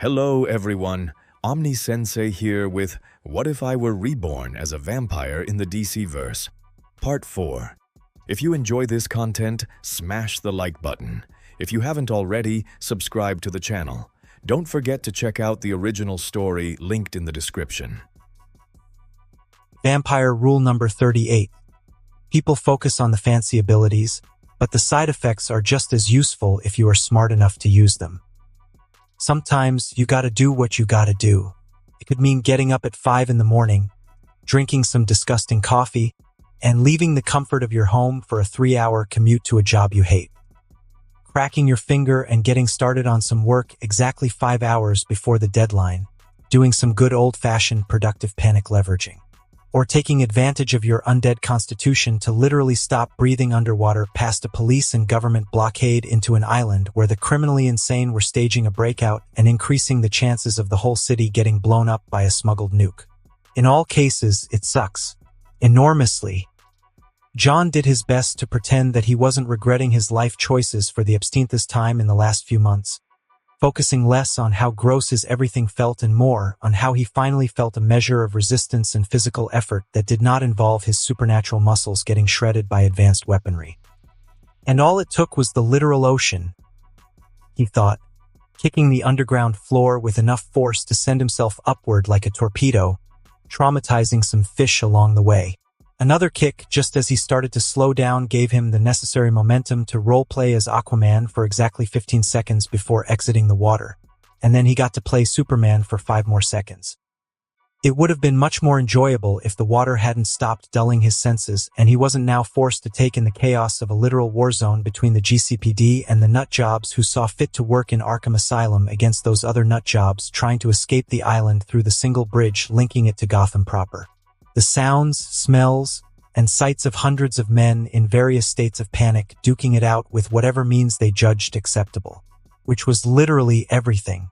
Hello everyone, Omni Sensei here with What If I Were Reborn as a Vampire in the DC Verse, Part 4. If you enjoy this content, smash the like button. If you haven't already, subscribe to the channel. Don't forget to check out the original story linked in the description. Vampire rule number 38. People focus on the fancy abilities, but the side effects are just as useful if you are smart enough to use them. Sometimes you gotta do what you gotta do. It could mean getting up at 5 in the morning, drinking some disgusting coffee, and leaving the comfort of your home for a 3-hour commute to a job you hate. Cracking your finger and getting started on some work exactly 5 hours before the deadline, doing some good old-fashioned productive panic leveraging. Or taking advantage of your undead constitution to literally stop breathing underwater past a police and government blockade into an island where the criminally insane were staging a breakout and increasing the chances of the whole city getting blown up by a smuggled nuke. In all cases, it sucks. Enormously. John did his best to pretend that he wasn't regretting his life choices for the abstinthest time in the last few months, focusing less on how gross his everything felt and more on how he finally felt a measure of resistance and physical effort that did not involve his supernatural muscles getting shredded by advanced weaponry. And all it took was the literal ocean, he thought, kicking the underground floor with enough force to send himself upward like a torpedo, traumatizing some fish along the way. Another kick, just as he started to slow down, gave him the necessary momentum to roleplay as Aquaman for exactly 15 seconds before exiting the water, and then he got to play Superman for 5 more seconds. It would have been much more enjoyable if the water hadn't stopped dulling his senses and he wasn't now forced to take in the chaos of a literal war zone between the GCPD and the nutjobs who saw fit to work in Arkham Asylum against those other nutjobs trying to escape the island through the single bridge linking it to Gotham proper. The sounds, smells, and sights of hundreds of men in various states of panic duking it out with whatever means they judged acceptable, which was literally everything.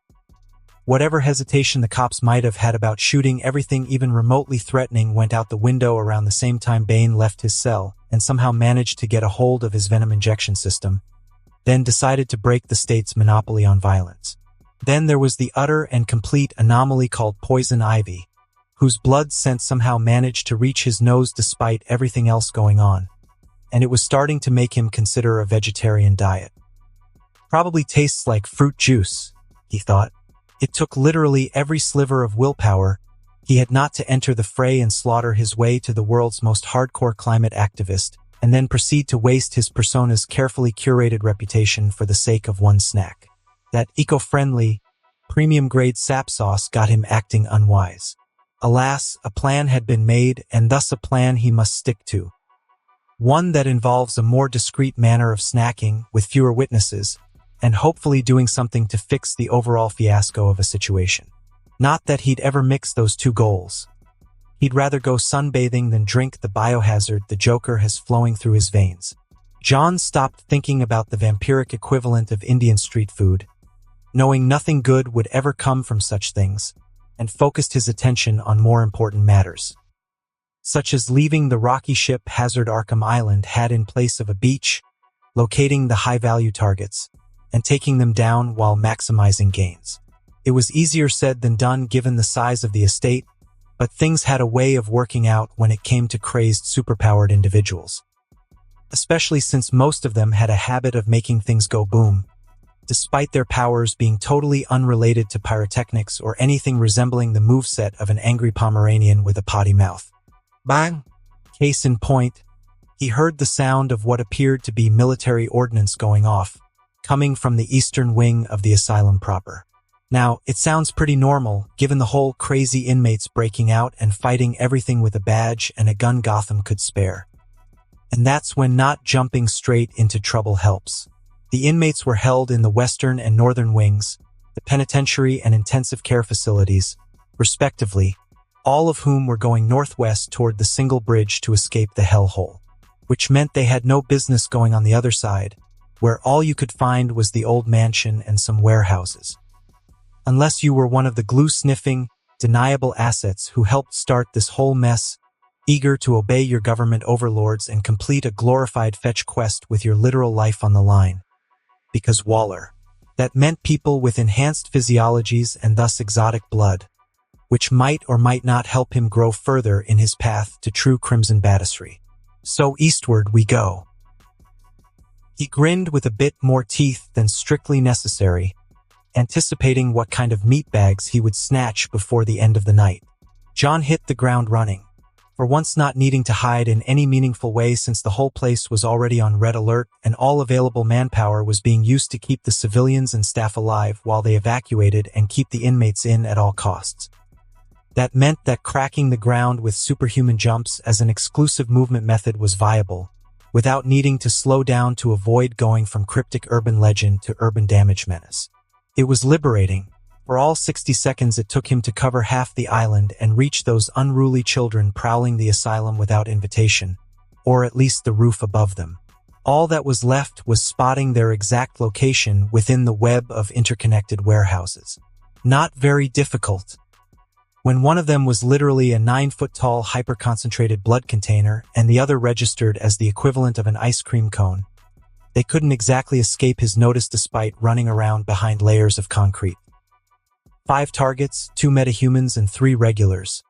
Whatever hesitation the cops might have had about shooting everything even remotely threatening went out the window around the same time Bane left his cell and somehow managed to get a hold of his venom injection system, then decided to break the state's monopoly on violence. Then there was the utter and complete anomaly called Poison Ivy, whose blood scent somehow managed to reach his nose despite everything else going on, and it was starting to make him consider a vegetarian diet. Probably tastes like fruit juice, he thought. It took literally every sliver of willpower he had not to enter the fray and slaughter his way to the world's most hardcore climate activist, and then proceed to waste his persona's carefully curated reputation for the sake of one snack. That eco-friendly, premium-grade sap sauce got him acting unwise. Alas, a plan had been made, and thus a plan he must stick to. One that involves a more discreet manner of snacking, with fewer witnesses, and hopefully doing something to fix the overall fiasco of a situation. Not that he'd ever mix those two goals. He'd rather go sunbathing than drink the biohazard the Joker has flowing through his veins. John stopped thinking about the vampiric equivalent of Indian street food, knowing nothing good would ever come from such things, and focused his attention on more important matters, such as leaving the rocky ship hazard Arkham Island had in place of a beach, locating the high-value targets, and taking them down while maximizing gains. It was easier said than done given the size of the estate, but things had a way of working out when it came to crazed superpowered individuals, especially since most of them had a habit of making things go boom, despite their powers being totally unrelated to pyrotechnics or anything resembling the moveset of an angry Pomeranian with a potty mouth. Bang! Case in point, he heard the sound of what appeared to be military ordnance going off, coming from the eastern wing of the asylum proper. Now, it sounds pretty normal, given the whole crazy inmates breaking out and fighting everything with a badge and a gun Gotham could spare. And that's when not jumping straight into trouble helps. The inmates were held in the western and northern wings, the penitentiary and intensive care facilities, respectively, all of whom were going northwest toward the single bridge to escape the hellhole, which meant they had no business going on the other side, where all you could find was the old mansion and some warehouses. Unless you were one of the glue-sniffing, deniable assets who helped start this whole mess, eager to obey your government overlords and complete a glorified fetch quest with your literal life on the line. Because Waller. That meant people with enhanced physiologies and thus exotic blood, which might or might not help him grow further in his path to true crimson badassery. So eastward we go. He grinned with a bit more teeth than strictly necessary, anticipating what kind of meat bags he would snatch before the end of the night. John hit the ground running, for once not needing to hide in any meaningful way since the whole place was already on red alert and all available manpower was being used to keep the civilians and staff alive while they evacuated and keep the inmates in at all costs. That meant that cracking the ground with superhuman jumps as an exclusive movement method was viable, without needing to slow down to avoid going from cryptic urban legend to urban damage menace. It was liberating. For all 60 seconds it took him to cover half the island and reach those unruly children prowling the asylum without invitation, or at least the roof above them. All that was left was spotting their exact location within the web of interconnected warehouses. Not very difficult. When one of them was literally a 9-foot-tall hyper-concentrated blood container and the other registered as the equivalent of an ice cream cone, they couldn't exactly escape his notice despite running around behind layers of concrete. 5 targets, 2 metahumans and 3 regulars.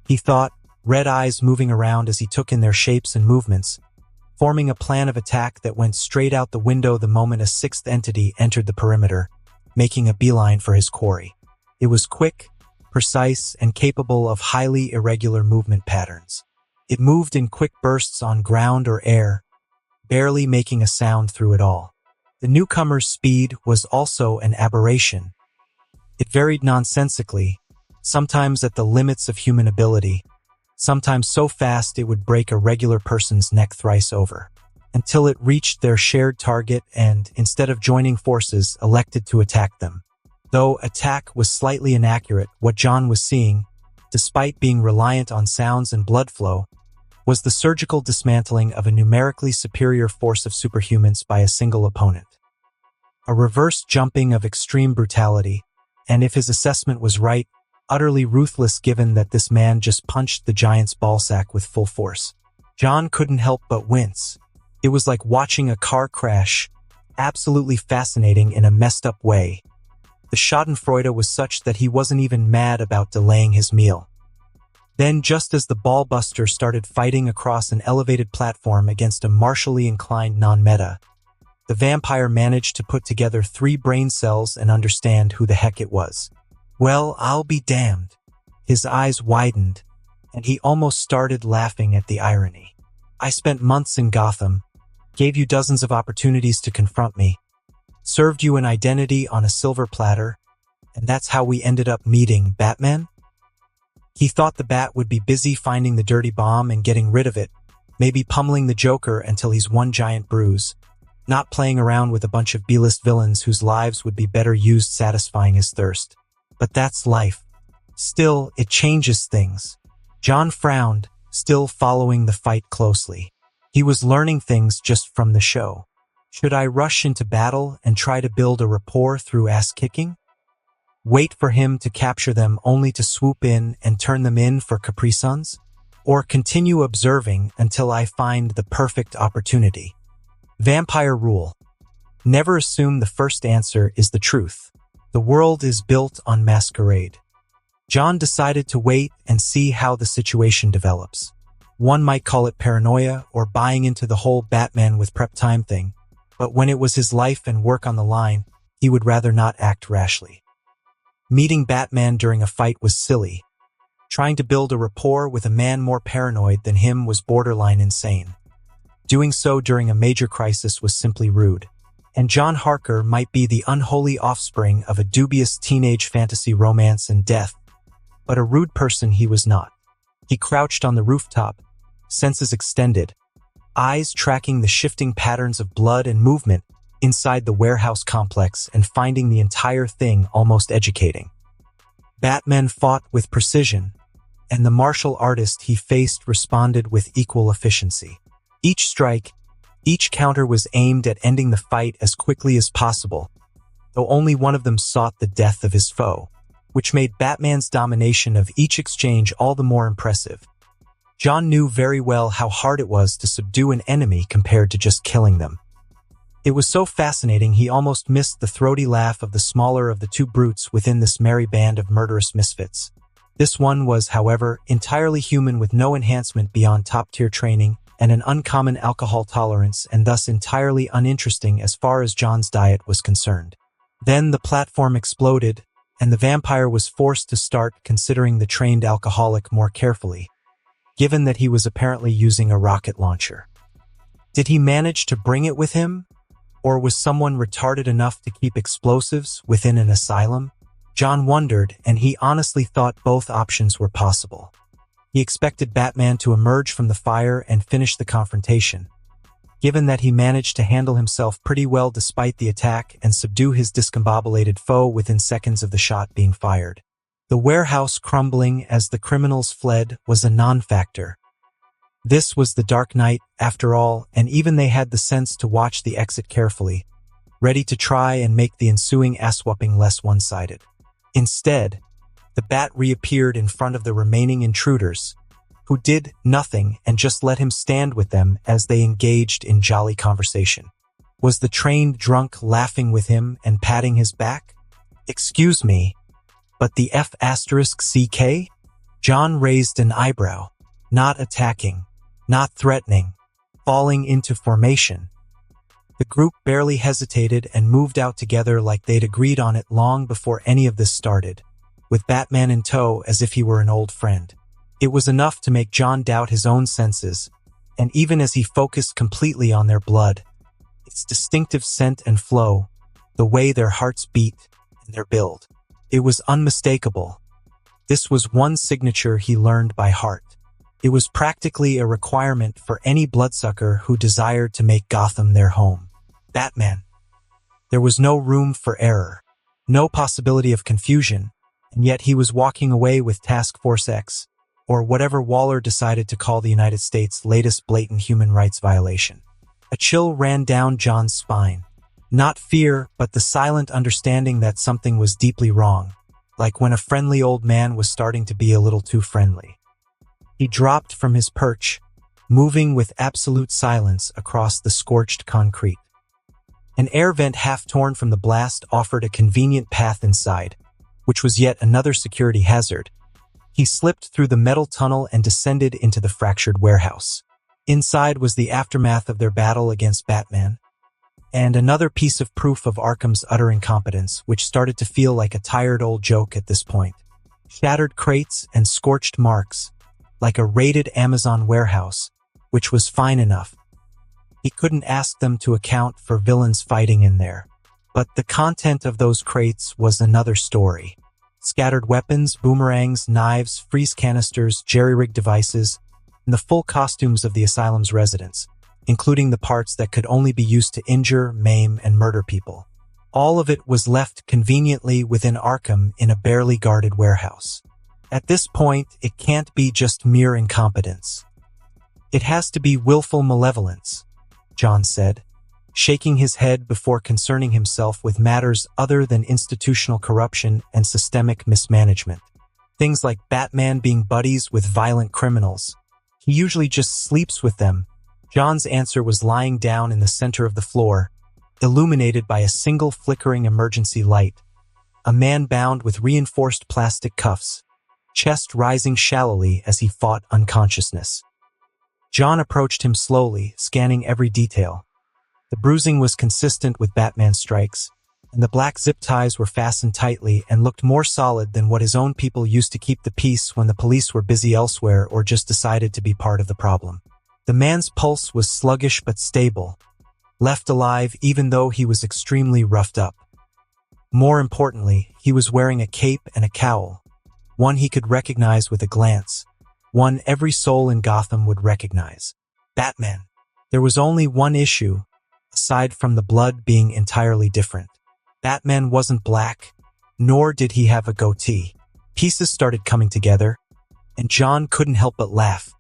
He thought, red eyes moving around as he took in their shapes and movements, forming a plan of attack that went straight out the window the moment a 6th entity entered the perimeter, making a beeline for his quarry. It was quick, precise, and capable of highly irregular movement patterns. It moved in quick bursts on ground or air, barely making a sound through it all. The newcomer's speed was also an aberration. It varied nonsensically, sometimes at the limits of human ability, sometimes so fast it would break a regular person's neck thrice over, until it reached their shared target and, instead of joining forces, elected to attack them. Though attack was slightly inaccurate, what John was seeing, despite being reliant on sounds and blood flow, was the surgical dismantling of a numerically superior force of superhumans by a single opponent. A reverse jumping of extreme brutality, and if his assessment was right, utterly ruthless given that this man just punched the giant's ballsack with full force. John couldn't help but wince. It was like watching a car crash, absolutely fascinating in a messed up way. The schadenfreude was such that he wasn't even mad about delaying his meal. Then, just as the ballbuster started fighting across an elevated platform against a martially inclined non-meta, the vampire managed to put together 3 brain cells and understand who the heck it was. Well, I'll be damned. His eyes widened, and he almost started laughing at the irony. I spent months in Gotham, gave you dozens of opportunities to confront me, served you an identity on a silver platter, and that's how we ended up meeting, Batman? He thought the Bat would be busy finding the dirty bomb and getting rid of it, maybe pummeling the Joker until he's one giant bruise, not playing around with a bunch of B-list villains whose lives would be better used satisfying his thirst. But that's life. Still, it changes things. John frowned, still following the fight closely. He was learning things just from the show. Should I rush into battle and try to build a rapport through ass-kicking? Wait for him to capture them only to swoop in and turn them in for Capri Suns? Or continue observing until I find the perfect opportunity? Vampire rule. Never assume the first answer is the truth. The world is built on masquerade. John decided to wait and see how the situation develops. One might call it paranoia or buying into the whole Batman with prep time thing, but when it was his life and work on the line, he would rather not act rashly. Meeting Batman during a fight was silly. Trying to build a rapport with a man more paranoid than him was borderline insane. Doing so during a major crisis was simply rude. And John Harker might be the unholy offspring of a dubious teenage fantasy romance and death, but a rude person he was not. He crouched on the rooftop, senses extended, eyes tracking the shifting patterns of blood and movement inside the warehouse complex and finding the entire thing almost educating. Batman fought with precision, and the martial artist he faced responded with equal efficiency. Each strike, each counter was aimed at ending the fight as quickly as possible, though only one of them sought the death of his foe, which made Batman's domination of each exchange all the more impressive. John knew very well how hard it was to subdue an enemy compared to just killing them. It was so fascinating he almost missed the throaty laugh of the smaller of the two brutes within this merry band of murderous misfits. This one was, however, entirely human with no enhancement beyond top-tier training and an uncommon alcohol tolerance, and thus entirely uninteresting as far as John's diet was concerned. Then the platform exploded, and the vampire was forced to start considering the trained alcoholic more carefully, given that he was apparently using a rocket launcher. Did he manage to bring it with him? Or was someone retarded enough to keep explosives within an asylum? John wondered, and he honestly thought both options were possible. He expected Batman to emerge from the fire and finish the confrontation, given that he managed to handle himself pretty well despite the attack and subdue his discombobulated foe within seconds of the shot being fired. The warehouse crumbling as the criminals fled was a non-factor. This was the Dark Knight, after all, and even they had the sense to watch the exit carefully, ready to try and make the ensuing ass-whooping less one-sided. Instead, the Bat reappeared in front of the remaining intruders, who did nothing and just let him stand with them as they engaged in jolly conversation. Was the trained drunk laughing with him and patting his back? Excuse me, but the F***CK? John raised an eyebrow. Not attacking, not threatening, falling into formation. The group barely hesitated and moved out together like they'd agreed on it long before any of this started, with Batman in tow as if he were an old friend. It was enough to make John doubt his own senses, and even as he focused completely on their blood, its distinctive scent and flow, the way their hearts beat and their build, it was unmistakable. This was one signature he learned by heart. It was practically a requirement for any bloodsucker who desired to make Gotham their home. Batman. There was no room for error, no possibility of confusion, and yet he was walking away with Task Force X, or whatever Waller decided to call the United States' latest blatant human rights violation. A chill ran down John's spine. Not fear, but the silent understanding that something was deeply wrong, like when a friendly old man was starting to be a little too friendly. He dropped from his perch, moving with absolute silence across the scorched concrete. An air vent half torn from the blast offered a convenient path inside, which was yet another security hazard. He slipped through the metal tunnel and descended into the fractured warehouse. Inside was the aftermath of their battle against Batman, and another piece of proof of Arkham's utter incompetence, which started to feel like a tired old joke at this point. Shattered crates and scorched marks, like a raided Amazon warehouse, which was fine enough. He couldn't ask them to account for villains fighting in there. But the content of those crates was another story. Scattered weapons, boomerangs, knives, freeze canisters, jerry-rigged devices, and the full costumes of the asylum's residents, including the parts that could only be used to injure, maim, and murder people. All of it was left conveniently within Arkham in a barely guarded warehouse. At this point, it can't be just mere incompetence. It has to be willful malevolence, John said, shaking his head before concerning himself with matters other than institutional corruption and systemic mismanagement. Things like Batman being buddies with violent criminals. He usually just sleeps with them. John's answer was lying down in the center of the floor, illuminated by a single flickering emergency light. A man bound with reinforced plastic cuffs, chest rising shallowly as he fought unconsciousness. John approached him slowly, scanning every detail. The bruising was consistent with Batman's strikes, and the black zip ties were fastened tightly and looked more solid than what his own people used to keep the peace when the police were busy elsewhere or just decided to be part of the problem. The man's pulse was sluggish but stable, left alive even though he was extremely roughed up. More importantly, he was wearing a cape and a cowl, one he could recognize with a glance, one every soul in Gotham would recognize. Batman. There was only one issue, aside from the blood being entirely different. Batman wasn't black, nor did he have a goatee. Pieces started coming together, and John couldn't help but laugh,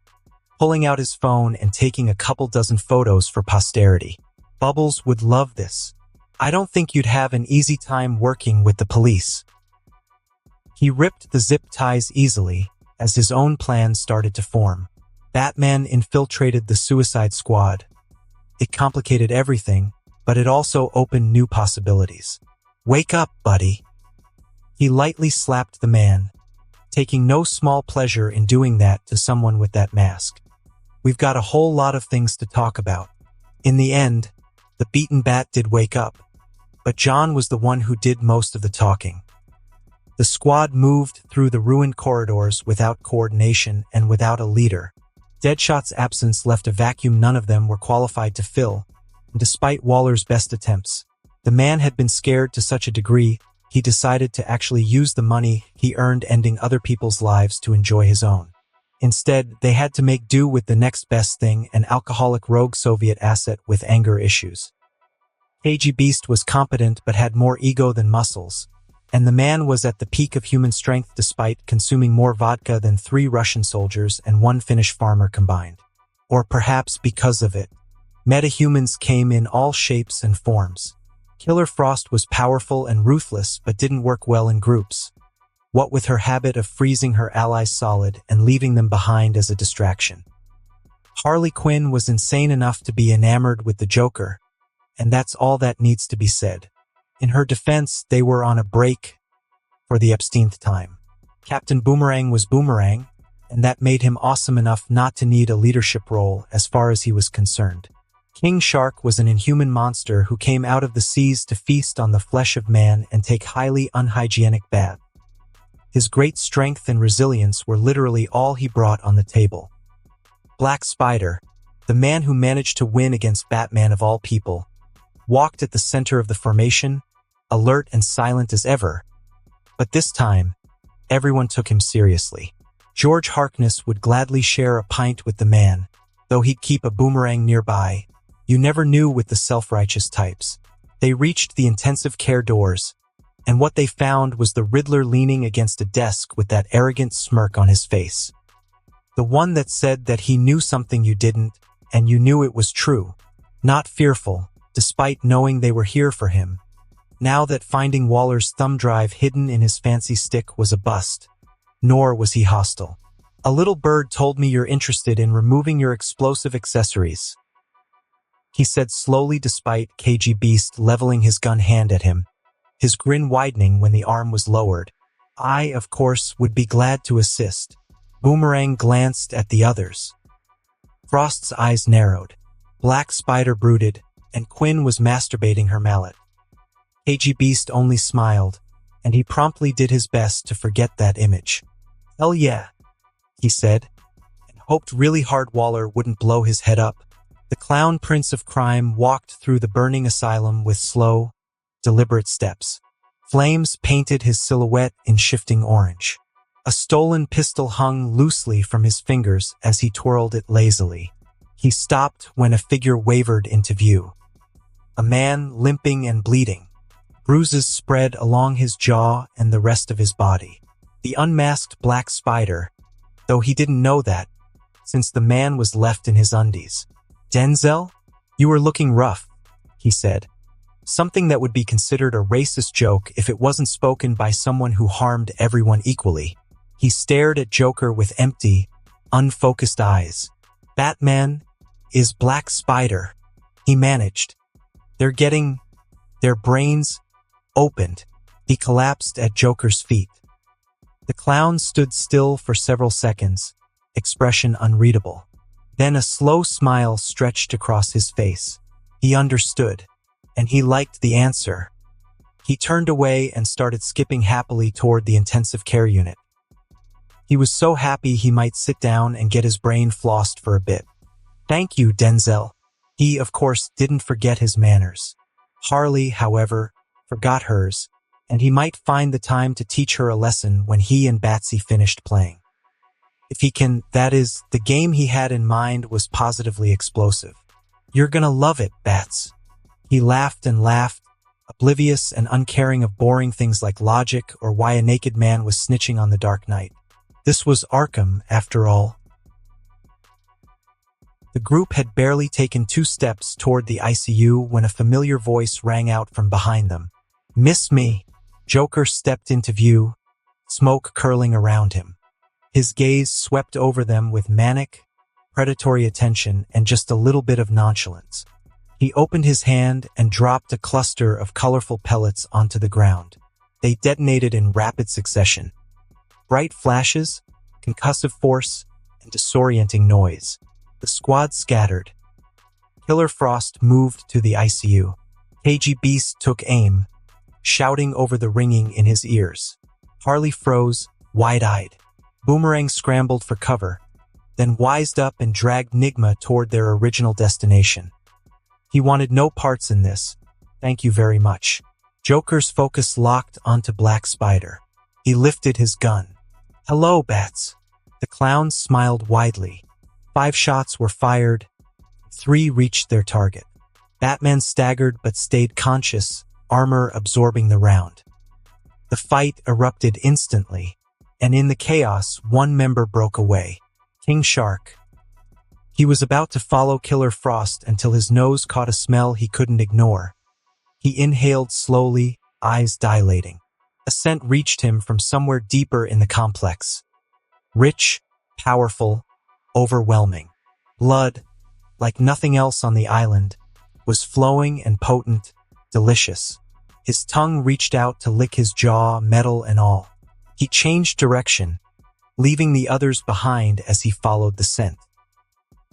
pulling out his phone and taking a couple dozen photos for posterity. Bubbles would love this. I don't think you'd have an easy time working with the police. He ripped the zip ties easily as his own plan started to form. Batman infiltrated the Suicide Squad. It complicated everything, but it also opened new possibilities. "Wake up, buddy." He lightly slapped the man, taking no small pleasure in doing that to someone with that mask. "We've got a whole lot of things to talk about." In the end, the beaten bat did wake up, but John was the one who did most of the talking. The squad moved through the ruined corridors without coordination and without a leader. Deadshot's absence left a vacuum none of them were qualified to fill, and despite Waller's best attempts, the man had been scared to such a degree he decided to actually use the money he earned ending other people's lives to enjoy his own. Instead, they had to make do with the next best thing, an alcoholic rogue Soviet asset with anger issues. KG Beast was competent but had more ego than muscles, and the man was at the peak of human strength despite consuming more vodka than 3 Russian soldiers and 1 Finnish farmer combined. Or perhaps because of it, metahumans came in all shapes and forms. Killer Frost was powerful and ruthless but didn't work well in groups, what with her habit of freezing her allies solid and leaving them behind as a distraction. Harley Quinn was insane enough to be enamored with the Joker, and that's all that needs to be said. In her defense, they were on a break for the Epsteinth time. Captain Boomerang was Boomerang, and that made him awesome enough not to need a leadership role as far as he was concerned. King Shark was an inhuman monster who came out of the seas to feast on the flesh of man and take highly unhygienic baths. His great strength and resilience were literally all he brought on the table. Black Spider, the man who managed to win against Batman of all people, walked at the center of the formation, alert and silent as ever. But this time, everyone took him seriously. George Harkness would gladly share a pint with the man, though he'd keep a boomerang nearby. You never knew with the self-righteous types. They reached the intensive care doors, and what they found was the Riddler leaning against a desk with that arrogant smirk on his face. The one that said that he knew something you didn't, and you knew it was true. Not fearful, despite knowing they were here for him. Now that finding Waller's thumb drive hidden in his fancy stick was a bust. Nor was he hostile. "A little bird told me you're interested in removing your explosive accessories," he said slowly despite KG Beast leveling his gun hand at him, his grin widening when the arm was lowered. "I, of course, would be glad to assist." Boomerang glanced at the others. Frost's eyes narrowed. Black Spider brooded, and Quinn was masturbating her mallet. KG Beast only smiled, and he promptly did his best to forget that image. "Hell yeah," he said, and hoped really hard Waller wouldn't blow his head up. The clown prince of crime walked through the burning asylum with slow, deliberate steps. Flames painted his silhouette in shifting orange. A stolen pistol hung loosely from his fingers as he twirled it lazily. He stopped when a figure wavered into view. A man limping and bleeding. Bruises spread along his jaw and the rest of his body. The unmasked Black Spider, though he didn't know that, since the man was left in his undies. "Denzel, you were looking rough," he said. Something that would be considered a racist joke if it wasn't spoken by someone who harmed everyone equally. He stared at Joker with empty, unfocused eyes. "Batman is Black Spider," he managed. "They're getting their brains opened." He collapsed at Joker's feet. The clown stood still for several seconds, expression unreadable. Then a slow smile stretched across his face. He understood, and he liked the answer. He turned away and started skipping happily toward the intensive care unit. He was so happy he might sit down and get his brain flossed for a bit. "Thank you, Denzel." He, of course, didn't forget his manners. Harley, however, forgot hers, and he might find the time to teach her a lesson when he and Batsy finished playing. If he can, that is, the game he had in mind was positively explosive. "You're gonna love it, Bats." He laughed and laughed, oblivious and uncaring of boring things like logic or why a naked man was snitching on the Dark Knight. This was Arkham, after all. The group had barely taken 2 steps toward the ICU when a familiar voice rang out from behind them. "Miss me." Joker stepped into view, smoke curling around him. His gaze swept over them with manic, predatory attention and just a little bit of nonchalance. He opened his hand and dropped a cluster of colorful pellets onto the ground. They detonated in rapid succession. Bright flashes, concussive force, and disorienting noise. The squad scattered. Killer Frost moved to the ICU. KG Beast took aim, shouting over the ringing in his ears. Harley froze, wide-eyed. Boomerang scrambled for cover, then wised up and dragged Nigma toward their original destination. He wanted no parts in this. Thank you very much. Joker's focus locked onto Black Spider. He lifted his gun. Hello, Bats. The clowns smiled widely. 5 shots were fired. 3 reached their target. Batman staggered but stayed conscious, armor absorbing the round. The fight erupted instantly, and in the chaos, one member broke away. King Shark. He was about to follow Killer Frost until his nose caught a smell he couldn't ignore. He inhaled slowly, eyes dilating. A scent reached him from somewhere deeper in the complex. Rich, powerful, overwhelming. Blood, like nothing else on the island, was flowing and potent, delicious. His tongue reached out to lick his jaw, metal and all. He changed direction, leaving the others behind as he followed the scent.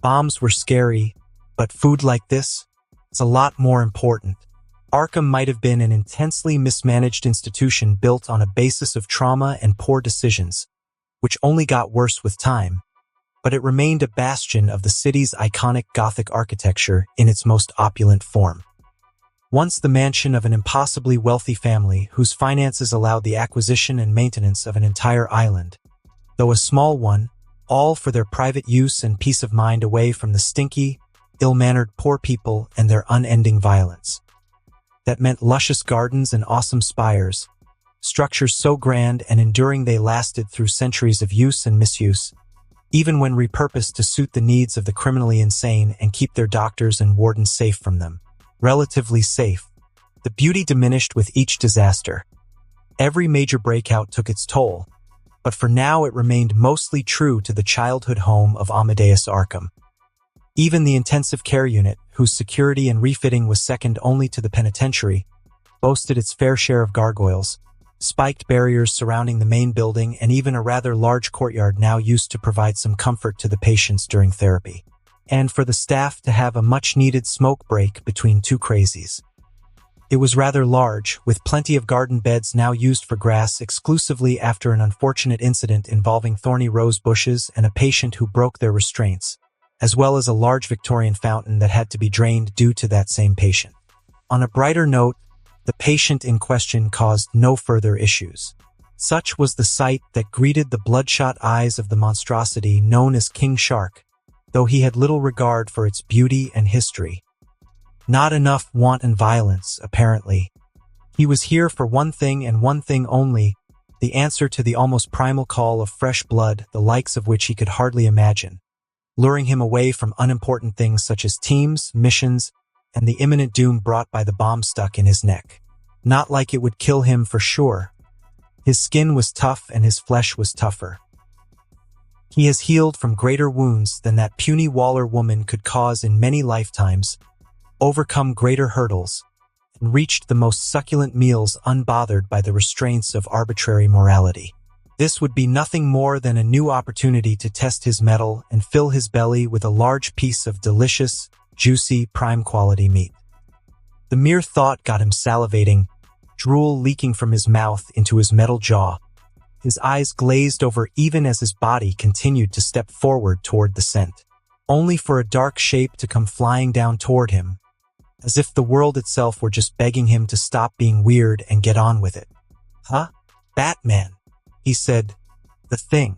Bombs were scary, but food like this is a lot more important. Arkham might have been an intensely mismanaged institution built on a basis of trauma and poor decisions, which only got worse with time, but it remained a bastion of the city's iconic Gothic architecture in its most opulent form. Once the mansion of an impossibly wealthy family whose finances allowed the acquisition and maintenance of an entire island, though a small one, all for their private use and peace of mind away from the stinky, ill-mannered poor people and their unending violence. That meant luscious gardens and awesome spires, structures so grand and enduring they lasted through centuries of use and misuse, even when repurposed to suit the needs of the criminally insane and keep their doctors and wardens safe from them. Relatively safe. The beauty diminished with each disaster. Every major breakout took its toll, but for now it remained mostly true to the childhood home of Amadeus Arkham. Even the intensive care unit, whose security and refitting was second only to the penitentiary, boasted its fair share of gargoyles, spiked barriers surrounding the main building, and even a rather large courtyard now used to provide some comfort to the patients during therapy, and for the staff to have a much-needed smoke break between 2 crazies. It was rather large, with plenty of garden beds now used for grass exclusively after an unfortunate incident involving thorny rose bushes and a patient who broke their restraints, as well as a large Victorian fountain that had to be drained due to that same patient. On a brighter note, the patient in question caused no further issues. Such was the sight that greeted the bloodshot eyes of the monstrosity known as King Shark, though he had little regard for its beauty and history. Not enough wanton violence, apparently. He was here for one thing and one thing only, the answer to the almost primal call of fresh blood, the likes of which he could hardly imagine, luring him away from unimportant things such as teams, missions, and the imminent doom brought by the bomb stuck in his neck. Not like it would kill him for sure. His skin was tough and his flesh was tougher. He has healed from greater wounds than that puny Waller woman could cause in many lifetimes, overcome greater hurdles, and reached the most succulent meals unbothered by the restraints of arbitrary morality. This would be nothing more than a new opportunity to test his mettle and fill his belly with a large piece of delicious, juicy, prime-quality meat. The mere thought got him salivating, drool leaking from his mouth into his metal jaw. His eyes glazed over even as his body continued to step forward toward the scent, only for a dark shape to come flying down toward him, as if the world itself were just begging him to stop being weird and get on with it. Huh? Batman, he said. The Thing.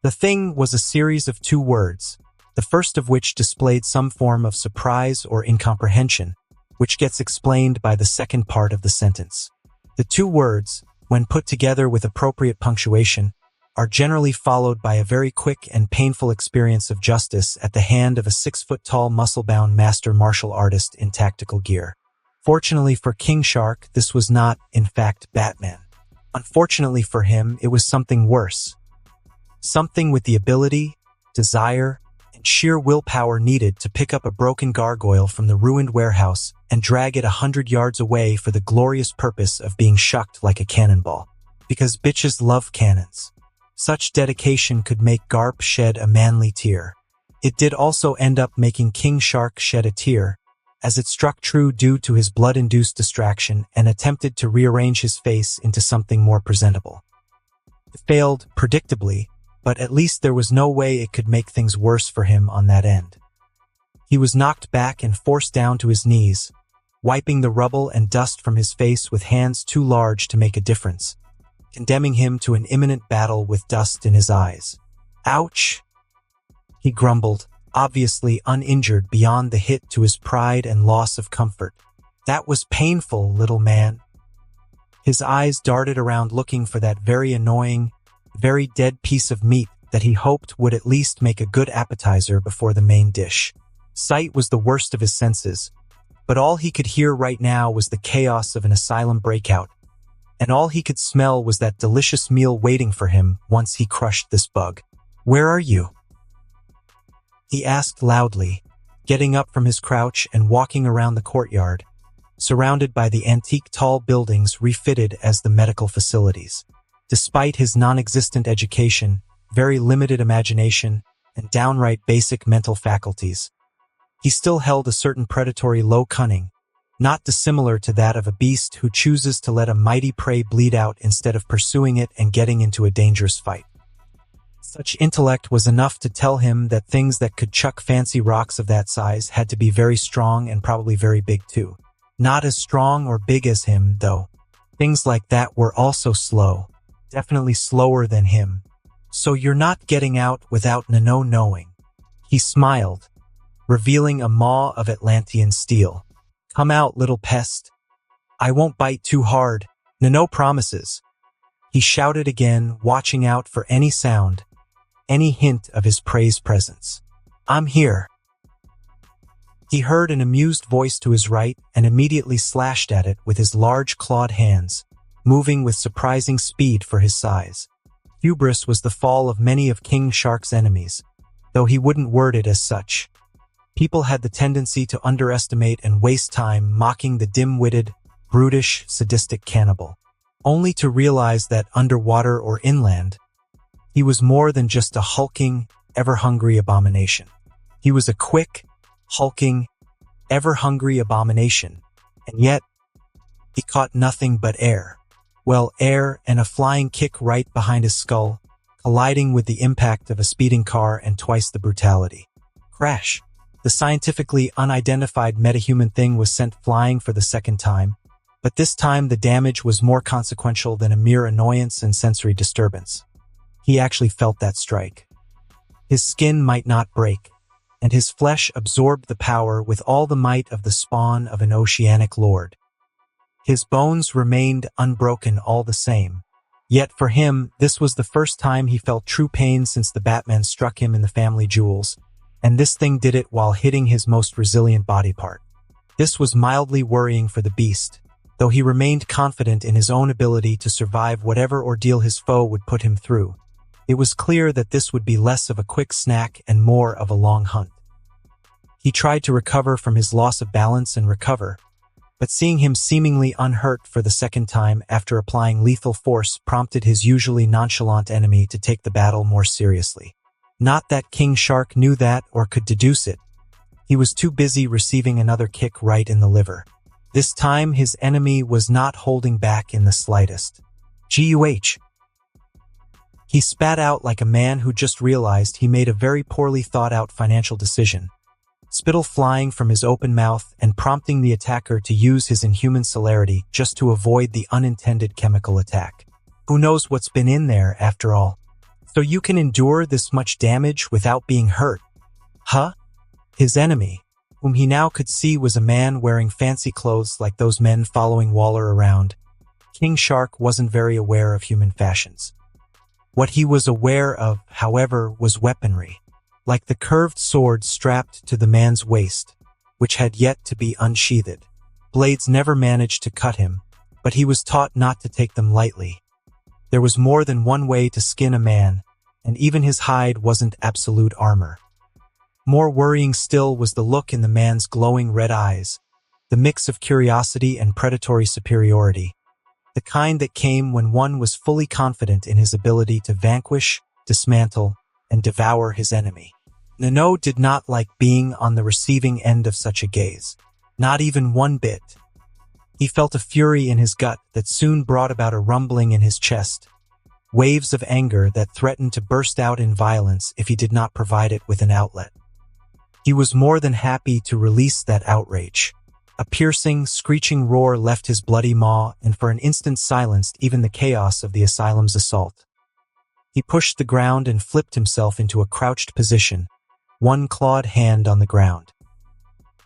The Thing was a series of 2 words, the first of which displayed some form of surprise or incomprehension, which gets explained by the second part of the sentence. The 2 words, when put together with appropriate punctuation, are generally followed by a very quick and painful experience of justice at the hand of a 6-foot-tall muscle-bound master martial artist in tactical gear. Fortunately for King Shark, this was not, in fact, Batman. Unfortunately for him, it was something worse. Something with the ability, desire, and sheer willpower needed to pick up a broken gargoyle from the ruined warehouse and drag it 100 yards away for the glorious purpose of being shucked like a cannonball. Because bitches love cannons. Such dedication could make Garp shed a manly tear. It did also end up making King Shark shed a tear, as it struck true due to his blood-induced distraction and attempted to rearrange his face into something more presentable. It failed, predictably, but at least there was no way it could make things worse for him on that end. He was knocked back and forced down to his knees, wiping the rubble and dust from his face with hands too large to make a difference, condemning him to an imminent battle with dust in his eyes. "Ouch!" he grumbled, obviously uninjured beyond the hit to his pride and loss of comfort. "That was painful, little man." His eyes darted around looking for that very annoying, very dead piece of meat that he hoped would at least make a good appetizer before the main dish. Sight was the worst of his senses, but all he could hear right now was the chaos of an asylum breakout, and all he could smell was that delicious meal waiting for him once he crushed this bug. "Where are you?" he asked loudly, getting up from his crouch and walking around the courtyard, surrounded by the antique tall buildings refitted as the medical facilities. Despite his non-existent education, very limited imagination, and downright basic mental faculties, he still held a certain predatory low cunning, not dissimilar to that of a beast who chooses to let a mighty prey bleed out instead of pursuing it and getting into a dangerous fight. Such intellect was enough to tell him that things that could chuck fancy rocks of that size had to be very strong and probably very big too. Not as strong or big as him, though. Things like that were also slow, definitely slower than him. "So you're not getting out without Nano knowing." He smiled, revealing a maw of Atlantean steel. "Come out, little pest. I won't bite too hard. Nano promises." He shouted again, watching out for any sound, any hint of his prey's presence. "I'm here." He heard an amused voice to his right and immediately slashed at it with his large clawed hands, moving with surprising speed for his size. Hubris was the fall of many of King Shark's enemies, though he wouldn't word it as such. People had the tendency to underestimate and waste time mocking the dim-witted, brutish, sadistic cannibal, only to realize that underwater or inland, he was more than just a hulking, ever-hungry abomination. He was a quick, hulking, ever-hungry abomination, and yet, he caught nothing but air. Well, air and a flying kick right behind his skull, colliding with the impact of a speeding car and twice the brutality. Crash. The scientifically unidentified metahuman thing was sent flying for the second time, but this time the damage was more consequential than a mere annoyance and sensory disturbance. He actually felt that strike. His skin might not break, and his flesh absorbed the power with all the might of the spawn of an oceanic lord. His bones remained unbroken all the same. Yet for him, this was the first time he felt true pain since the Batman struck him in the family jewels, and this thing did it while hitting his most resilient body part. This was mildly worrying for the beast, though he remained confident in his own ability to survive whatever ordeal his foe would put him through. It was clear that this would be less of a quick snack and more of a long hunt. He tried to recover from his loss of balance and recover, but seeing him seemingly unhurt for the second time after applying lethal force prompted his usually nonchalant enemy to take the battle more seriously. Not that King Shark knew that or could deduce it. He was too busy receiving another kick right in the liver. This time his enemy was not holding back in the slightest. "Guh." He spat out like a man who just realized he made a very poorly thought-out financial decision, spittle flying from his open mouth and prompting the attacker to use his inhuman celerity just to avoid the unintended chemical attack. Who knows what's been in there, after all? So you can endure this much damage without being hurt? Huh? His enemy, whom he now could see was a man wearing fancy clothes like those men following Waller around. King Shark wasn't very aware of human fashions. What he was aware of, however, was weaponry, like the curved sword strapped to the man's waist, which had yet to be unsheathed. Blades never managed to cut him, but he was taught not to take them lightly. There was more than one way to skin a man, and even his hide wasn't absolute armor. More worrying still was the look in the man's glowing red eyes, the mix of curiosity and predatory superiority, the kind that came when one was fully confident in his ability to vanquish, dismantle, and devour his enemy. Nano did not like being on the receiving end of such a gaze, not even one bit. He felt a fury in his gut that soon brought about a rumbling in his chest, waves of anger that threatened to burst out in violence if he did not provide it with an outlet. He was more than happy to release that outrage. A piercing, screeching roar left his bloody maw and for an instant silenced even the chaos of the asylum's assault. He pushed the ground and flipped himself into a crouched position, one clawed hand on the ground.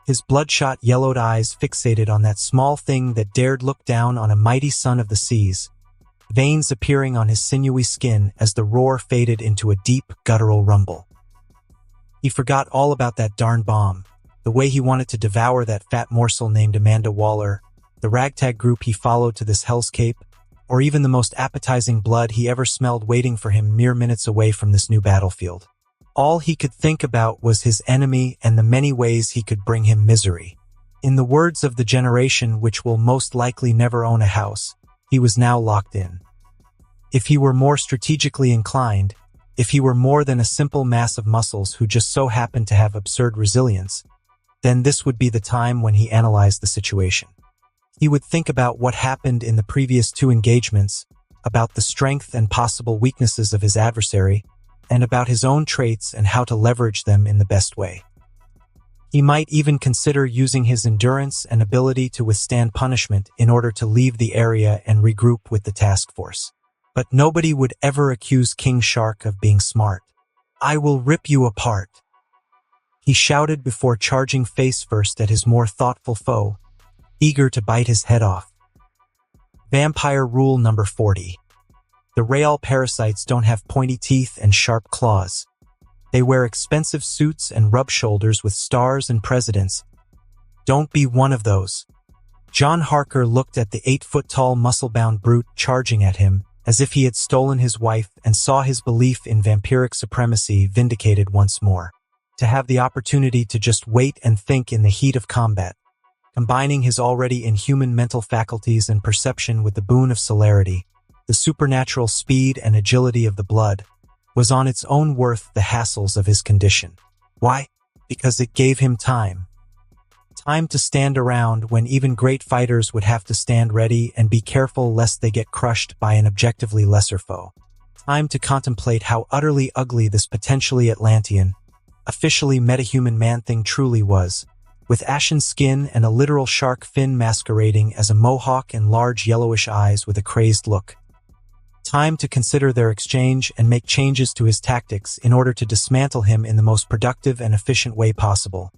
His bloodshot yellowed eyes fixated on that small thing that dared look down on a mighty son of the seas, veins appearing on his sinewy skin as the roar faded into a deep, guttural rumble. He forgot all about that darn bomb, the way he wanted to devour that fat morsel named Amanda Waller, the ragtag group he followed to this hellscape, or even the most appetizing blood he ever smelled waiting for him mere minutes away from this new battlefield. All he could think about was his enemy and the many ways he could bring him misery. In the words of the generation which will most likely never own a house, he was now locked in. If he were more strategically inclined, if he were more than a simple mass of muscles who just so happened to have absurd resilience, then this would be the time when he analyzed the situation. He would think about what happened in the previous 2 engagements, about the strength and possible weaknesses of his adversary, and about his own traits and how to leverage them in the best way. He might even consider using his endurance and ability to withstand punishment in order to leave the area and regroup with the task force. But nobody would ever accuse King Shark of being smart. "I will rip you apart," he shouted before charging face first at his more thoughtful foe, eager to bite his head off. Vampire rule number 40. The real parasites don't have pointy teeth and sharp claws. They wear expensive suits and rub shoulders with stars and presidents. Don't be one of those. John Harker looked at the 8-foot-tall muscle-bound brute charging at him, as if he had stolen his wife, and saw his belief in vampiric supremacy vindicated once more. To have the opportunity to just wait and think in the heat of combat, combining his already inhuman mental faculties and perception with the boon of celerity, the supernatural speed and agility of the blood, was on its own worth the hassles of his condition. Why? Because it gave him time. Time to stand around when even great fighters would have to stand ready and be careful lest they get crushed by an objectively lesser foe. Time to contemplate how utterly ugly this potentially Atlantean, officially metahuman man-thing truly was, with ashen skin and a literal shark fin masquerading as a mohawk and large yellowish eyes with a crazed look. Time to consider their exchange and make changes to his tactics in order to dismantle him in the most productive and efficient way possible,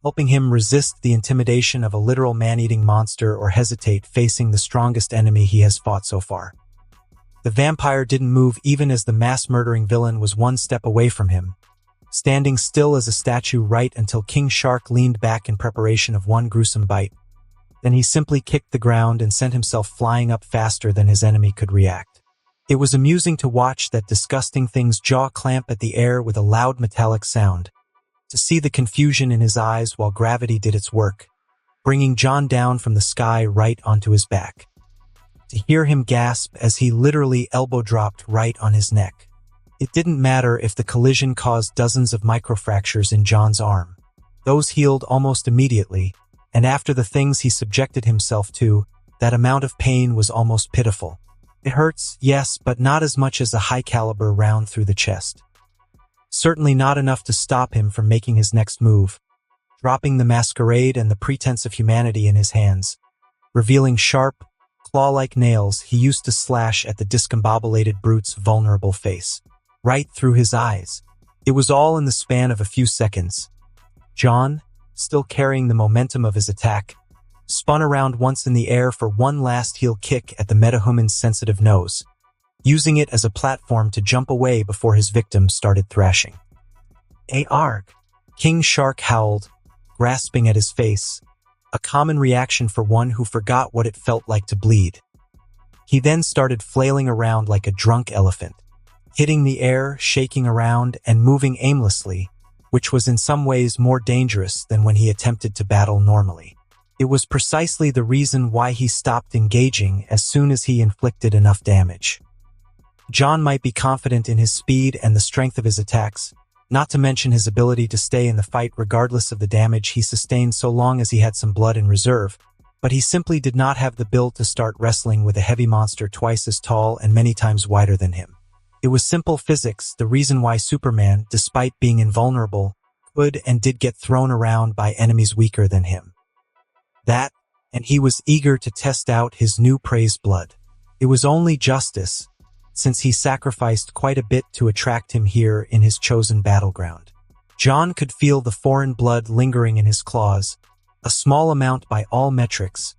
helping him resist the intimidation of a literal man-eating monster or hesitate facing the strongest enemy he has fought so far. The vampire didn't move even as the mass-murdering villain was one step away from him, standing still as a statue right until King Shark leaned back in preparation of one gruesome bite. Then he simply kicked the ground and sent himself flying up faster than his enemy could react. It was amusing to watch that disgusting thing's jaw clamp at the air with a loud metallic sound, to see the confusion in his eyes while gravity did its work, bringing John down from the sky right onto his back. To hear him gasp as he literally elbow-dropped right on his neck. It didn't matter if the collision caused dozens of microfractures in John's arm. Those healed almost immediately, and after the things he subjected himself to, that amount of pain was almost pitiful. It hurts, yes, but not as much as a high-caliber round through the chest. Certainly not enough to stop him from making his next move, dropping the masquerade and the pretense of humanity in his hands, revealing sharp, claw-like nails he used to slash at the discombobulated brute's vulnerable face, right through his eyes. It was all in the span of a few seconds. John, still carrying the momentum of his attack, spun around once in the air for one last heel kick at the metahuman's sensitive nose, using it as a platform to jump away before his victim started thrashing. "Arg!" King Shark howled, grasping at his face, a common reaction for one who forgot what it felt like to bleed. He then started flailing around like a drunk elephant, hitting the air, shaking around, and moving aimlessly, which was in some ways more dangerous than when he attempted to battle normally. It was precisely the reason why he stopped engaging as soon as he inflicted enough damage. John might be confident in his speed and the strength of his attacks, not to mention his ability to stay in the fight regardless of the damage he sustained so long as he had some blood in reserve, but he simply did not have the build to start wrestling with a heavy monster twice as tall and many times wider than him. It was simple physics, the reason why Superman, despite being invulnerable, could and did get thrown around by enemies weaker than him. That, and he was eager to test out his new prey's blood. It was only justice, since he sacrificed quite a bit to attract him here in his chosen battleground. John could feel the foreign blood lingering in his claws, a small amount by all metrics,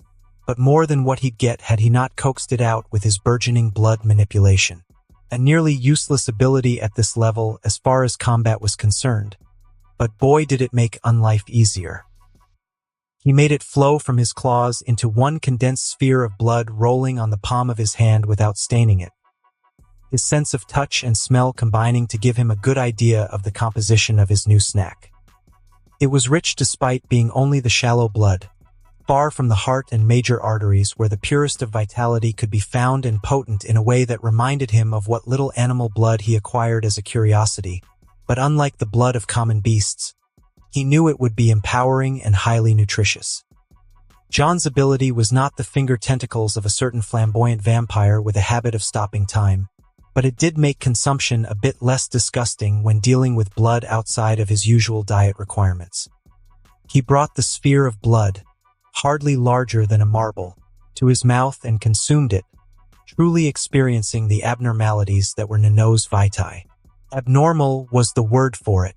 but more than what he'd get had he not coaxed it out with his burgeoning blood manipulation. A nearly useless ability at this level as far as combat was concerned, but boy did it make unlife easier. He made it flow from his claws into one condensed sphere of blood rolling on the palm of his hand without staining it, his sense of touch and smell combining to give him a good idea of the composition of his new snack. It was rich despite being only the shallow blood, far from the heart and major arteries where the purest of vitality could be found and potent in a way that reminded him of what little animal blood he acquired as a curiosity, but unlike the blood of common beasts, he knew it would be empowering and highly nutritious. John's ability was not the finger tentacles of a certain flamboyant vampire with a habit of stopping time, but it did make consumption a bit less disgusting when dealing with blood outside of his usual diet requirements. He brought the sphere of blood, hardly larger than a marble, to his mouth and consumed it, truly experiencing the abnormalities that were Nano's vitae. Abnormal was the word for it.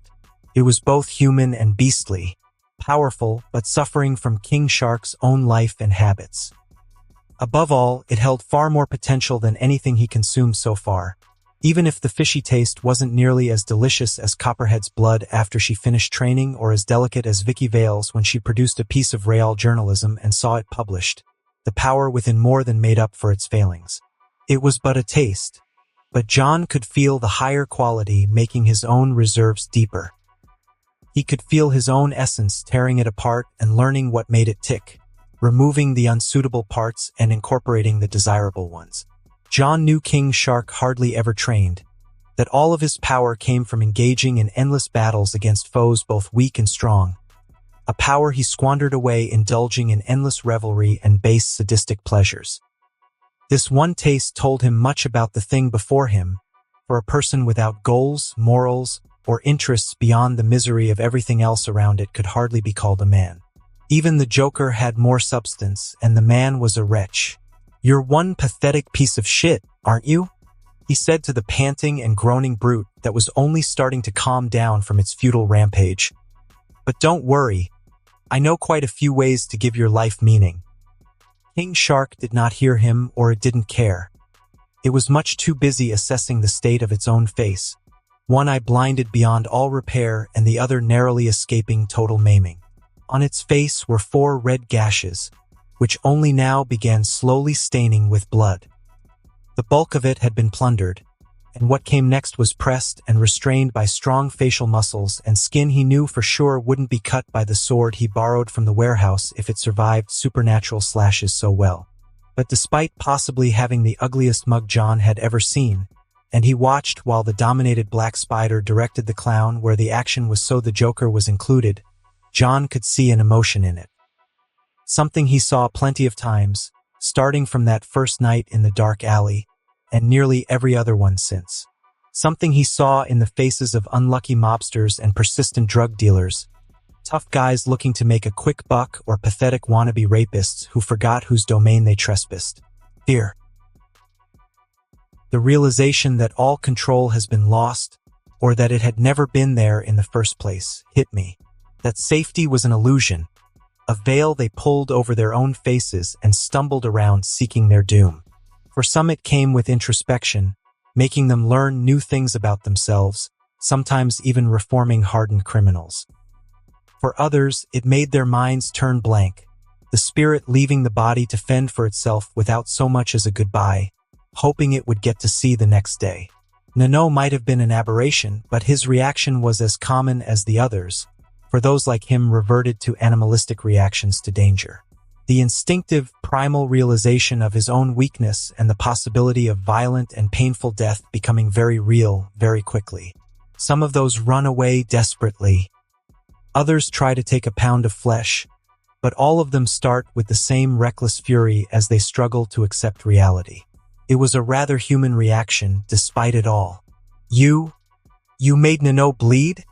It was both human and beastly, powerful but suffering from King Shark's own life and habits. Above all, it held far more potential than anything he consumed so far, even if the fishy taste wasn't nearly as delicious as Copperhead's blood after she finished training or as delicate as Vicky Vale's when she produced a piece of real journalism and saw it published. The power within more than made up for its failings. It was but a taste, but John could feel the higher quality making his own reserves deeper. He could feel his own essence tearing it apart and learning what made it tick, removing the unsuitable parts and incorporating the desirable ones. John knew King Shark hardly ever trained, that all of his power came from engaging in endless battles against foes both weak and strong, a power he squandered away indulging in endless revelry and base sadistic pleasures. This one taste told him much about the thing before him. For a person without goals, morals, or interests beyond the misery of everything else around it could hardly be called a man. Even the Joker had more substance, and the man was a wretch. "You're one pathetic piece of shit, aren't you?" he said to the panting and groaning brute that was only starting to calm down from its futile rampage. "But don't worry, I know quite a few ways to give your life meaning." King Shark did not hear him, or it didn't care. It was much too busy assessing the state of its own face, one eye blinded beyond all repair and the other narrowly escaping total maiming. On its face were 4 red gashes, which only now began slowly staining with blood. The bulk of it had been plundered, and what came next was pressed and restrained by strong facial muscles and skin he knew for sure wouldn't be cut by the sword he borrowed from the warehouse if it survived supernatural slashes so well. But despite possibly having the ugliest mug John had ever seen, and he watched while the dominated Black Spider directed the clown where the action was so the Joker was included, John could see an emotion in it. Something he saw plenty of times, starting from that first night in the dark alley, and nearly every other one since. Something he saw in the faces of unlucky mobsters and persistent drug dealers, tough guys looking to make a quick buck or pathetic wannabe rapists who forgot whose domain they trespassed. Fear. The realization that all control has been lost, or that it had never been there in the first place, hit me. That safety was an illusion, a veil they pulled over their own faces and stumbled around seeking their doom. For some it came with introspection, making them learn new things about themselves, sometimes even reforming hardened criminals. For others, it made their minds turn blank, the spirit leaving the body to fend for itself without so much as a goodbye, hoping it would get to see the next day. Nano might have been an aberration, but his reaction was as common as the others, for those like him reverted to animalistic reactions to danger. The instinctive, primal realization of his own weakness and the possibility of violent and painful death becoming very real very quickly. Some of those run away desperately. Others try to take a pound of flesh, but all of them start with the same reckless fury as they struggle to accept reality. It was a rather human reaction, despite it all. You made Nano bleed?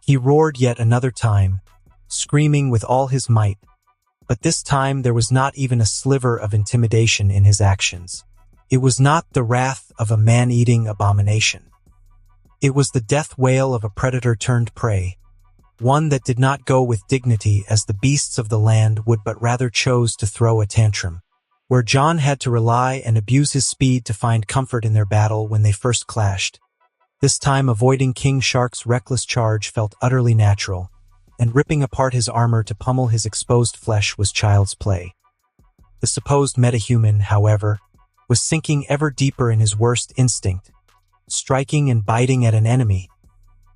He roared yet another time, screaming with all his might, but this time there was not even a sliver of intimidation in his actions. It was not the wrath of a man-eating abomination. It was the death wail of a predator turned prey, one that did not go with dignity as the beasts of the land would, but rather chose to throw a tantrum. Where John had to rely and abuse his speed to find comfort in their battle when they first clashed. This time avoiding King Shark's reckless charge felt utterly natural, and ripping apart his armor to pummel his exposed flesh was child's play. The supposed metahuman, however, was sinking ever deeper in his worst instinct, striking and biting at an enemy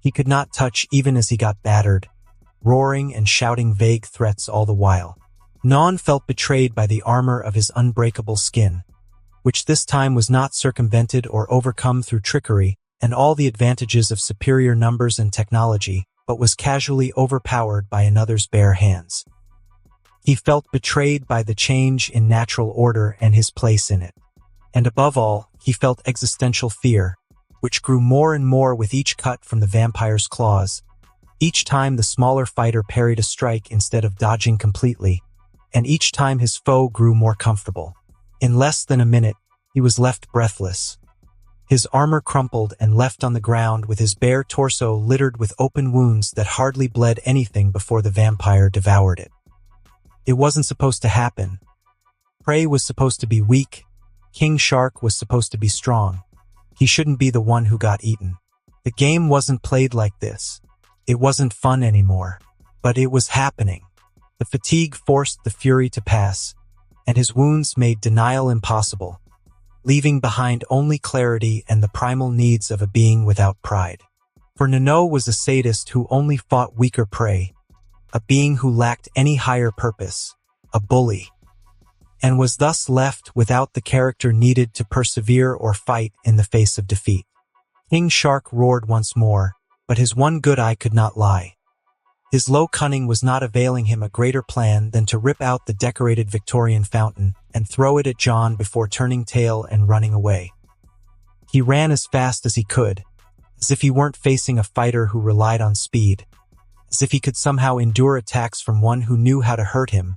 he could not touch even as he got battered, roaring and shouting vague threats all the while. Non felt betrayed by the armor of his unbreakable skin, which this time was not circumvented or overcome through trickery and all the advantages of superior numbers and technology, but was casually overpowered by another's bare hands. He felt betrayed by the change in natural order and his place in it. And above all, he felt existential fear, which grew more and more with each cut from the vampire's claws. Each time the smaller fighter parried a strike instead of dodging completely, and each time his foe grew more comfortable. In less than a minute, he was left breathless. His armor crumpled and left on the ground with his bare torso littered with open wounds that hardly bled anything before the vampire devoured it. It wasn't supposed to happen. Prey was supposed to be weak. King Shark was supposed to be strong. He shouldn't be the one who got eaten. The game wasn't played like this. It wasn't fun anymore. But it was happening. The fatigue forced the fury to pass, and his wounds made denial impossible, leaving behind only clarity and the primal needs of a being without pride. For Nano was a sadist who only fought weaker prey, a being who lacked any higher purpose, a bully, and was thus left without the character needed to persevere or fight in the face of defeat. King Shark roared once more, but his one good eye could not lie. His low cunning was not availing him a greater plan than to rip out the decorated Victorian fountain and throw it at John before turning tail and running away. He ran as fast as he could, as if he weren't facing a fighter who relied on speed, as if he could somehow endure attacks from one who knew how to hurt him,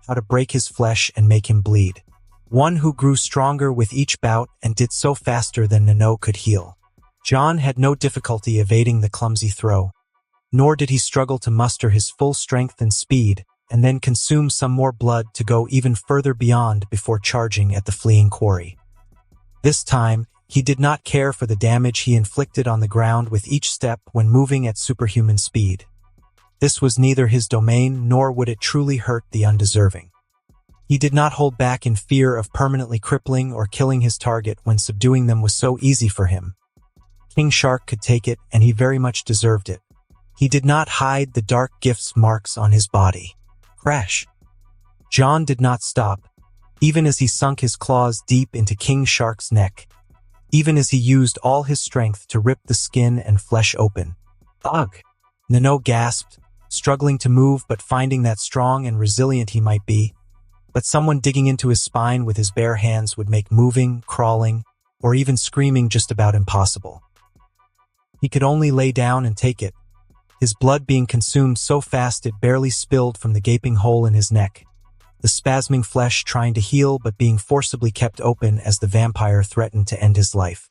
how to break his flesh and make him bleed. One who grew stronger with each bout and did so faster than Nano could heal. John had no difficulty evading the clumsy throw, nor did he struggle to muster his full strength and speed, and then consume some more blood to go even further beyond before charging at the fleeing quarry. This time, he did not care for the damage he inflicted on the ground with each step when moving at superhuman speed. This was neither his domain nor would it truly hurt the undeserving. He did not hold back in fear of permanently crippling or killing his target when subduing them was so easy for him. King Shark could take it, and he very much deserved it. He did not hide the dark gift's marks on his body. Crash. John did not stop, even as he sunk his claws deep into King Shark's neck, even as he used all his strength to rip the skin and flesh open. Ugh! Nano gasped, struggling to move but finding that strong and resilient he might be, but someone digging into his spine with his bare hands would make moving, crawling, or even screaming just about impossible. He could only lay down and take it, his blood being consumed so fast it barely spilled from the gaping hole in his neck, the spasming flesh trying to heal but being forcibly kept open as the vampire threatened to end his life.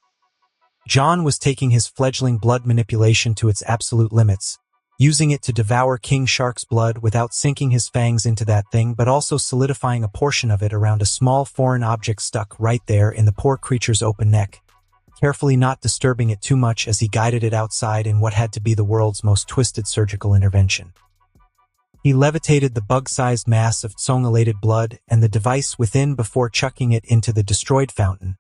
John was taking his fledgling blood manipulation to its absolute limits, using it to devour King Shark's blood without sinking his fangs into that thing but also solidifying a portion of it around a small foreign object stuck right there in the poor creature's open neck, carefully not disturbing it too much as he guided it outside in what had to be the world's most twisted surgical intervention. He levitated the bug-sized mass of tsong-elated blood and the device within before chucking it into the destroyed fountain,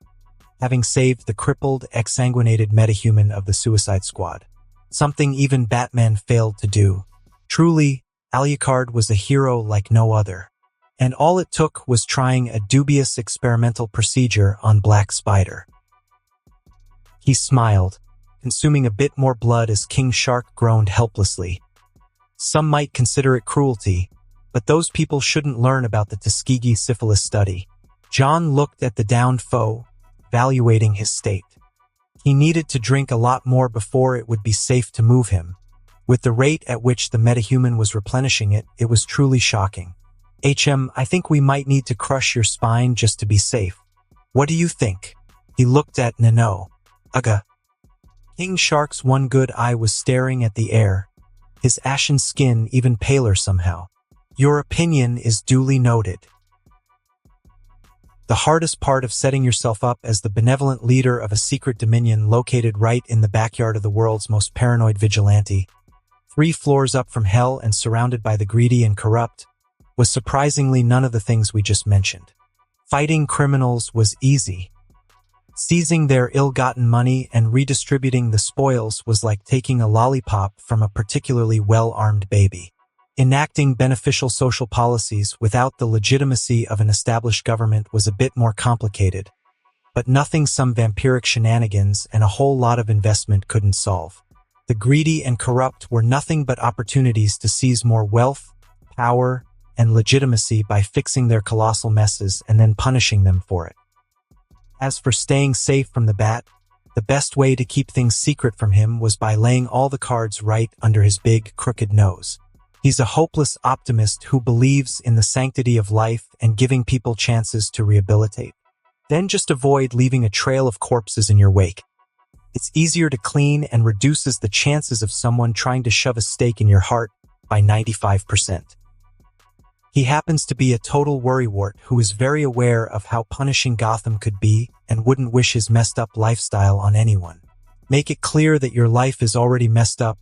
having saved the crippled, exsanguinated metahuman of the Suicide Squad. Something even Batman failed to do. Truly, Alucard was a hero like no other. And all it took was trying a dubious experimental procedure on Black Spider. He smiled, consuming a bit more blood as King Shark groaned helplessly. Some might consider it cruelty, but those people shouldn't learn about the Tuskegee syphilis study. John looked at the downed foe, evaluating his state. He needed to drink a lot more before it would be safe to move him. With the rate at which the metahuman was replenishing it, it was truly shocking. I think we might need to crush your spine just to be safe. What do you think? He looked at Nano. Ugga. King Shark's one good eye was staring at the air, his ashen skin even paler somehow. Your opinion is duly noted. The hardest part of setting yourself up as the benevolent leader of a secret dominion located right in the backyard of the world's most paranoid vigilante, 3 floors up from hell and surrounded by the greedy and corrupt, was surprisingly none of the things we just mentioned. Fighting criminals was easy. Seizing their ill-gotten money and redistributing the spoils was like taking a lollipop from a particularly well-armed baby. Enacting beneficial social policies without the legitimacy of an established government was a bit more complicated, but nothing some vampiric shenanigans and a whole lot of investment couldn't solve. The greedy and corrupt were nothing but opportunities to seize more wealth, power, and legitimacy by fixing their colossal messes and then punishing them for it. As for staying safe from the Bat, the best way to keep things secret from him was by laying all the cards right under his big, crooked nose. He's a hopeless optimist who believes in the sanctity of life and giving people chances to rehabilitate. Then just avoid leaving a trail of corpses in your wake. It's easier to clean and reduces the chances of someone trying to shove a stake in your heart by 95%. He happens to be a total worrywart who is very aware of how punishing Gotham could be and wouldn't wish his messed up lifestyle on anyone. Make it clear that your life is already messed up.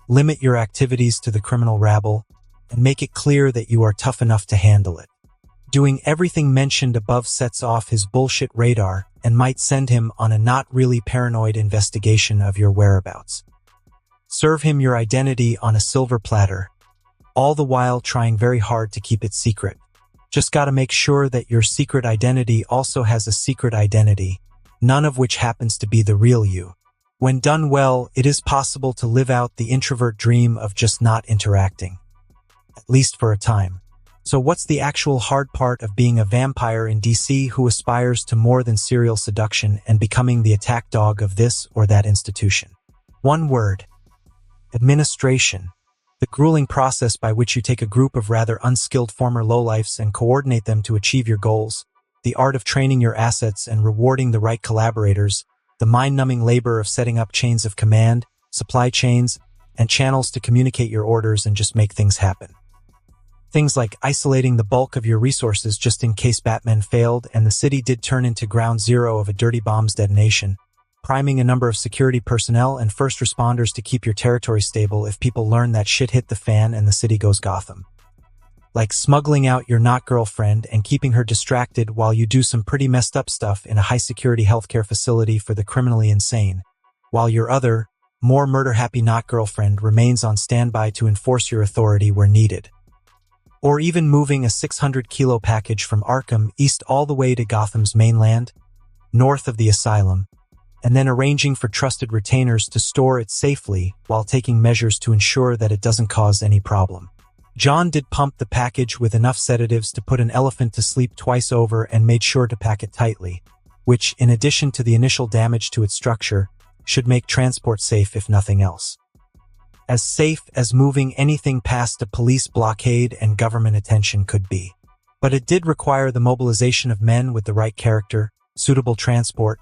Limit your activities to the criminal rabble, and make it clear that you are tough enough to handle it. Doing everything mentioned above sets off his bullshit radar and might send him on a not really paranoid investigation of your whereabouts. Serve him your identity on a silver platter, all the while trying very hard to keep it secret. Just gotta make sure that your secret identity also has a secret identity, none of which happens to be the real you. When done well, it is possible to live out the introvert dream of just not interacting. At least for a time. So what's the actual hard part of being a vampire in DC who aspires to more than serial seduction and becoming the attack dog of this or that institution? One word. Administration. The grueling process by which you take a group of rather unskilled former lowlifes and coordinate them to achieve your goals, the art of training your assets and rewarding the right collaborators, the mind-numbing labor of setting up chains of command, supply chains, and channels to communicate your orders and just make things happen. Things like isolating the bulk of your resources just in case Batman failed and the city did turn into ground zero of a dirty bomb's detonation, priming a number of security personnel and first responders to keep your territory stable if people learn that shit hit the fan and the city goes Gotham. Like smuggling out your not-girlfriend and keeping her distracted while you do some pretty messed up stuff in a high-security healthcare facility for the criminally insane, while your other, more murder-happy not-girlfriend remains on standby to enforce your authority where needed. Or even moving a 600-kilo package from Arkham east all the way to Gotham's mainland, north of the asylum, and then arranging for trusted retainers to store it safely while taking measures to ensure that it doesn't cause any problem. John did pump the package with enough sedatives to put an elephant to sleep twice over and made sure to pack it tightly, which, in addition to the initial damage to its structure, should make transport safe if nothing else. As safe as moving anything past a police blockade and government attention could be. But it did require the mobilization of men with the right character, suitable transport,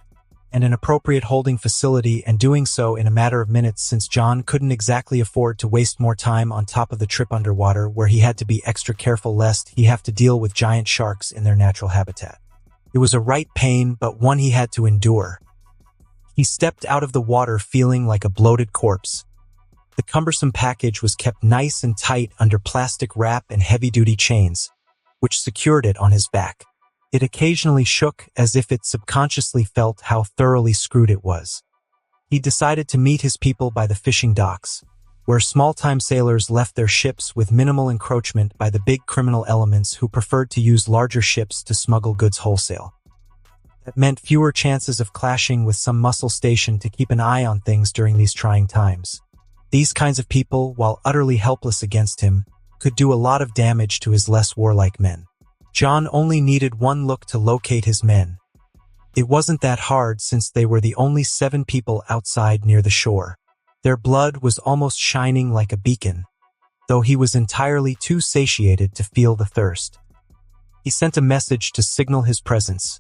and an appropriate holding facility, and doing so in a matter of minutes since John couldn't exactly afford to waste more time on top of the trip underwater where he had to be extra careful lest he have to deal with giant sharks in their natural habitat. It was a right pain, but one he had to endure. He stepped out of the water feeling like a bloated corpse. The cumbersome package was kept nice and tight under plastic wrap and heavy-duty chains, which secured it on his back. It occasionally shook as if it subconsciously felt how thoroughly screwed it was. He decided to meet his people by the fishing docks, where small-time sailors left their ships with minimal encroachment by the big criminal elements who preferred to use larger ships to smuggle goods wholesale. That meant fewer chances of clashing with some muscle station to keep an eye on things during these trying times. These kinds of people, while utterly helpless against him, could do a lot of damage to his less warlike men. John only needed one look to locate his men. It wasn't that hard since they were the only 7 people outside near the shore. Their blood was almost shining like a beacon, though he was entirely too satiated to feel the thirst. He sent a message to signal his presence,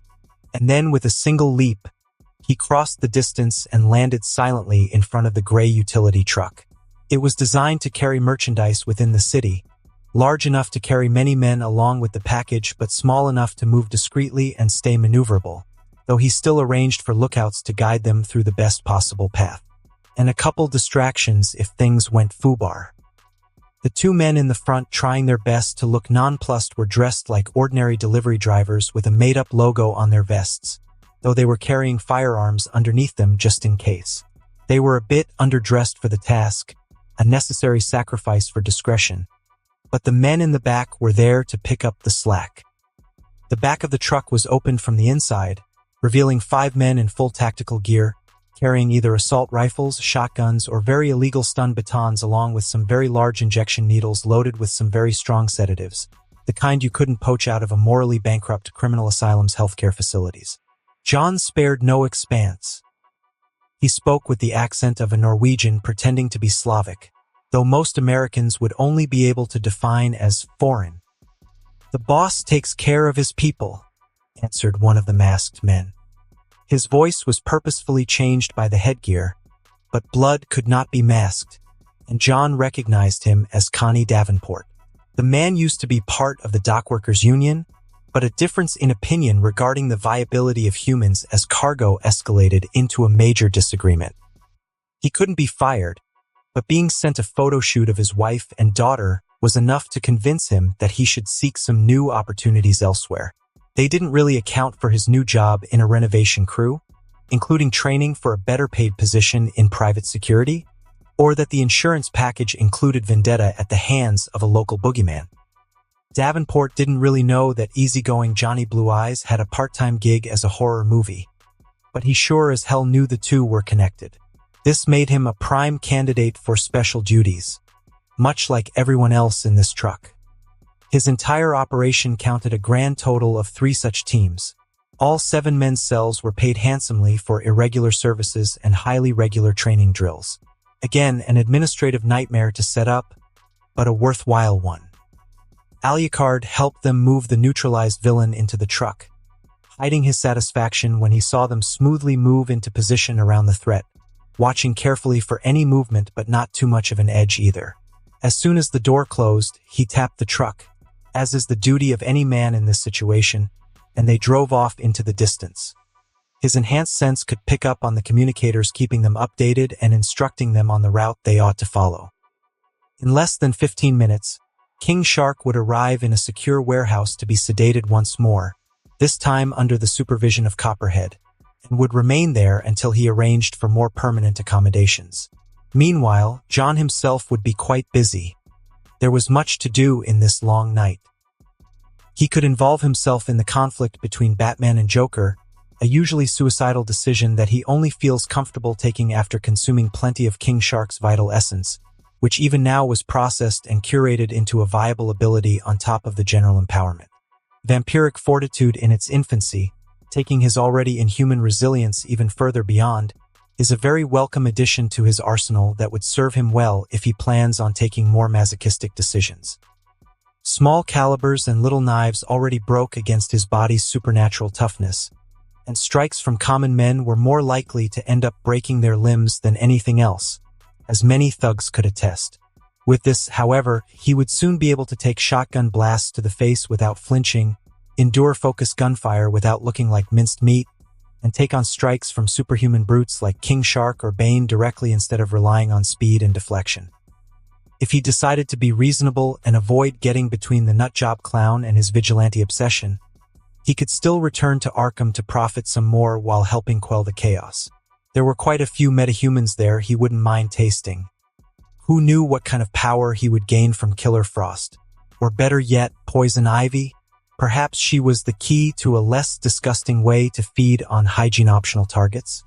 and then with a single leap, he crossed the distance and landed silently in front of the gray utility truck. It was designed to carry merchandise within the city, large enough to carry many men along with the package but small enough to move discreetly and stay maneuverable, though he still arranged for lookouts to guide them through the best possible path. And a couple distractions if things went foobar. The 2 men in the front trying their best to look nonplussed were dressed like ordinary delivery drivers with a made-up logo on their vests, though they were carrying firearms underneath them just in case. They were a bit underdressed for the task, a necessary sacrifice for discretion, but the men in the back were there to pick up the slack. The back of the truck was opened from the inside, revealing 5 men in full tactical gear, carrying either assault rifles, shotguns, or very illegal stun batons along with some very large injection needles loaded with some very strong sedatives, the kind you couldn't poach out of a morally bankrupt criminal asylum's healthcare facilities. John spared no expanse. He spoke with the accent of a Norwegian pretending to be Slavic, though most Americans would only be able to define as foreign. "The boss takes care of his people," answered one of the masked men. His voice was purposefully changed by the headgear, but blood could not be masked, and John recognized him as Connie Davenport. The man used to be part of the dockworkers' union, but a difference in opinion regarding the viability of humans as cargo escalated into a major disagreement. He couldn't be fired, but being sent a photo shoot of his wife and daughter was enough to convince him that he should seek some new opportunities elsewhere. They didn't really account for his new job in a renovation crew, including training for a better paid position in private security, or that the insurance package included vendetta at the hands of a local boogeyman. Davenport didn't really know that easygoing Johnny Blue Eyes had a part-time gig as a horror movie, but he sure as hell knew the two were connected. This made him a prime candidate for special duties, much like everyone else in this truck. His entire operation counted a grand total of 3 such teams. All 7 men's cells were paid handsomely for irregular services and highly regular training drills. Again, an administrative nightmare to set up, but a worthwhile one. Alucard helped them move the neutralized villain into the truck, hiding his satisfaction when he saw them smoothly move into position around the threat, watching carefully for any movement but not too much of an edge either. As soon as the door closed, he tapped the truck, as is the duty of any man in this situation, and they drove off into the distance. His enhanced sense could pick up on the communicators keeping them updated and instructing them on the route they ought to follow. In less than 15 minutes, King Shark would arrive in a secure warehouse to be sedated once more, this time under the supervision of Copperhead, and would remain there until he arranged for more permanent accommodations. Meanwhile, John himself would be quite busy. There was much to do in this long night. He could involve himself in the conflict between Batman and Joker, a usually suicidal decision that he only feels comfortable taking after consuming plenty of King Shark's vital essence, which even now was processed and curated into a viable ability on top of the general empowerment. Vampiric fortitude in its infancy, taking his already inhuman resilience even further beyond, is a very welcome addition to his arsenal that would serve him well if he plans on taking more masochistic decisions. Small calibers and little knives already broke against his body's supernatural toughness, and strikes from common men were more likely to end up breaking their limbs than anything else, as many thugs could attest. With this, however, he would soon be able to take shotgun blasts to the face without flinching, endure focused gunfire without looking like minced meat, and take on strikes from superhuman brutes like King Shark or Bane directly instead of relying on speed and deflection. If he decided to be reasonable and avoid getting between the nutjob clown and his vigilante obsession, he could still return to Arkham to profit some more while helping quell the chaos. There were quite a few metahumans there he wouldn't mind tasting. Who knew what kind of power he would gain from Killer Frost? Or better yet, Poison Ivy? Perhaps she was the key to a less disgusting way to feed on hygiene-optional targets?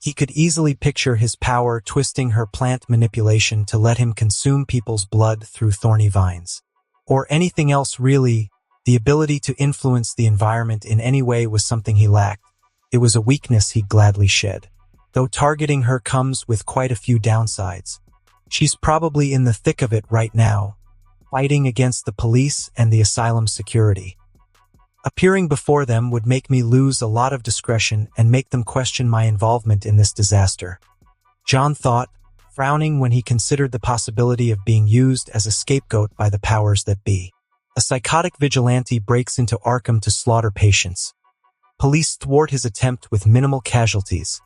He could easily picture his power twisting her plant manipulation to let him consume people's blood through thorny vines. Or anything else really. The ability to influence the environment in any way was something he lacked. It was a weakness he'd gladly shed. Though targeting her comes with quite a few downsides. She's probably in the thick of it right now, fighting against the police and the asylum security. Appearing before them would make me lose a lot of discretion and make them question my involvement in this disaster. John thought, frowning when he considered the possibility of being used as a scapegoat by the powers that be. A psychotic vigilante breaks into Arkham to slaughter patients. Police thwart his attempt with minimal casualties,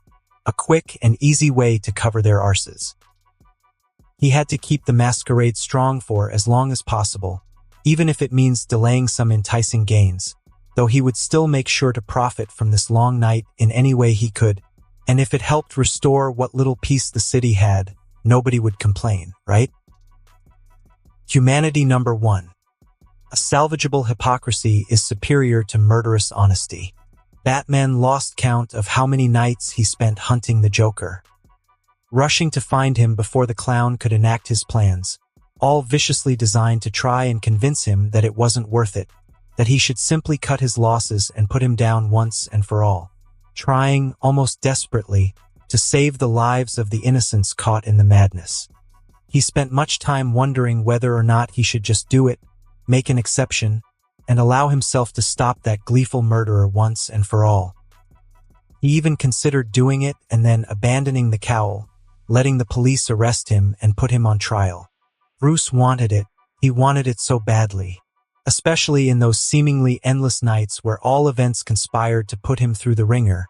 a quick and easy way to cover their arses. He had to keep the masquerade strong for as long as possible, even if it means delaying some enticing gains, though he would still make sure to profit from this long night in any way he could, and if it helped restore what little peace the city had, nobody would complain, right? Humanity number 1. A salvageable hypocrisy is superior to murderous honesty. Batman lost count of how many nights he spent hunting the Joker, rushing to find him before the clown could enact his plans, all viciously designed to try and convince him that it wasn't worth it, that he should simply cut his losses and put him down once and for all, trying, almost desperately, to save the lives of the innocents caught in the madness. He spent much time wondering whether or not he should just do it, make an exception, and allow himself to stop that gleeful murderer once and for all. He even considered doing it and then abandoning the cowl, letting the police arrest him and put him on trial. Bruce wanted it. He wanted it so badly, especially in those seemingly endless nights where all events conspired to put him through the ringer,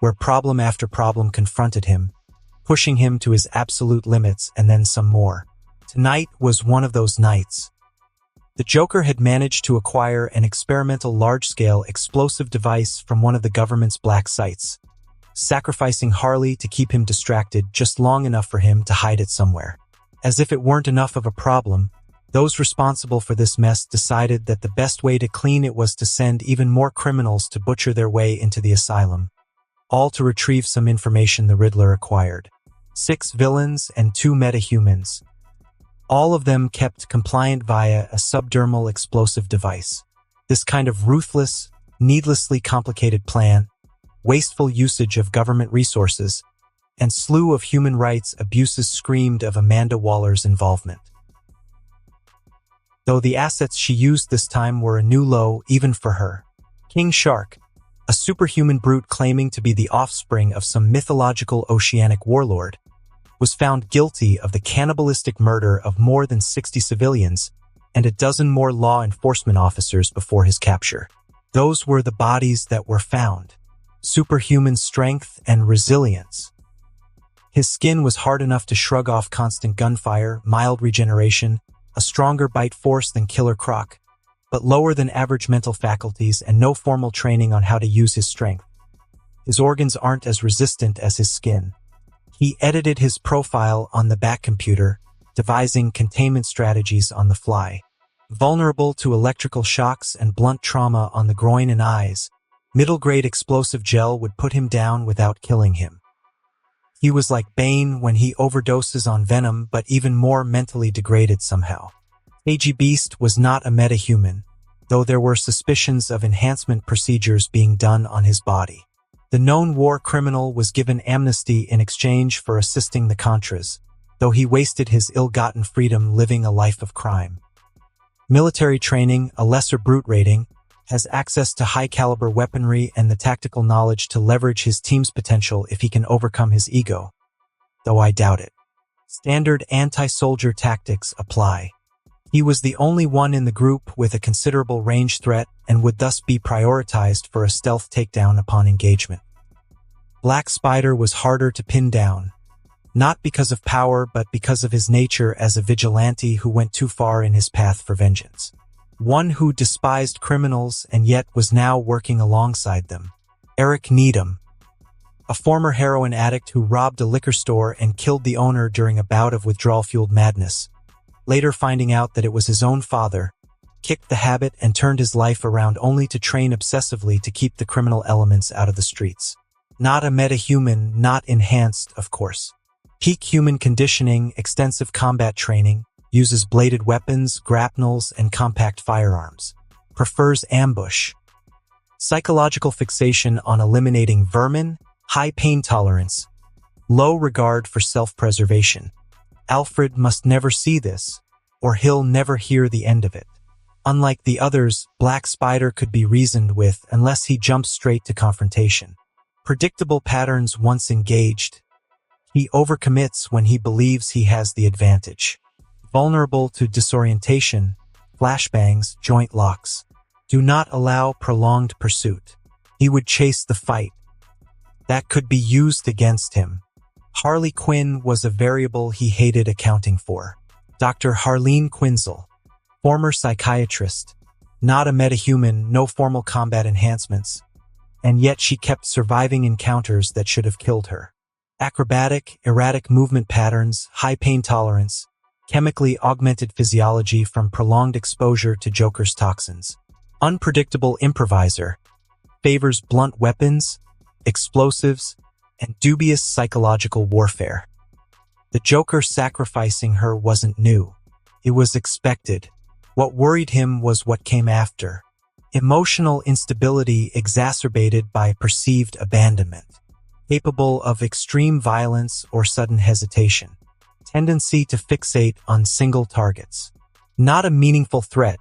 where problem after problem confronted him, pushing him to his absolute limits and then some more. Tonight was one of those nights. The Joker had managed to acquire an experimental large-scale explosive device from one of the government's black sites, sacrificing Harley to keep him distracted just long enough for him to hide it somewhere. As if it weren't enough of a problem, those responsible for this mess decided that the best way to clean it was to send even more criminals to butcher their way into the asylum, all to retrieve some information the Riddler acquired. 6 villains and 2 metahumans. All of them kept compliant via a subdermal explosive device. This kind of ruthless, needlessly complicated plan, wasteful usage of government resources, and slew of human rights abuses screamed of Amanda Waller's involvement. Though the assets she used this time were a new low even for her. King Shark, a superhuman brute claiming to be the offspring of some mythological oceanic warlord, was found guilty of the cannibalistic murder of more than 60 civilians and a dozen more law enforcement officers before his capture. Those were the bodies that were found. Superhuman strength and resilience. His skin was hard enough to shrug off constant gunfire, mild regeneration, a stronger bite force than Killer Croc, but lower than average mental faculties and no formal training on how to use his strength. His organs aren't as resistant as his skin. He edited his profile on the back computer, devising containment strategies on the fly. Vulnerable to electrical shocks and blunt trauma on the groin and eyes, middle-grade explosive gel would put him down without killing him. He was like Bane when he overdoses on venom, but even more mentally degraded somehow. AG Beast was not a metahuman, though there were suspicions of enhancement procedures being done on his body. The known war criminal was given amnesty in exchange for assisting the Contras, though he wasted his ill-gotten freedom living a life of crime. Military training, a lesser brute rating, has access to high-caliber weaponry and the tactical knowledge to leverage his team's potential if he can overcome his ego, though I doubt it. Standard anti-soldier tactics apply. He was the only one in the group with a considerable range threat and would thus be prioritized for a stealth takedown upon engagement. Black Spider was harder to pin down, not because of power but because of his nature as a vigilante who went too far in his path for vengeance. one who despised criminals and yet was now working alongside them. Eric Needham, a former heroin addict who robbed a liquor store and killed the owner during a bout of withdrawal-fueled madness. Later finding out that it was his own father, kicked the habit and turned his life around only to train obsessively to keep the criminal elements out of the streets. Not a metahuman, not enhanced, of course. Peak human conditioning, extensive combat training, uses bladed weapons, grapnels, and compact firearms. Prefers ambush. Psychological fixation on eliminating vermin, high pain tolerance, low regard for self-preservation. Alfred must never see this, or he'll never hear the end of it. Unlike the others, Black Spider could be reasoned with unless he jumps straight to confrontation. Predictable patterns once engaged. He overcommits when he believes he has the advantage. Vulnerable to disorientation, flashbangs, joint locks. Do not allow prolonged pursuit. He would chase the fight. That could be used against him. Harley Quinn was a variable he hated accounting for. Dr. Harleen Quinzel, former psychiatrist, not a metahuman, no formal combat enhancements, and yet she kept surviving encounters that should have killed her. Acrobatic, erratic movement patterns, high pain tolerance, chemically augmented physiology from prolonged exposure to Joker's toxins. Unpredictable improviser, favors blunt weapons, explosives, and dubious psychological warfare. The Joker sacrificing her wasn't new. It was expected. What worried him was what came after. Emotional instability exacerbated by perceived abandonment. Capable of extreme violence or sudden hesitation. Tendency to fixate on single targets. Not a meaningful threat.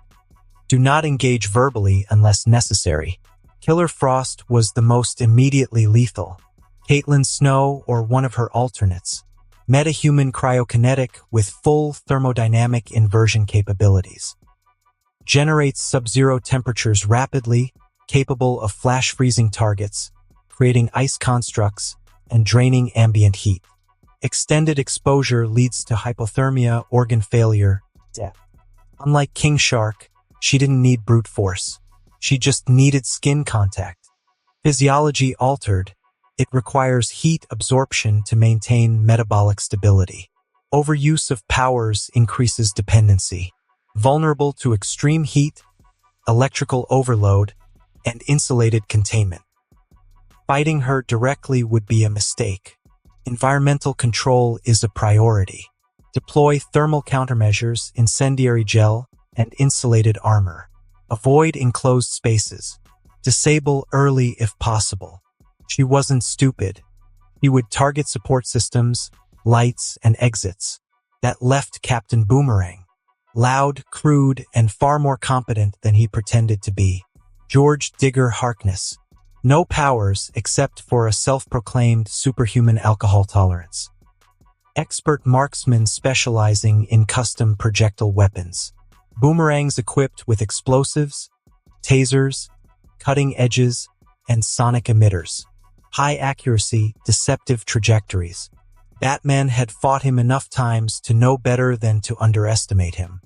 Do not engage verbally unless necessary. Killer Frost was the most immediately lethal. Caitlin Snow or one of her alternates. Metahuman cryokinetic with full thermodynamic inversion capabilities. Generates sub-zero temperatures rapidly, capable of flash-freezing targets, creating ice constructs, and draining ambient heat. Extended exposure leads to hypothermia, organ failure, death. Unlike King Shark, she didn't need brute force. She just needed skin contact. Physiology altered. It requires heat absorption to maintain metabolic stability. Overuse of powers increases dependency. Vulnerable to extreme heat, electrical overload, and insulated containment. Fighting her directly would be a mistake. Environmental control is a priority. Deploy thermal countermeasures, incendiary gel, and insulated armor. Avoid enclosed spaces. Disable early if possible. She wasn't stupid. He would target support systems, lights, and exits. That left Captain Boomerang. Loud, crude, and far more competent than he pretended to be. George Digger Harkness. No powers except for a self-proclaimed superhuman alcohol tolerance. Expert marksman specializing in custom projectile weapons. Boomerangs equipped with explosives, tasers, cutting edges, and sonic emitters. High accuracy, deceptive trajectories. Batman had fought him enough times to know better than to underestimate him.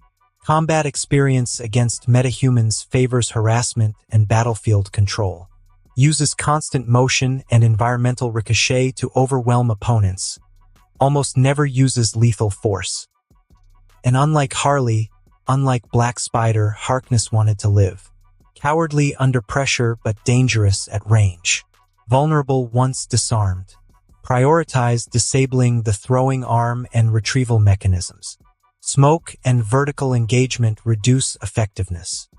Combat experience against metahumans favors harassment and battlefield control. Uses constant motion and environmental ricochet to overwhelm opponents. Almost never uses lethal force. And unlike Harley, unlike Black Spider, Harkness wanted to live. Cowardly under pressure but dangerous at range. Vulnerable once disarmed. Prioritize disabling the throwing arm and retrieval mechanisms. Smoke and vertical engagement reduce effectiveness.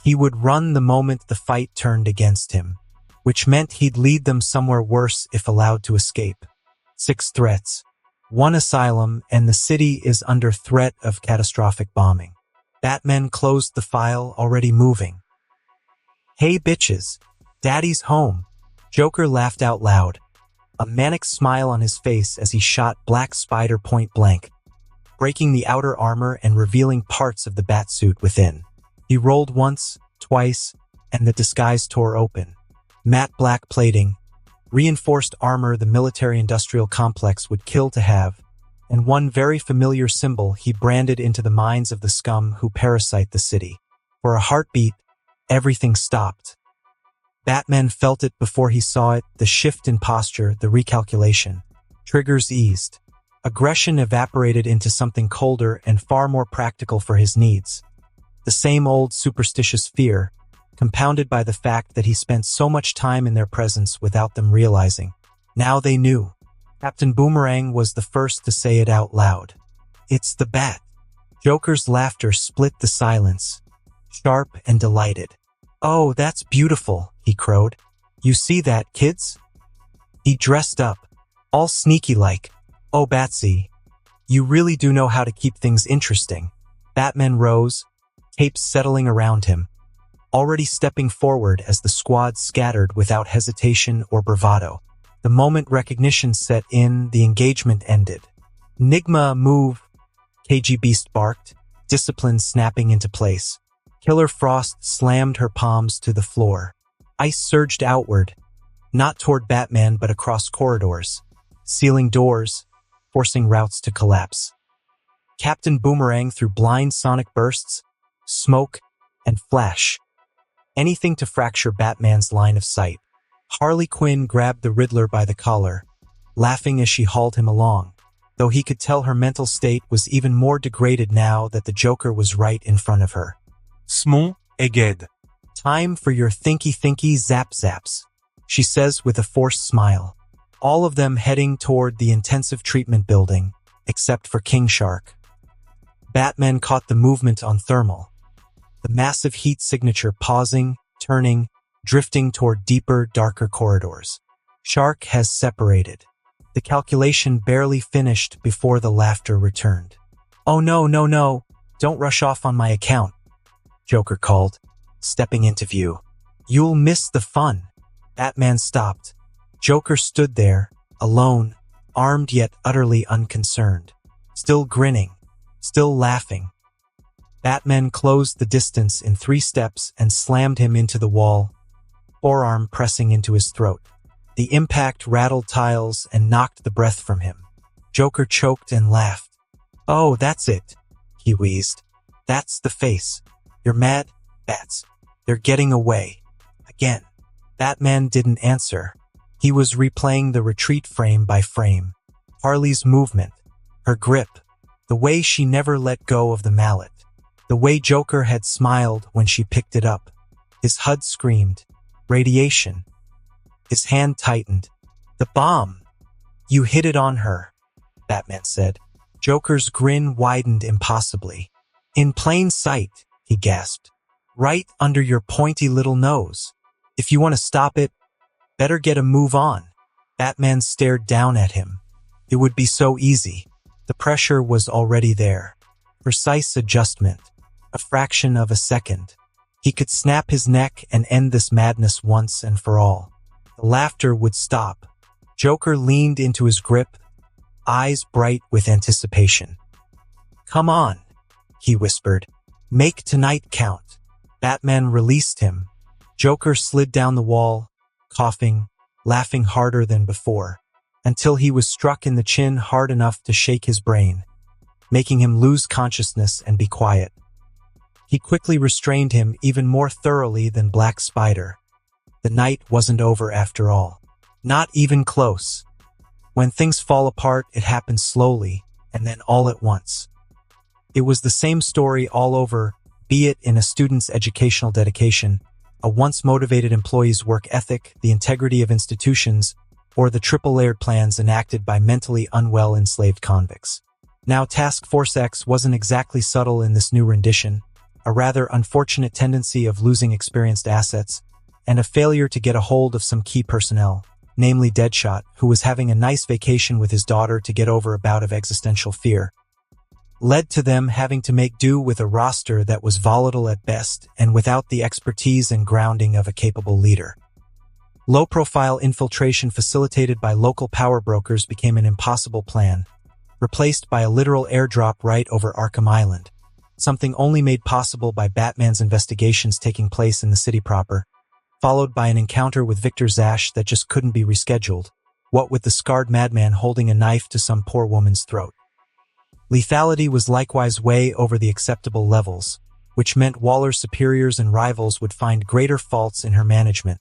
He would run the moment the fight turned against him, which meant he'd lead them somewhere worse if allowed to escape. 6 threats. 1 asylum, and the city is under threat of catastrophic bombing. Batman closed the file, already moving. Hey bitches, Daddy's home. Joker laughed out loud, a manic smile on his face as he shot Black Spider point blank, breaking the outer armor and revealing parts of the batsuit within. He rolled once, twice, and the disguise tore open. Matte black plating, reinforced armor the military-industrial complex would kill to have, and one very familiar symbol he branded into the minds of the scum who parasite the city. For a heartbeat, everything stopped. Batman felt it before he saw it, the shift in posture, the recalculation. Triggers eased. Aggression evaporated into something colder and far more practical for his needs. The same old superstitious fear, compounded by the fact that he spent so much time in their presence without them realizing. Now they knew. Captain Boomerang was the first to say it out loud. "It's the Bat." Joker's laughter split the silence, sharp and delighted. "Oh, that's beautiful," he crowed. "You see that, kids?" He dressed up, all sneaky-like. "Oh, Batsy, you really do know how to keep things interesting." Batman rose, cape settling around him, already stepping forward as the squad scattered without hesitation or bravado. The moment recognition set in, the engagement ended. "Nigma, move," KG Beast barked, discipline snapping into place. Killer Frost slammed her palms to the floor. Ice surged outward, not toward Batman but across corridors, sealing doors, forcing routes to collapse. Captain Boomerang threw blind sonic bursts, smoke, and flash. Anything to fracture Batman's line of sight. Harley Quinn grabbed the Riddler by the collar, laughing as she hauled him along, though he could tell her mental state was even more degraded now that the Joker was right in front of her. "Smon, eged. Time for your thinky zap-zaps," she says with a forced smile. All of them heading toward the intensive treatment building, except for King Shark. Batman caught the movement on thermal. The massive heat signature pausing, turning, drifting toward deeper, darker corridors. Shark has separated. The calculation barely finished before the laughter returned. "Oh no, don't rush off on my account," Joker called, stepping into view. "You'll miss the fun." Batman stopped. Joker stood there, alone, armed yet utterly unconcerned. Still grinning, still laughing. Batman closed the distance in 3 steps and slammed him into the wall, forearm pressing into his throat. The impact rattled tiles and knocked the breath from him. Joker choked and laughed. "Oh, that's it," he wheezed. "That's the face. You're mad, Bats. They're getting away. Again." Batman didn't answer. He was replaying the retreat frame by frame. Harley's movement, her grip, the way she never let go of the mallet, the way Joker had smiled when she picked it up. His HUD screamed, "Radiation." His hand tightened. "The bomb." "You hit it on her," Batman said. Joker's grin widened impossibly. "In plain sight," he gasped. "Right under your pointy little nose. If you want to stop it, better get a move on." Batman stared down at him. It would be so easy. The pressure was already there. Precise adjustment. A fraction of a second. He could snap his neck and end this madness once and for all. The laughter would stop. Joker leaned into his grip, eyes bright with anticipation. "Come on," he whispered. "Make tonight count." Batman released him. Joker slid down the wall, coughing, laughing harder than before, until he was struck in the chin hard enough to shake his brain, making him lose consciousness and be quiet. He quickly restrained him even more thoroughly than Black Spider. The night wasn't over after all. Not even close. When things fall apart, it happens slowly, and then all at once. It was the same story all over, be it in a student's educational dedication, a once-motivated employee's work ethic, the integrity of institutions, or the triple-layered plans enacted by mentally unwell enslaved convicts. Now, Task Force X wasn't exactly subtle in this new rendition, a rather unfortunate tendency of losing experienced assets, and a failure to get a hold of some key personnel, namely Deadshot, who was having a nice vacation with his daughter to get over a bout of existential fear, led to them having to make do with a roster that was volatile at best and without the expertise and grounding of a capable leader. Low-profile infiltration facilitated by local power brokers became an impossible plan, replaced by a literal airdrop right over Arkham Island, something only made possible by Batman's investigations taking place in the city proper, followed by an encounter with Victor Zash that just couldn't be rescheduled, what with the scarred madman holding a knife to some poor woman's throat. Lethality was likewise way over the acceptable levels, which meant Waller's superiors and rivals would find greater faults in her management.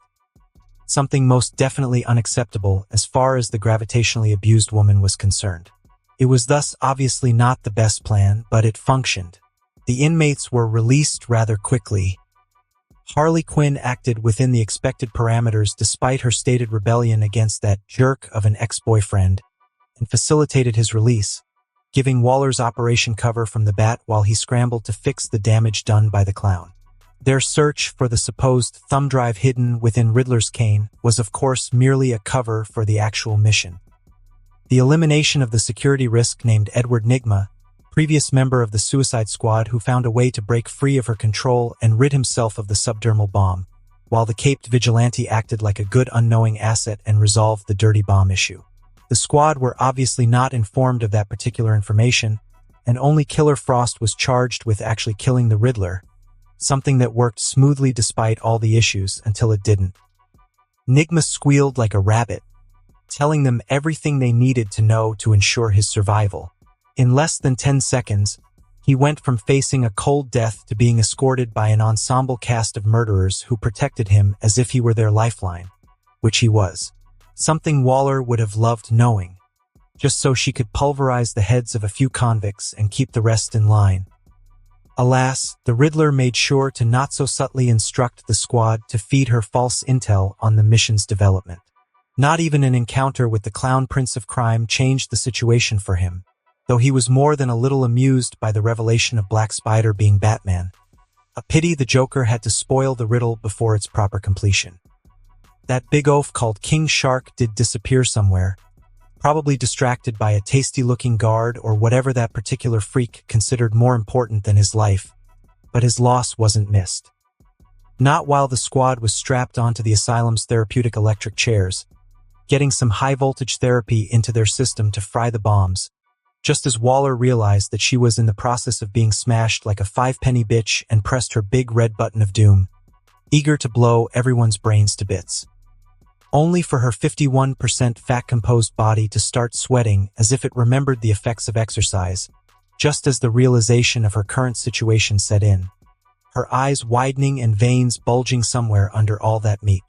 Something most definitely unacceptable as far as the gravitationally abused woman was concerned. It was thus obviously not the best plan, but it functioned. The inmates were released rather quickly. Harley Quinn acted within the expected parameters despite her stated rebellion against that jerk of an ex-boyfriend, and facilitated his release, giving Waller's operation cover from the bat while he scrambled to fix the damage done by the clown. Their search for the supposed thumb drive hidden within Riddler's cane was of course merely a cover for the actual mission. The elimination of the security risk named Edward Nygma, previous member of the Suicide Squad who found a way to break free of her control and rid himself of the subdermal bomb, while the caped vigilante acted like a good unknowing asset and resolved the dirty bomb issue. The squad were obviously not informed of that particular information, and only Killer Frost was charged with actually killing the Riddler, something that worked smoothly despite all the issues until it didn't. Nygma squealed like a rabbit, telling them everything they needed to know to ensure his survival. In less than 10 seconds, he went from facing a cold death to being escorted by an ensemble cast of murderers who protected him as if he were their lifeline, which he was. Something Waller would have loved knowing, just so she could pulverize the heads of a few convicts and keep the rest in line. Alas, the Riddler made sure to not so subtly instruct the squad to feed her false intel on the mission's development. Not even an encounter with the clown prince of crime changed the situation for him, though he was more than a little amused by the revelation of Black Spider being Batman. A pity the Joker had to spoil the riddle before its proper completion. That big oaf called King Shark did disappear somewhere, probably distracted by a tasty-looking guard or whatever that particular freak considered more important than his life, but his loss wasn't missed. Not while the squad was strapped onto the asylum's therapeutic electric chairs, getting some high-voltage therapy into their system to fry the bombs, just as Waller realized that she was in the process of being smashed like a five-penny bitch and pressed her big red button of doom, eager to blow everyone's brains to bits. Only for her 51% fat-composed body to start sweating as if it remembered the effects of exercise, just as the realization of her current situation set in, her eyes widening and veins bulging somewhere under all that meat,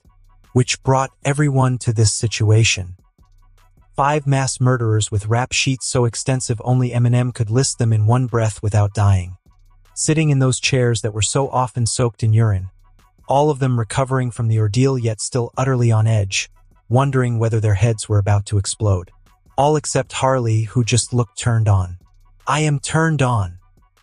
which brought everyone to this situation. 5 mass murderers with rap sheets so extensive only Eminem could list them in one breath without dying, sitting in those chairs that were so often soaked in urine, all of them recovering from the ordeal yet still utterly on edge, wondering whether their heads were about to explode. All except Harley, who just looked turned on. I am turned on,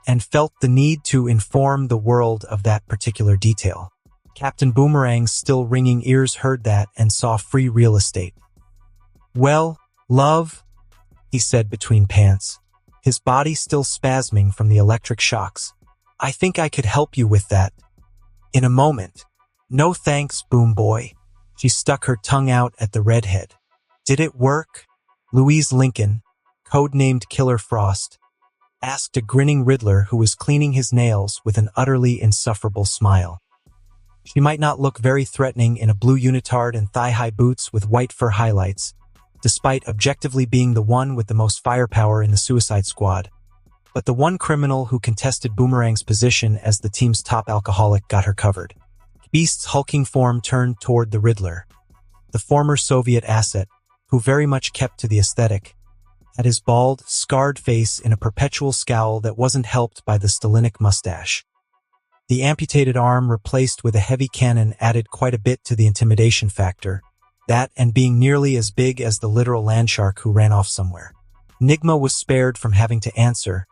and felt the need to inform the world of that particular detail. Captain Boomerang's still ringing ears heard that and saw free real estate. Well, love, he said between pants, his body still spasming from the electric shocks. I think I could help you with that. In a moment. No thanks, Boom Boy. She stuck her tongue out at the redhead. Did it work? Louise Lincoln, codenamed Killer Frost, asked a grinning Riddler who was cleaning his nails with an utterly insufferable smile. She might not look very threatening in a blue unitard and thigh-high boots with white fur highlights, despite objectively being the one with the most firepower in the Suicide Squad. But the one criminal who contested Boomerang's position as the team's top alcoholic got her covered. Beast's hulking form turned toward the Riddler. The former Soviet asset, who very much kept to the aesthetic, had his bald, scarred face in a perpetual scowl that wasn't helped by the Stalinic mustache. The amputated arm replaced with a heavy cannon added quite a bit to the intimidation factor, that and being nearly as big as the literal landshark who ran off somewhere. Nygma was spared from having to answer,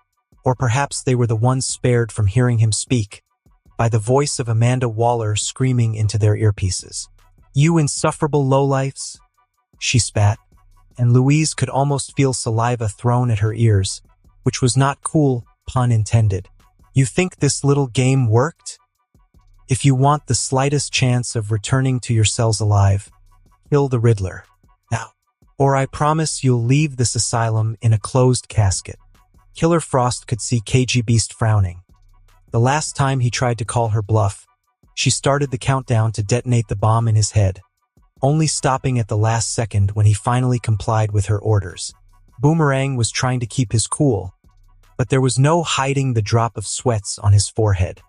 or perhaps they were the ones spared from hearing him speak, by the voice of Amanda Waller screaming into their earpieces. You insufferable lowlifes, she spat, and Louise could almost feel saliva thrown at her ears, which was not cool, pun intended. You think this little game worked? If you want the slightest chance of returning to your cells alive, kill the Riddler. Now, or I promise you'll leave this asylum in a closed casket. Killer Frost could see KG Beast frowning. The last time he tried to call her bluff, she started the countdown to detonate the bomb in his head, only stopping at the last second when he finally complied with her orders. Boomerang was trying to keep his cool, but there was no hiding the drop of sweats on his forehead.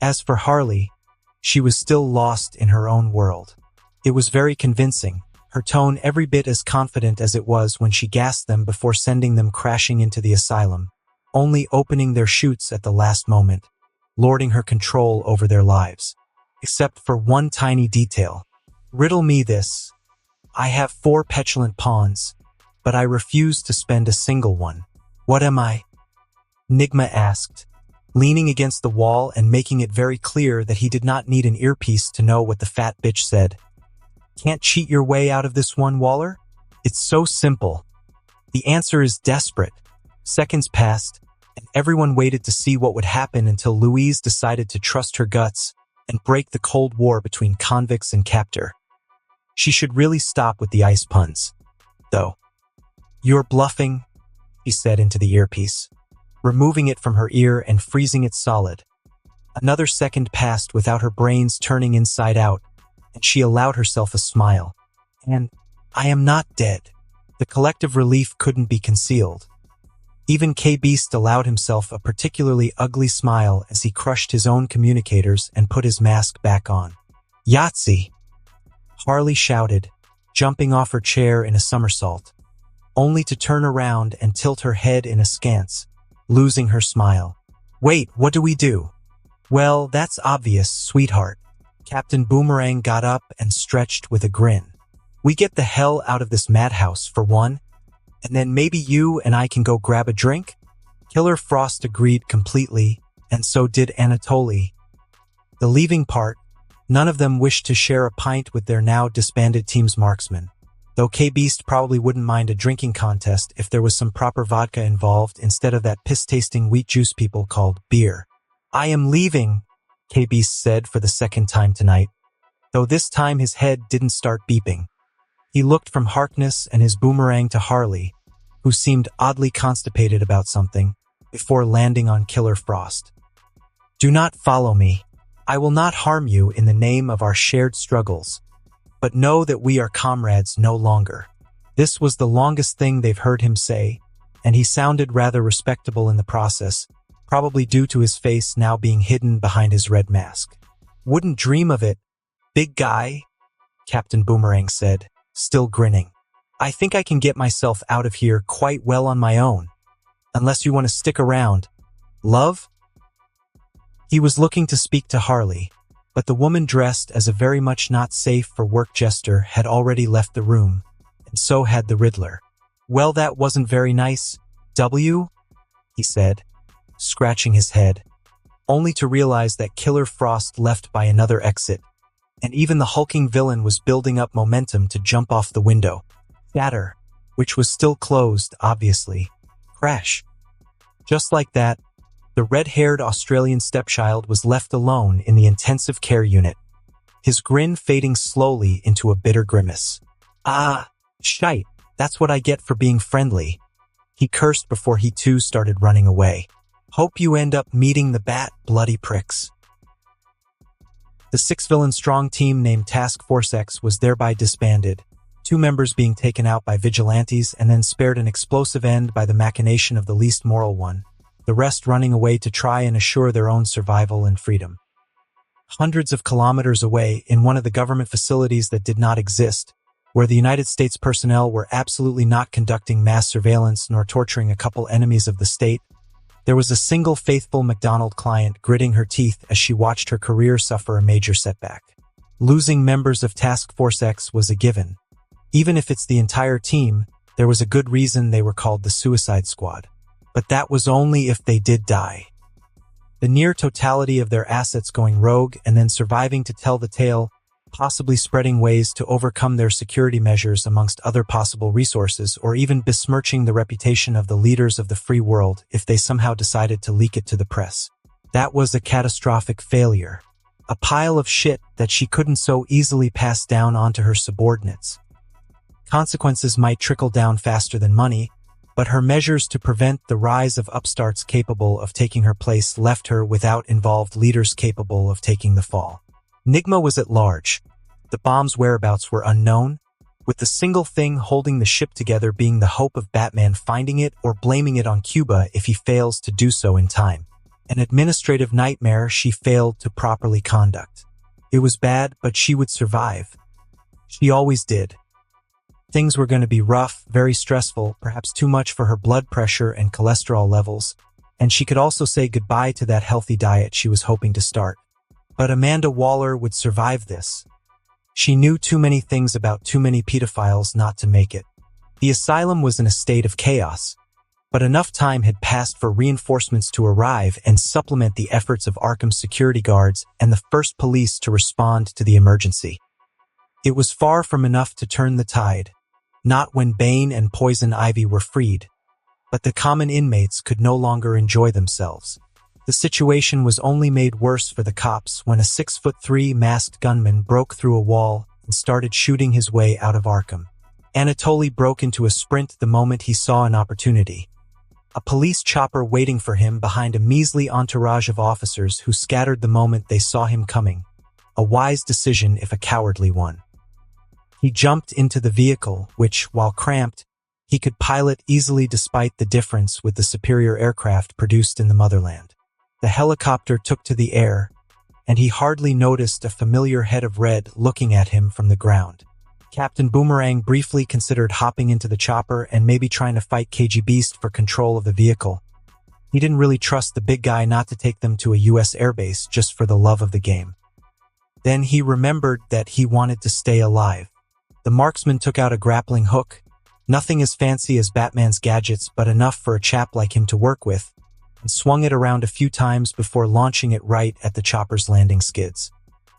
As for Harley, she was still lost in her own world. It was very convincing, her tone every bit as confident as it was when she gassed them before sending them crashing into the asylum, only opening their chutes at the last moment, lording her control over their lives. Except for one tiny detail. Riddle me this. I have 4 petulant pawns, but I refuse to spend a single one. What am I? Nigma asked, leaning against the wall and making it very clear that he did not need an earpiece to know what the fat bitch said. Can't cheat your way out of this one, Waller? It's so simple. The answer is desperate. Seconds passed, and everyone waited to see what would happen until Louise decided to trust her guts and break the Cold War between convicts and captor. She should really stop with the ice puns, though. You're bluffing, she said into the earpiece, removing it from her ear and freezing it solid. Another second passed without her brains turning inside out, and she allowed herself a smile. And I am not dead. The collective relief couldn't be concealed. Even K-Beast allowed himself a particularly ugly smile as he crushed his own communicators and put his mask back on. Yahtzee! Harley shouted, jumping off her chair in a somersault, only to turn around and tilt her head in askance, losing her smile. Wait, what do we do? Well, that's obvious, sweetheart. Captain Boomerang got up and stretched with a grin. We get the hell out of this madhouse, for one, and then maybe you and I can go grab a drink? Killer Frost agreed completely, and so did Anatoly. The leaving part, none of them wished to share a pint with their now disbanded team's marksman, though K-Beast probably wouldn't mind a drinking contest if there was some proper vodka involved instead of that piss-tasting wheat juice people called beer. I am leaving, K-Beast said for the second time tonight, though this time his head didn't start beeping. He looked from Harkness and his boomerang to Harley, who seemed oddly constipated about something, before landing on Killer Frost. Do not follow me. I will not harm you in the name of our shared struggles, but know that we are comrades no longer. This was the longest thing they've heard him say, and he sounded rather respectable in the process, probably due to his face now being hidden behind his red mask. Wouldn't dream of it, big guy, Captain Boomerang said, still grinning. I think I can get myself out of here quite well on my own, unless you want to stick around. Love? He was looking to speak to Harley, but the woman dressed as a very much not safe for work jester had already left the room, and so had the Riddler. Well, that wasn't very nice, W? He said, scratching his head, only to realize that Killer Frost left by another exit, and even the hulking villain was building up momentum to jump off the window. Shatter, which was still closed, obviously. Crash. Just like that, the red-haired Australian stepchild was left alone in the intensive care unit, his grin fading slowly into a bitter grimace. Ah, shite, that's what I get for being friendly. He cursed before he too started running away. Hope you end up meeting the bat, bloody pricks. The 6-villain-strong team named Task Force X was thereby disbanded, 2 members being taken out by vigilantes and then spared an explosive end by the machination of the least moral one, the rest running away to try and assure their own survival and freedom. Hundreds of kilometers away, in one of the government facilities that did not exist, where the United States personnel were absolutely not conducting mass surveillance nor torturing a couple enemies of the state, there was a single faithful McDonald client gritting her teeth as she watched her career suffer a major setback. Losing members of Task Force X was a given. Even if it's the entire team, there was a good reason they were called the Suicide Squad. But that was only if they did die. The near totality of their assets going rogue and then surviving to tell the tale, possibly spreading ways to overcome their security measures amongst other possible resources, or even besmirching the reputation of the leaders of the free world if they somehow decided to leak it to the press. That was a catastrophic failure. A pile of shit that she couldn't so easily pass down onto her subordinates. Consequences might trickle down faster than money, but her measures to prevent the rise of upstarts capable of taking her place left her without involved leaders capable of taking the fall. Nigma was at large. The bomb's whereabouts were unknown, with the single thing holding the ship together being the hope of Batman finding it or blaming it on Cuba if he fails to do so in time. An administrative nightmare she failed to properly conduct. It was bad, but she would survive. She always did. Things were going to be rough, very stressful, perhaps too much for her blood pressure and cholesterol levels, and she could also say goodbye to that healthy diet she was hoping to start. But Amanda Waller would survive this. She knew too many things about too many pedophiles not to make it. The asylum was in a state of chaos, but enough time had passed for reinforcements to arrive and supplement the efforts of Arkham's security guards and the first police to respond to the emergency. It was far from enough to turn the tide, not when Bane and Poison Ivy were freed, but the common inmates could no longer enjoy themselves. The situation was only made worse for the cops when a 6'3" masked gunman broke through a wall and started shooting his way out of Arkham. Anatoly broke into a sprint the moment he saw an opportunity. A police chopper waiting for him behind a measly entourage of officers who scattered the moment they saw him coming. A wise decision if a cowardly one. He jumped into the vehicle, which, while cramped, he could pilot easily despite the difference with the superior aircraft produced in the motherland. The helicopter took to the air, and he hardly noticed a familiar head of red looking at him from the ground. Captain Boomerang briefly considered hopping into the chopper and maybe trying to fight KG Beast for control of the vehicle. He didn't really trust the big guy not to take them to a US airbase just for the love of the game. Then he remembered that he wanted to stay alive. The marksman took out a grappling hook, nothing as fancy as Batman's gadgets but enough for a chap like him to work with, and swung it around a few times before launching it right at the chopper's landing skids.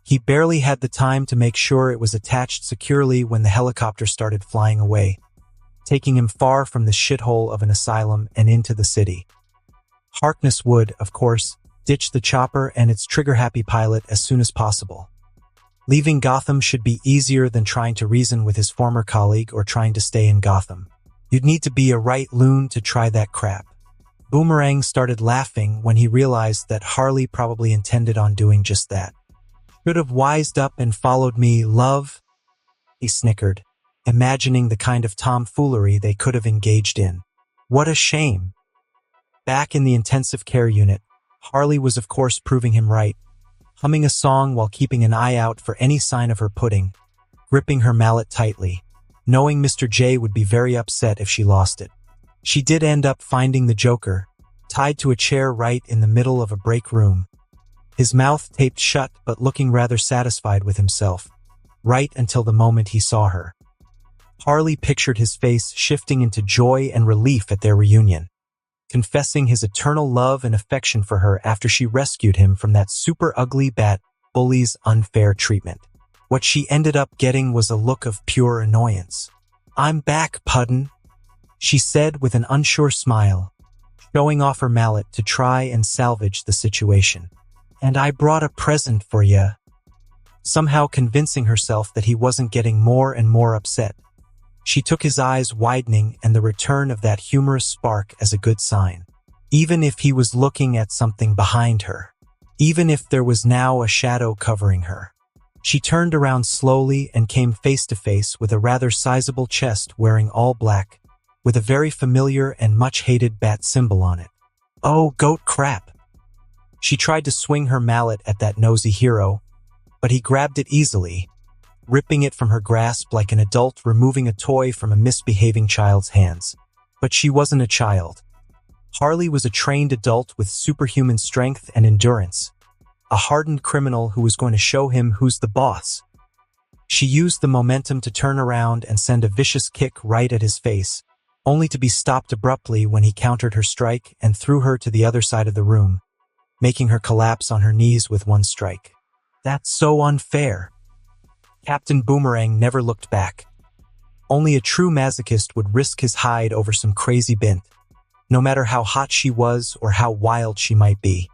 He barely had the time to make sure it was attached securely when the helicopter started flying away, taking him far from the shithole of an asylum and into the city. Harkness would, of course, ditch the chopper and its trigger-happy pilot as soon as possible. Leaving Gotham should be easier than trying to reason with his former colleague or trying to stay in Gotham. You'd need to be a right loon to try that crap. Boomerang started laughing when he realized that Harley probably intended on doing just that. Should have wised up and followed me, love, he snickered, imagining the kind of tomfoolery they could have engaged in. What a shame. Back in the intensive care unit, Harley was of course proving him right, humming a song while keeping an eye out for any sign of her pudding, gripping her mallet tightly, knowing Mr. J would be very upset if she lost it. She did end up finding the Joker, tied to a chair right in the middle of a break room, his mouth taped shut but looking rather satisfied with himself, right until the moment he saw her. Harley pictured his face shifting into joy and relief at their reunion, confessing his eternal love and affection for her after she rescued him from that super ugly bat bully's unfair treatment. What she ended up getting was a look of pure annoyance. "I'm back, Puddin'," she said with an unsure smile, showing off her mallet to try and salvage the situation. "And I brought a present for ya," somehow convincing herself that he wasn't getting more and more upset. She took his eyes widening and the return of that humorous spark as a good sign. Even if he was looking at something behind her, even if there was now a shadow covering her. She turned around slowly and came face to face with a rather sizable chest wearing all black, with a very familiar and much hated bat symbol on it. Oh, goat crap. She tried to swing her mallet at that nosy hero, but he grabbed it easily, ripping it from her grasp like an adult removing a toy from a misbehaving child's hands. But she wasn't a child. Harley was a trained adult with superhuman strength and endurance, a hardened criminal who was going to show him who's the boss. She used the momentum to turn around and send a vicious kick right at his face, only to be stopped abruptly when he countered her strike and threw her to the other side of the room, making her collapse on her knees with one strike. That's so unfair. Captain Boomerang never looked back. Only a true masochist would risk his hide over some crazy bint, no matter how hot she was or how wild she might be.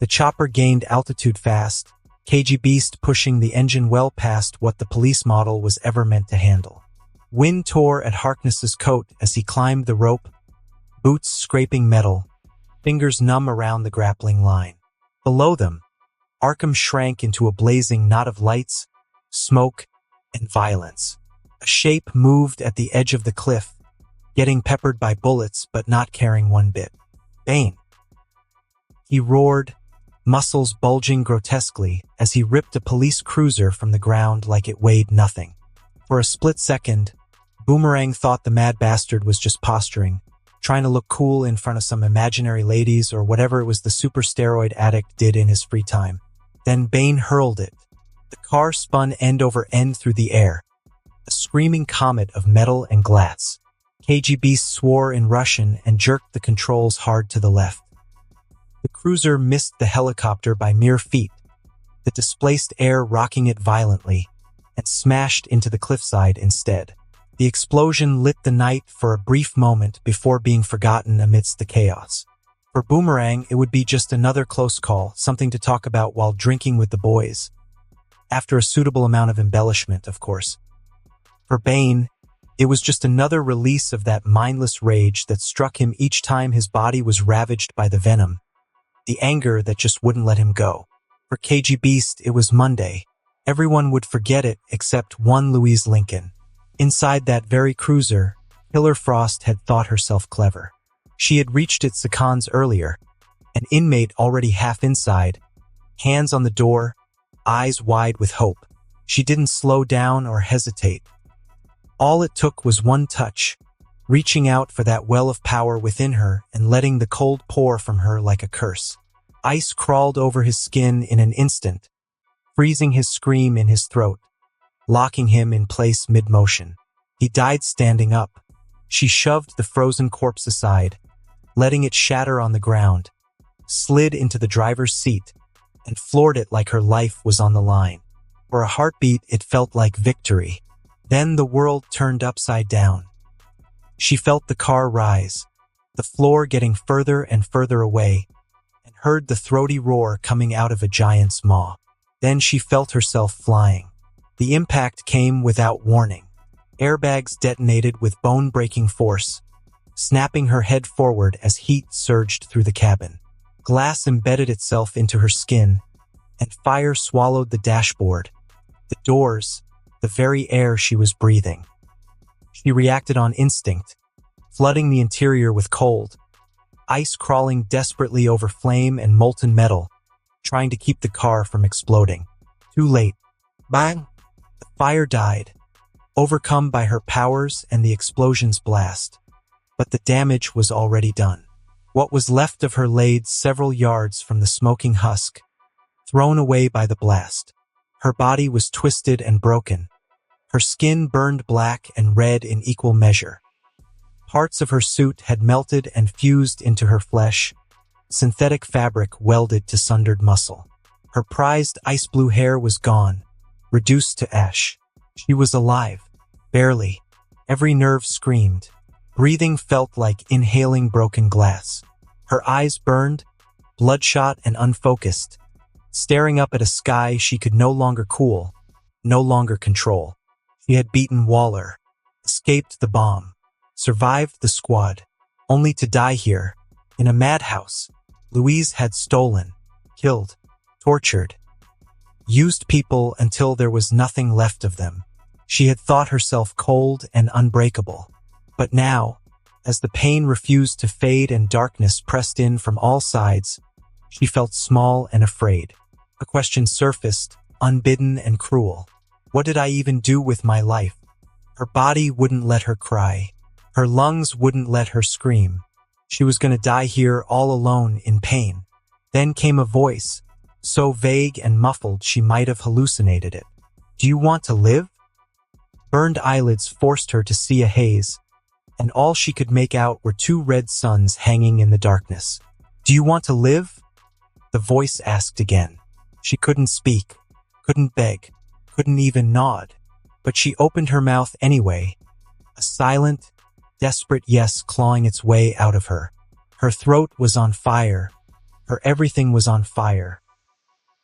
The chopper gained altitude fast, KG Beast pushing the engine well past what the police model was ever meant to handle. Wind tore at Harkness's coat as he climbed the rope, boots scraping metal, fingers numb around the grappling line. Below them, Arkham shrank into a blazing knot of lights, smoke, and violence. A shape moved at the edge of the cliff, getting peppered by bullets but not caring one bit. Bane. He roared, muscles bulging grotesquely as he ripped a police cruiser from the ground like it weighed nothing. For a split second, Boomerang thought the mad bastard was just posturing, trying to look cool in front of some imaginary ladies or whatever it was the super steroid addict did in his free time. Then Bane hurled it. The car spun end over end through the air, a screaming comet of metal and glass. KGB swore in Russian and jerked the controls hard to the left. The cruiser missed the helicopter by mere feet, the displaced air rocking it violently, and smashed into the cliffside instead. The explosion lit the night for a brief moment before being forgotten amidst the chaos. For Boomerang, it would be just another close call, something to talk about while drinking with the boys. After a suitable amount of embellishment, of course. For Bane, it was just another release of that mindless rage that struck him each time his body was ravaged by the venom. The anger that just wouldn't let him go. For KG Beast, it was Monday. Everyone would forget it except one Louise Lincoln. Inside that very cruiser, Killer Frost had thought herself clever. She had reached its seconds earlier, an inmate already half inside, hands on the door, eyes wide with hope. She didn't slow down or hesitate. All it took was one touch, reaching out for that well of power within her and letting the cold pour from her like a curse. Ice crawled over his skin in an instant, freezing his scream in his throat, locking him in place mid-motion. He died standing up. She shoved the frozen corpse aside, letting it shatter on the ground, slid into the driver's seat, and floored it like her life was on the line. For a heartbeat, it felt like victory. Then the world turned upside down. She felt the car rise, the floor getting further and further away, and heard the throaty roar coming out of a giant's maw. Then she felt herself flying. The impact came without warning. Airbags detonated with bone-breaking force, snapping her head forward as heat surged through the cabin. Glass embedded itself into her skin, and fire swallowed the dashboard, the doors, the very air she was breathing. She reacted on instinct, flooding the interior with cold, ice crawling desperately over flame and molten metal, trying to keep the car from exploding. Too late. Bang! The fire died, overcome by her powers and the explosion's blast. But the damage was already done. What was left of her laid several yards from the smoking husk, thrown away by the blast. Her body was twisted and broken. Her skin burned black and red in equal measure. Parts of her suit had melted and fused into her flesh, synthetic fabric welded to sundered muscle. Her prized ice blue hair was gone, reduced to ash. She was alive, barely. Every nerve screamed. Breathing felt like inhaling broken glass. Her eyes burned, bloodshot and unfocused, staring up at a sky she could no longer cool, no longer control. She had beaten Waller, escaped the bomb, survived the squad, only to die here, in a madhouse. Louise had stolen, killed, tortured, used people until there was nothing left of them. She had thought herself cold and unbreakable. But now, as the pain refused to fade and darkness pressed in from all sides, she felt small and afraid. A question surfaced, unbidden and cruel. What did I even do with my life? Her body wouldn't let her cry. Her lungs wouldn't let her scream. She was going to die here all alone in pain. Then came a voice, so vague and muffled she might have hallucinated it. Do you want to live? Burned eyelids forced her to see a haze, and all she could make out were two red suns hanging in the darkness. Do you want to live? The voice asked again. She couldn't speak, couldn't beg, couldn't even nod, but she opened her mouth anyway, a silent, desperate yes clawing its way out of her. Her throat was on fire. Her everything was on fire.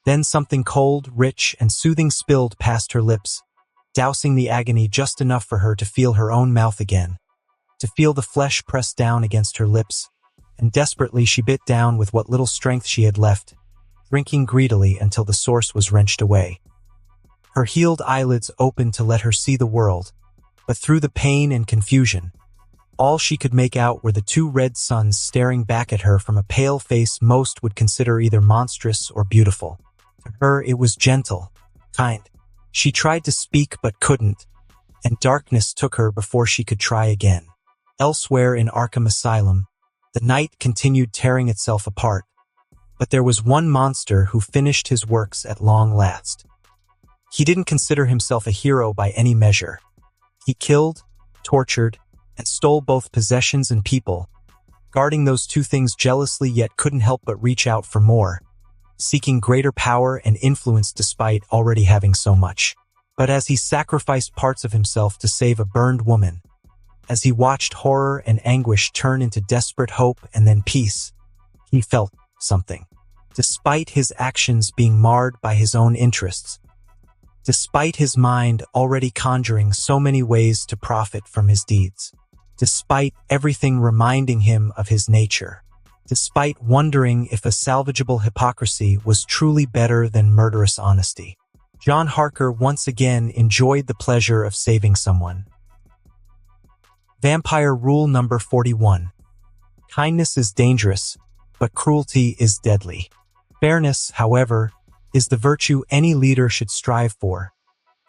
Then something cold, rich, and soothing spilled past her lips, dousing the agony just enough for her to feel her own mouth again, to feel the flesh press down against her lips, and desperately she bit down with what little strength she had left, drinking greedily until the source was wrenched away. Her healed eyelids opened to let her see the world, but through the pain and confusion, All she could make out were the two red suns staring back at her from a pale face most would consider either monstrous or beautiful. To her, it was gentle, kind. She tried to speak but couldn't, and darkness took her before she could try again. Elsewhere in Arkham Asylum, the night continued tearing itself apart, but there was one monster who finished his works at long last. He didn't consider himself a hero by any measure. He killed, tortured, and stole both possessions and people, guarding those two things jealously yet couldn't help but reach out for more, seeking greater power and influence despite already having so much. But as he sacrificed parts of himself to save a burned woman, as he watched horror and anguish turn into desperate hope and then peace, he felt something. Despite his actions being marred by his own interests, despite his mind already conjuring so many ways to profit from his deeds, despite everything reminding him of his nature, despite wondering if a salvageable hypocrisy was truly better than murderous honesty, John Harker once again enjoyed the pleasure of saving someone. Vampire rule number 41. Kindness is dangerous, but cruelty is deadly. Fairness, however, is the virtue any leader should strive for,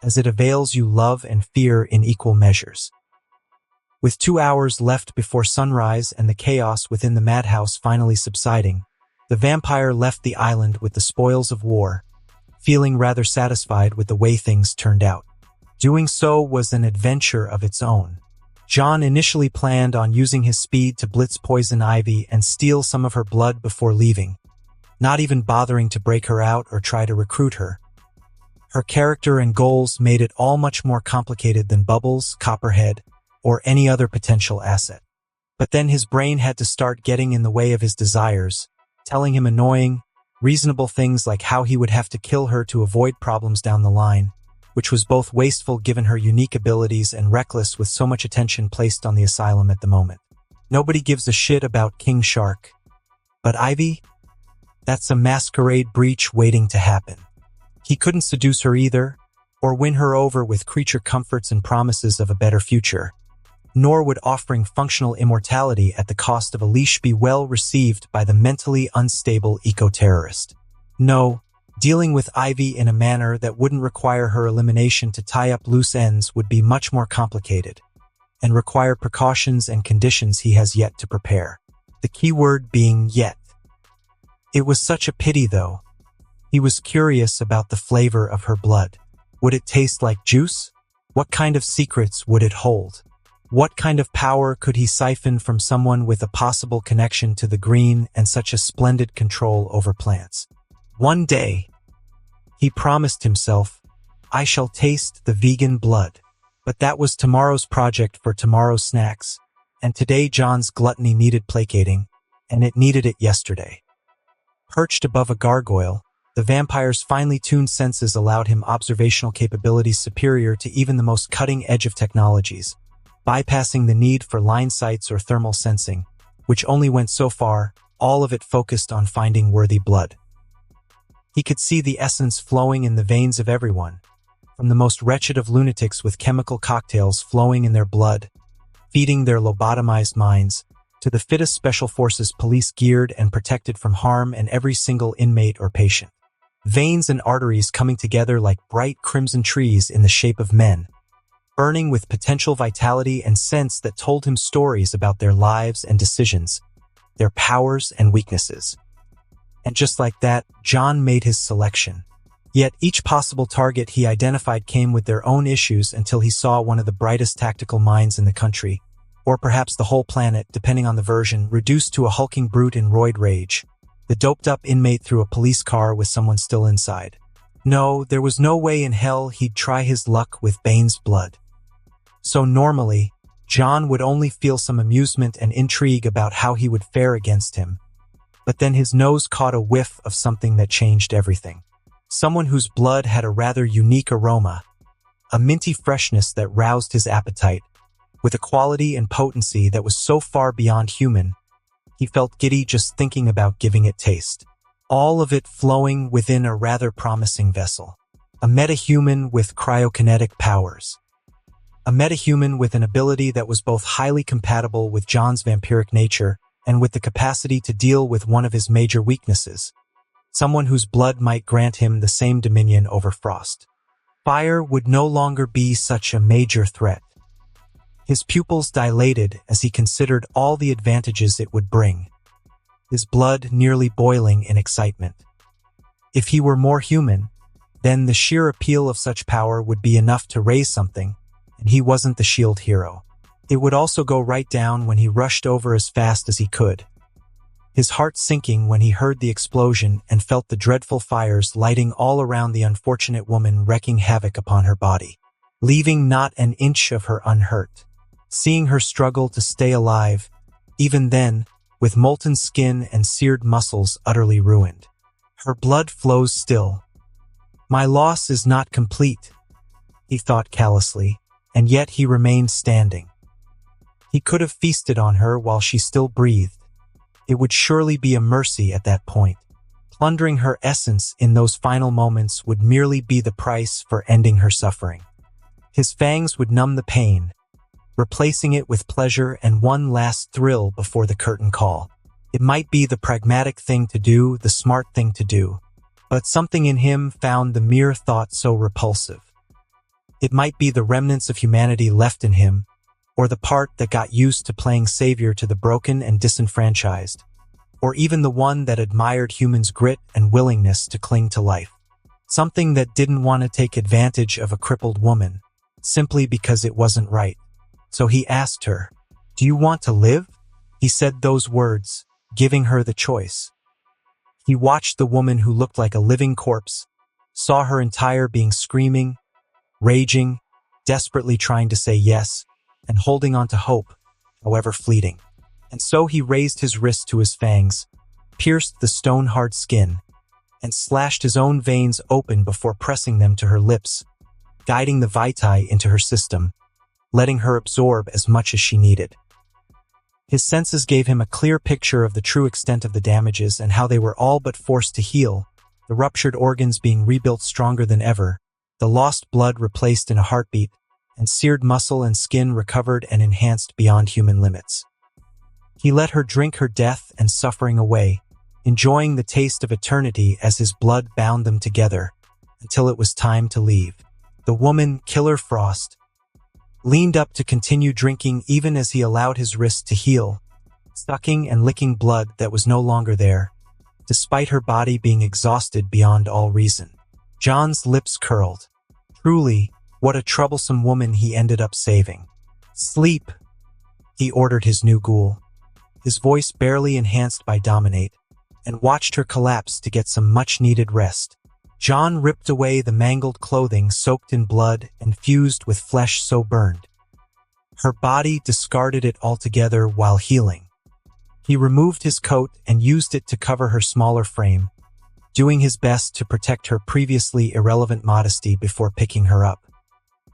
as it avails you love and fear in equal measures. With 2 hours left before sunrise and the chaos within the madhouse finally subsiding, the vampire left the island with the spoils of war, feeling rather satisfied with the way things turned out. Doing so was an adventure of its own. John initially planned on using his speed to blitz Poison Ivy and steal some of her blood before leaving, not even bothering to break her out or try to recruit her. Her character and goals made it all much more complicated than Bubbles, Copperhead, or any other potential asset. But then his brain had to start getting in the way of his desires, telling him annoying, reasonable things like how he would have to kill her to avoid problems down the line, which was both wasteful given her unique abilities and reckless with so much attention placed on the asylum at the moment. Nobody gives a shit about King Shark. But Ivy? That's a masquerade breach waiting to happen. He couldn't seduce her either, or win her over with creature comforts and promises of a better future. Nor would offering functional immortality at the cost of a leash be well received by the mentally unstable eco-terrorist. No, dealing with Ivy in a manner that wouldn't require her elimination to tie up loose ends would be much more complicated, and require precautions and conditions he has yet to prepare. The key word being yet. It was such a pity, though. He was curious about the flavor of her blood. Would it taste like juice? What kind of secrets would it hold? What kind of power could he siphon from someone with a possible connection to the green and such a splendid control over plants? One day, he promised himself, I shall taste the vegan blood. But that was tomorrow's project for tomorrow's snacks, and today John's gluttony needed placating, and it needed it yesterday. Perched above a gargoyle, the vampire's finely tuned senses allowed him observational capabilities superior to even the most cutting edge of technologies, bypassing the need for line sights or thermal sensing, which only went so far, all of it focused on finding worthy blood. He could see the essence flowing in the veins of everyone, from the most wretched of lunatics with chemical cocktails flowing in their blood, feeding their lobotomized minds, to the fittest special forces police geared and protected from harm and every single inmate or patient. Veins and arteries coming together like bright crimson trees in the shape of men, burning with potential vitality and sense that told him stories about their lives and decisions, their powers and weaknesses. And just like that, John made his selection. Yet each possible target he identified came with their own issues until he saw one of the brightest tactical minds in the country, or perhaps the whole planet, depending on the version, reduced to a hulking brute in roid rage. The doped-up inmate through a police car with someone still inside. No, there was no way in hell he'd try his luck with Bane's blood. So normally, John would only feel some amusement and intrigue about how he would fare against him. But then his nose caught a whiff of something that changed everything. Someone whose blood had a rather unique aroma, a minty freshness that roused his appetite, with a quality and potency that was so far beyond human, he felt giddy just thinking about giving it taste. All of it flowing within a rather promising vessel. A metahuman with cryokinetic powers. a metahuman with an ability that was both highly compatible with John's vampiric nature and with the capacity to deal with one of his major weaknesses, someone whose blood might grant him the same dominion over frost. Fire would no longer be such a major threat. His pupils dilated as he considered all the advantages it would bring, his blood nearly boiling in excitement. If he were more human, then the sheer appeal of such power would be enough to raise something, and he wasn't the shield hero. It would also go right down when he rushed over as fast as he could, his heart sinking when he heard the explosion and felt the dreadful fires lighting all around the unfortunate woman, wreaking havoc upon her body, leaving not an inch of her unhurt. Seeing her struggle to stay alive, even then, with molten skin and seared muscles utterly ruined. Her blood flows still. My loss is not complete, he thought callously, and yet he remained standing. He could have feasted on her while she still breathed. It would surely be a mercy at that point. Plundering her essence in those final moments would merely be the price for ending her suffering. His fangs would numb the pain, replacing it with pleasure and one last thrill before the curtain call. It might be the pragmatic thing to do, the smart thing to do, but something in him found the mere thought so repulsive. It might be the remnants of humanity left in him, or the part that got used to playing savior to the broken and disenfranchised, or even the one that admired humans' grit and willingness to cling to life. Something that didn't want to take advantage of a crippled woman, simply because it wasn't right. So he asked her, "Do you want to live?" He said those words, giving her the choice. He watched the woman who looked like a living corpse, saw her entire being screaming, raging, desperately trying to say yes, and holding on to hope, however fleeting. And so he raised his wrist to his fangs, pierced the stone-hard skin, and slashed his own veins open before pressing them to her lips, guiding the vitae into her system, letting her absorb as much as she needed. His senses gave him a clear picture of the true extent of the damages and how they were all but forced to heal, the ruptured organs being rebuilt stronger than ever, the lost blood replaced in a heartbeat, and seared muscle and skin recovered and enhanced beyond human limits. He let her drink her death and suffering away, enjoying the taste of eternity as his blood bound them together, until it was time to leave. The woman, Killer Frost, leaned up to continue drinking even as he allowed his wrist to heal, sucking and licking blood that was no longer there, despite her body being exhausted beyond all reason. John's lips curled. Truly, what a troublesome woman he ended up saving. "Sleep," he ordered his new ghoul, his voice barely enhanced by dominate, and watched her collapse to get some much-needed rest. John ripped away the mangled clothing soaked in blood and fused with flesh so burned. Her body discarded it altogether while healing. He removed his coat and used it to cover her smaller frame, doing his best to protect her previously irrelevant modesty before picking her up.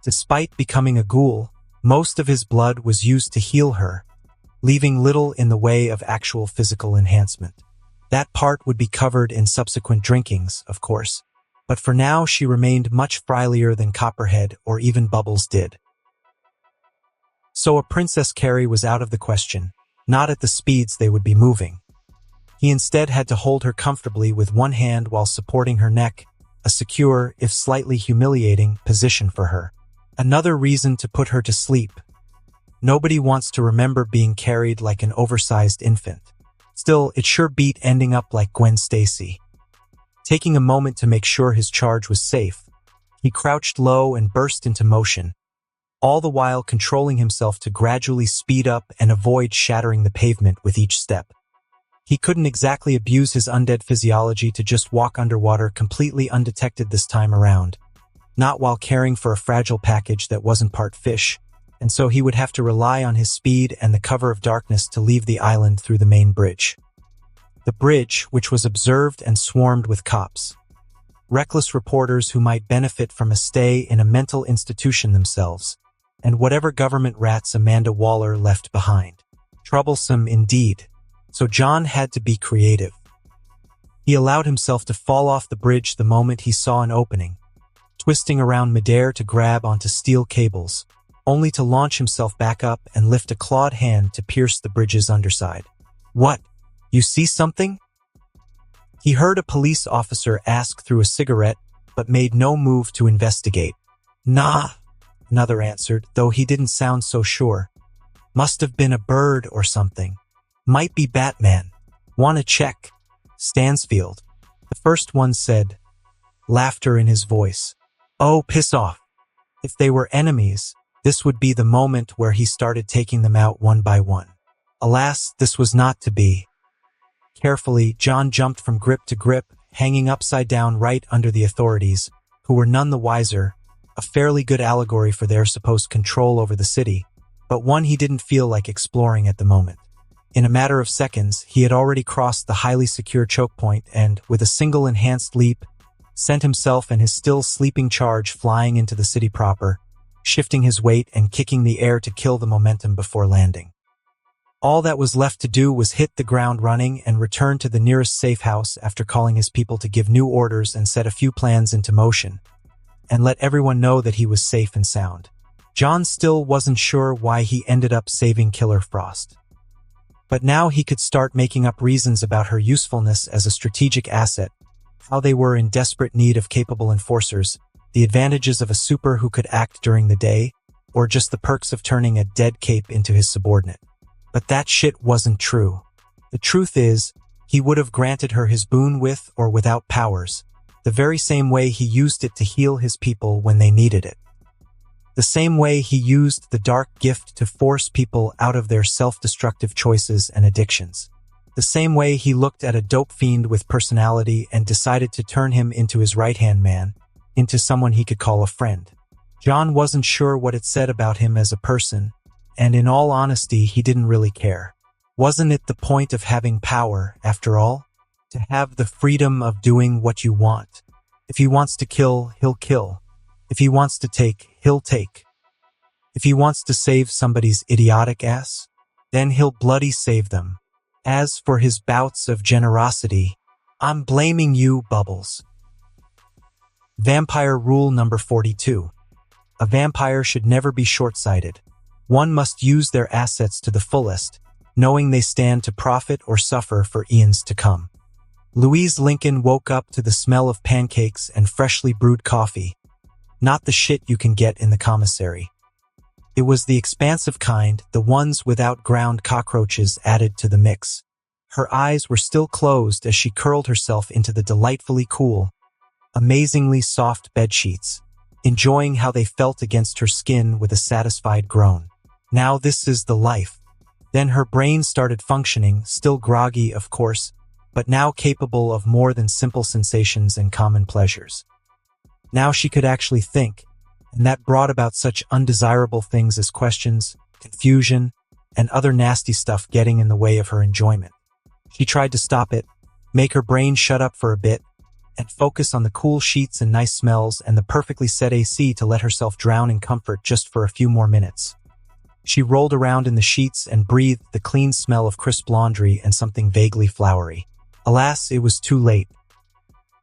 Despite becoming a ghoul, most of his blood was used to heal her, leaving little in the way of actual physical enhancement. That part would be covered in subsequent drinkings, of course, but for now she remained much frilier than Copperhead or even Bubbles did. So a Princess Carrie was out of the question, not at the speeds they would be moving. He instead had to hold her comfortably with one hand while supporting her neck, a secure, if slightly humiliating, position for her. Another reason to put her to sleep. Nobody wants to remember being carried like an oversized infant. Still, it sure beat ending up like Gwen Stacy. Taking a moment to make sure his charge was safe, he crouched low and burst into motion, all the while controlling himself to gradually speed up and avoid shattering the pavement with each step. He couldn't exactly abuse his undead physiology to just walk underwater completely undetected this time around, not while caring for a fragile package that wasn't part fish, and so he would have to rely on his speed and the cover of darkness to leave the island through the main bridge. The bridge, which was observed and swarmed with cops. Reckless reporters who might benefit from a stay in a mental institution themselves, and whatever government rats Amanda Waller left behind. Troublesome indeed, so John had to be creative. He allowed himself to fall off the bridge the moment he saw an opening, twisting around midair to grab onto steel cables, only to launch himself back up and lift a clawed hand to pierce the bridge's underside. "What? You see something?" He heard a police officer ask through a cigarette, but made no move to investigate. "Nah," another answered, though he didn't sound so sure. "Must have been a bird or something. Might be Batman. Wanna check?" "Stansfield," the first one said, laughter in his voice. "Oh, piss off." If they were enemies, this would be the moment where he started taking them out one by one. Alas, this was not to be. Carefully, John jumped from grip to grip, hanging upside down right under the authorities, who were none the wiser, a fairly good allegory for their supposed control over the city, but one he didn't feel like exploring at the moment. In a matter of seconds, he had already crossed the highly secure choke point and, with a single enhanced leap, sent himself and his still sleeping charge flying into the city proper, shifting his weight and kicking the air to kill the momentum before landing. All that was left to do was hit the ground running and return to the nearest safe house after calling his people to give new orders and set a few plans into motion, and let everyone know that he was safe and sound. John still wasn't sure why he ended up saving Killer Frost. But now he could start making up reasons about her usefulness as a strategic asset, how they were in desperate need of capable enforcers, the advantages of a super who could act during the day, or just the perks of turning a dead cape into his subordinate. But that shit wasn't true. The truth is, he would have granted her his boon with or without powers, the very same way he used it to heal his people when they needed it. The same way he used the dark gift to force people out of their self-destructive choices and addictions. The same way he looked at a dope fiend with personality and decided to turn him into his right-hand man, into someone he could call a friend. John wasn't sure what it said about him as a person, and in all honesty, he didn't really care. Wasn't it the point of having power, after all? To have the freedom of doing what you want. If he wants to kill, he'll kill. If he wants to take, he'll take. If he wants to save somebody's idiotic ass, then he'll bloody save them. As for his bouts of generosity, I'm blaming you, Bubbles. Vampire rule number 42. A vampire should never be short-sighted. One must use their assets to the fullest, knowing they stand to profit or suffer for eons to come. Louise Lincoln woke up to the smell of pancakes and freshly brewed coffee. Not the shit you can get in the commissary. It was the expansive kind, the ones without ground cockroaches added to the mix. Her eyes were still closed as she curled herself into the delightfully cool, amazingly soft bedsheets, enjoying how they felt against her skin with a satisfied groan. Now this is the life. Then her brain started functioning, still groggy, of course, but now capable of more than simple sensations and common pleasures. Now she could actually think, and that brought about such undesirable things as questions, confusion, and other nasty stuff getting in the way of her enjoyment. She tried to stop it, make her brain shut up for a bit, and focus on the cool sheets and nice smells and the perfectly set AC to let herself drown in comfort just for a few more minutes. She rolled around in the sheets and breathed the clean smell of crisp laundry and something vaguely flowery. Alas, it was too late.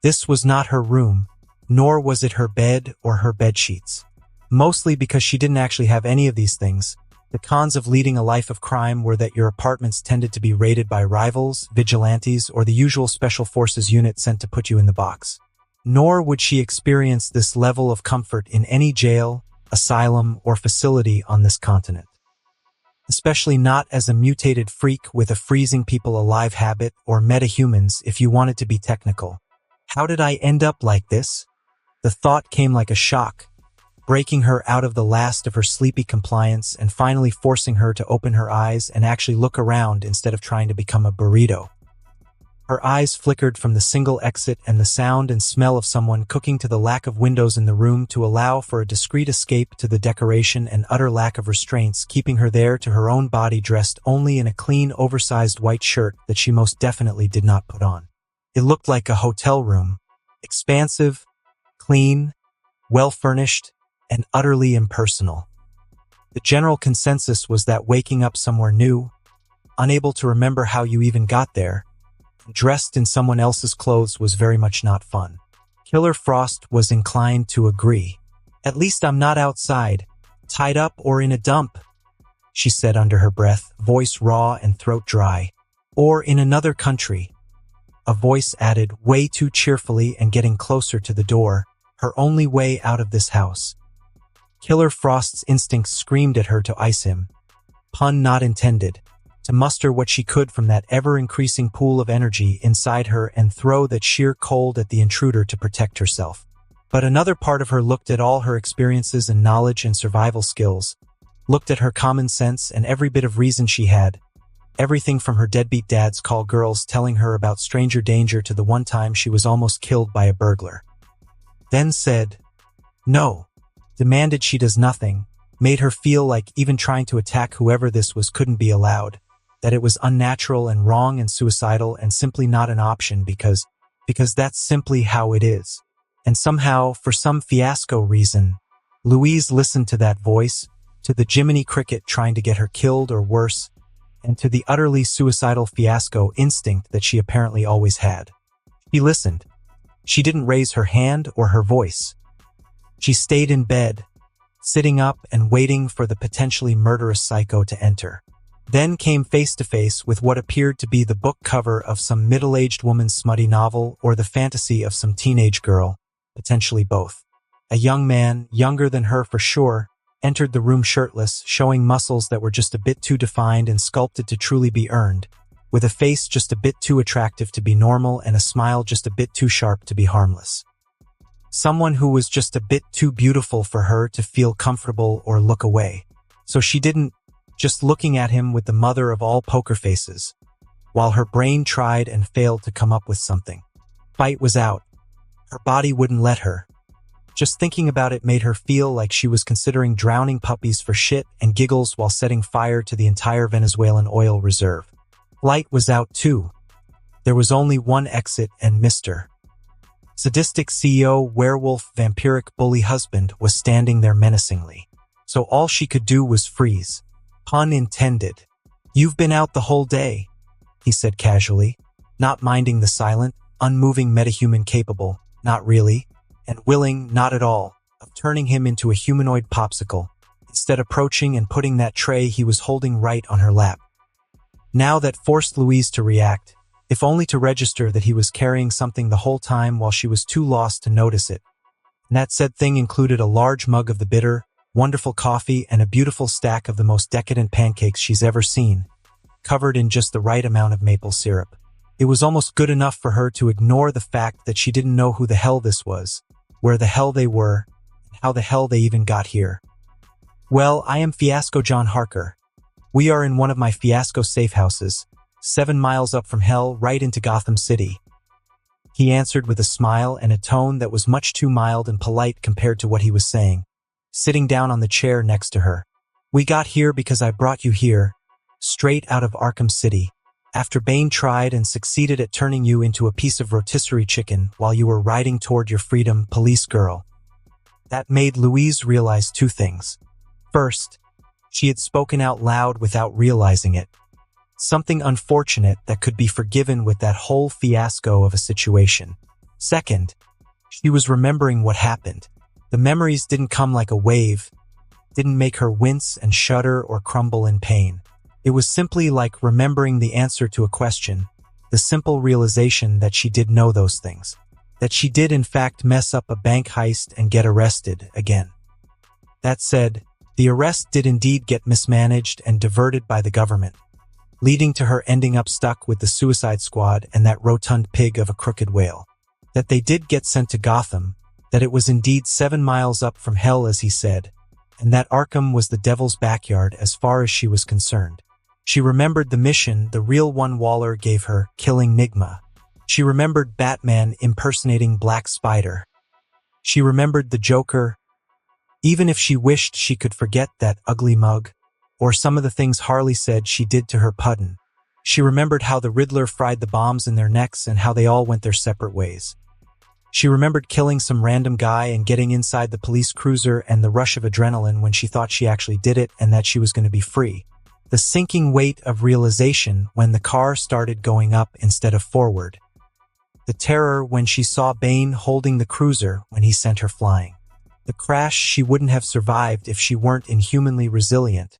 This was not her room, nor was it her bed or her bedsheets. Mostly because she didn't actually have any of these things. The cons of leading a life of crime were that your apartments tended to be raided by rivals, vigilantes, or the usual special forces unit sent to put you in the box. Nor would she experience this level of comfort in any jail, asylum, or facility on this continent. Especially not as a mutated freak with a freezing people alive habit or metahumans if you wanted to be technical. How did I end up like this? The thought came like a shock, breaking her out of the last of her sleepy compliance and finally forcing her to open her eyes and actually look around instead of trying to become a burrito. Her eyes flickered from the single exit and the sound and smell of someone cooking to the lack of windows in the room to allow for a discreet escape to the decoration and utter lack of restraints, keeping her there to her own body dressed only in a clean, oversized white shirt that she most definitely did not put on. It looked like a hotel room, expansive, clean, well-furnished, and utterly impersonal. The general consensus was that waking up somewhere new, unable to remember how you even got there, dressed in someone else's clothes was very much not fun. Killer Frost was inclined to agree. At least I'm not outside, Tied up or in a dump, she said under her breath, voice raw and throat dry. Or in another country. A voice added way too cheerfully and getting closer to the door, her only way out of this house. Killer Frost's instincts screamed at her to ice him. Pun not intended. To muster what she could from that ever-increasing pool of energy inside her and throw that sheer cold at the intruder to protect herself. But another part of her looked at all her experiences and knowledge and survival skills, looked at her common sense and every bit of reason she had, everything from her deadbeat dad's call girls telling her about stranger danger to the one time she was almost killed by a burglar. Then said, no, demanded she does nothing, made her feel like even trying to attack whoever this was couldn't be allowed, that it was unnatural and wrong and suicidal and simply not an option because that's simply how it is. And somehow, for some fiasco reason, Louise listened to that voice, to the Jiminy Cricket trying to get her killed or worse, and to the utterly suicidal fiasco instinct that she apparently always had. She listened. She didn't raise her hand or her voice. She stayed in bed, sitting up and waiting for the potentially murderous psycho to enter. Then came face to face with what appeared to be the book cover of some middle-aged woman's smutty novel or the fantasy of some teenage girl, potentially both. A young man, younger than her for sure, entered the room shirtless, showing muscles that were just a bit too defined and sculpted to truly be earned, with a face just a bit too attractive to be normal and a smile just a bit too sharp to be harmless. Someone who was just a bit too beautiful for her to feel comfortable or look away. So she didn't, just looking at him with the mother of all poker faces, while her brain tried and failed to come up with something. Fight was out. Her body wouldn't let her. Just thinking about it made her feel like she was considering drowning puppies for shit and giggles while setting fire to the entire Venezuelan oil reserve. Light was out too. There was only one exit and Mr. Sadistic CEO, werewolf, vampiric bully husband was standing there menacingly. So all she could do was freeze. Pun intended. You've been out the whole day, he said casually, not minding the silent, unmoving metahuman capable, not really, and willing, not at all, of turning him into a humanoid popsicle, instead approaching and putting that tray he was holding right on her lap. Now that forced Louise to react, if only to register that he was carrying something the whole time while she was too lost to notice it. And that said thing included a large mug of the bitter, wonderful coffee and a beautiful stack of the most decadent pancakes she's ever seen, covered in just the right amount of maple syrup. It was almost good enough for her to ignore the fact that she didn't know who the hell this was, where the hell they were, and how the hell they even got here. Well, I am Fiasco John Harker. We are in one of my Fiasco safe houses, 7 miles up from hell, right into Gotham City. He answered with a smile and a tone that was much too mild and polite compared to what he was saying, sitting down on the chair next to her. We got here because I brought you here, straight out of Arkham City, after Bane tried and succeeded at turning you into a piece of rotisserie chicken while you were riding toward your freedom, police girl. That made Louise realize two things. First, she had spoken out loud without realizing it. Something unfortunate that could be forgiven with that whole fiasco of a situation. Second, she was remembering what happened. The memories didn't come like a wave, didn't make her wince and shudder or crumble in pain. It was simply like remembering the answer to a question, the simple realization that she did know those things, that she did in fact mess up a bank heist and get arrested again. That said, the arrest did indeed get mismanaged and diverted by the government, leading to her ending up stuck with the Suicide Squad and that rotund pig of a crooked whale. That they did get sent to Gotham, that it was indeed 7 miles up from hell as he said, and that Arkham was the devil's backyard as far as she was concerned. She remembered the mission the real one Waller gave her, killing Nigma. She remembered Batman impersonating Black Spider. She remembered the Joker, even if she wished she could forget that ugly mug, or some of the things Harley said she did to her Puddin. She remembered how the Riddler fried the bombs in their necks and how they all went their separate ways. She remembered killing some random guy and getting inside the police cruiser and the rush of adrenaline when she thought she actually did it and that she was going to be free. The sinking weight of realization when the car started going up instead of forward. The terror when she saw Bane holding the cruiser when he sent her flying. The crash she wouldn't have survived if she weren't inhumanly resilient.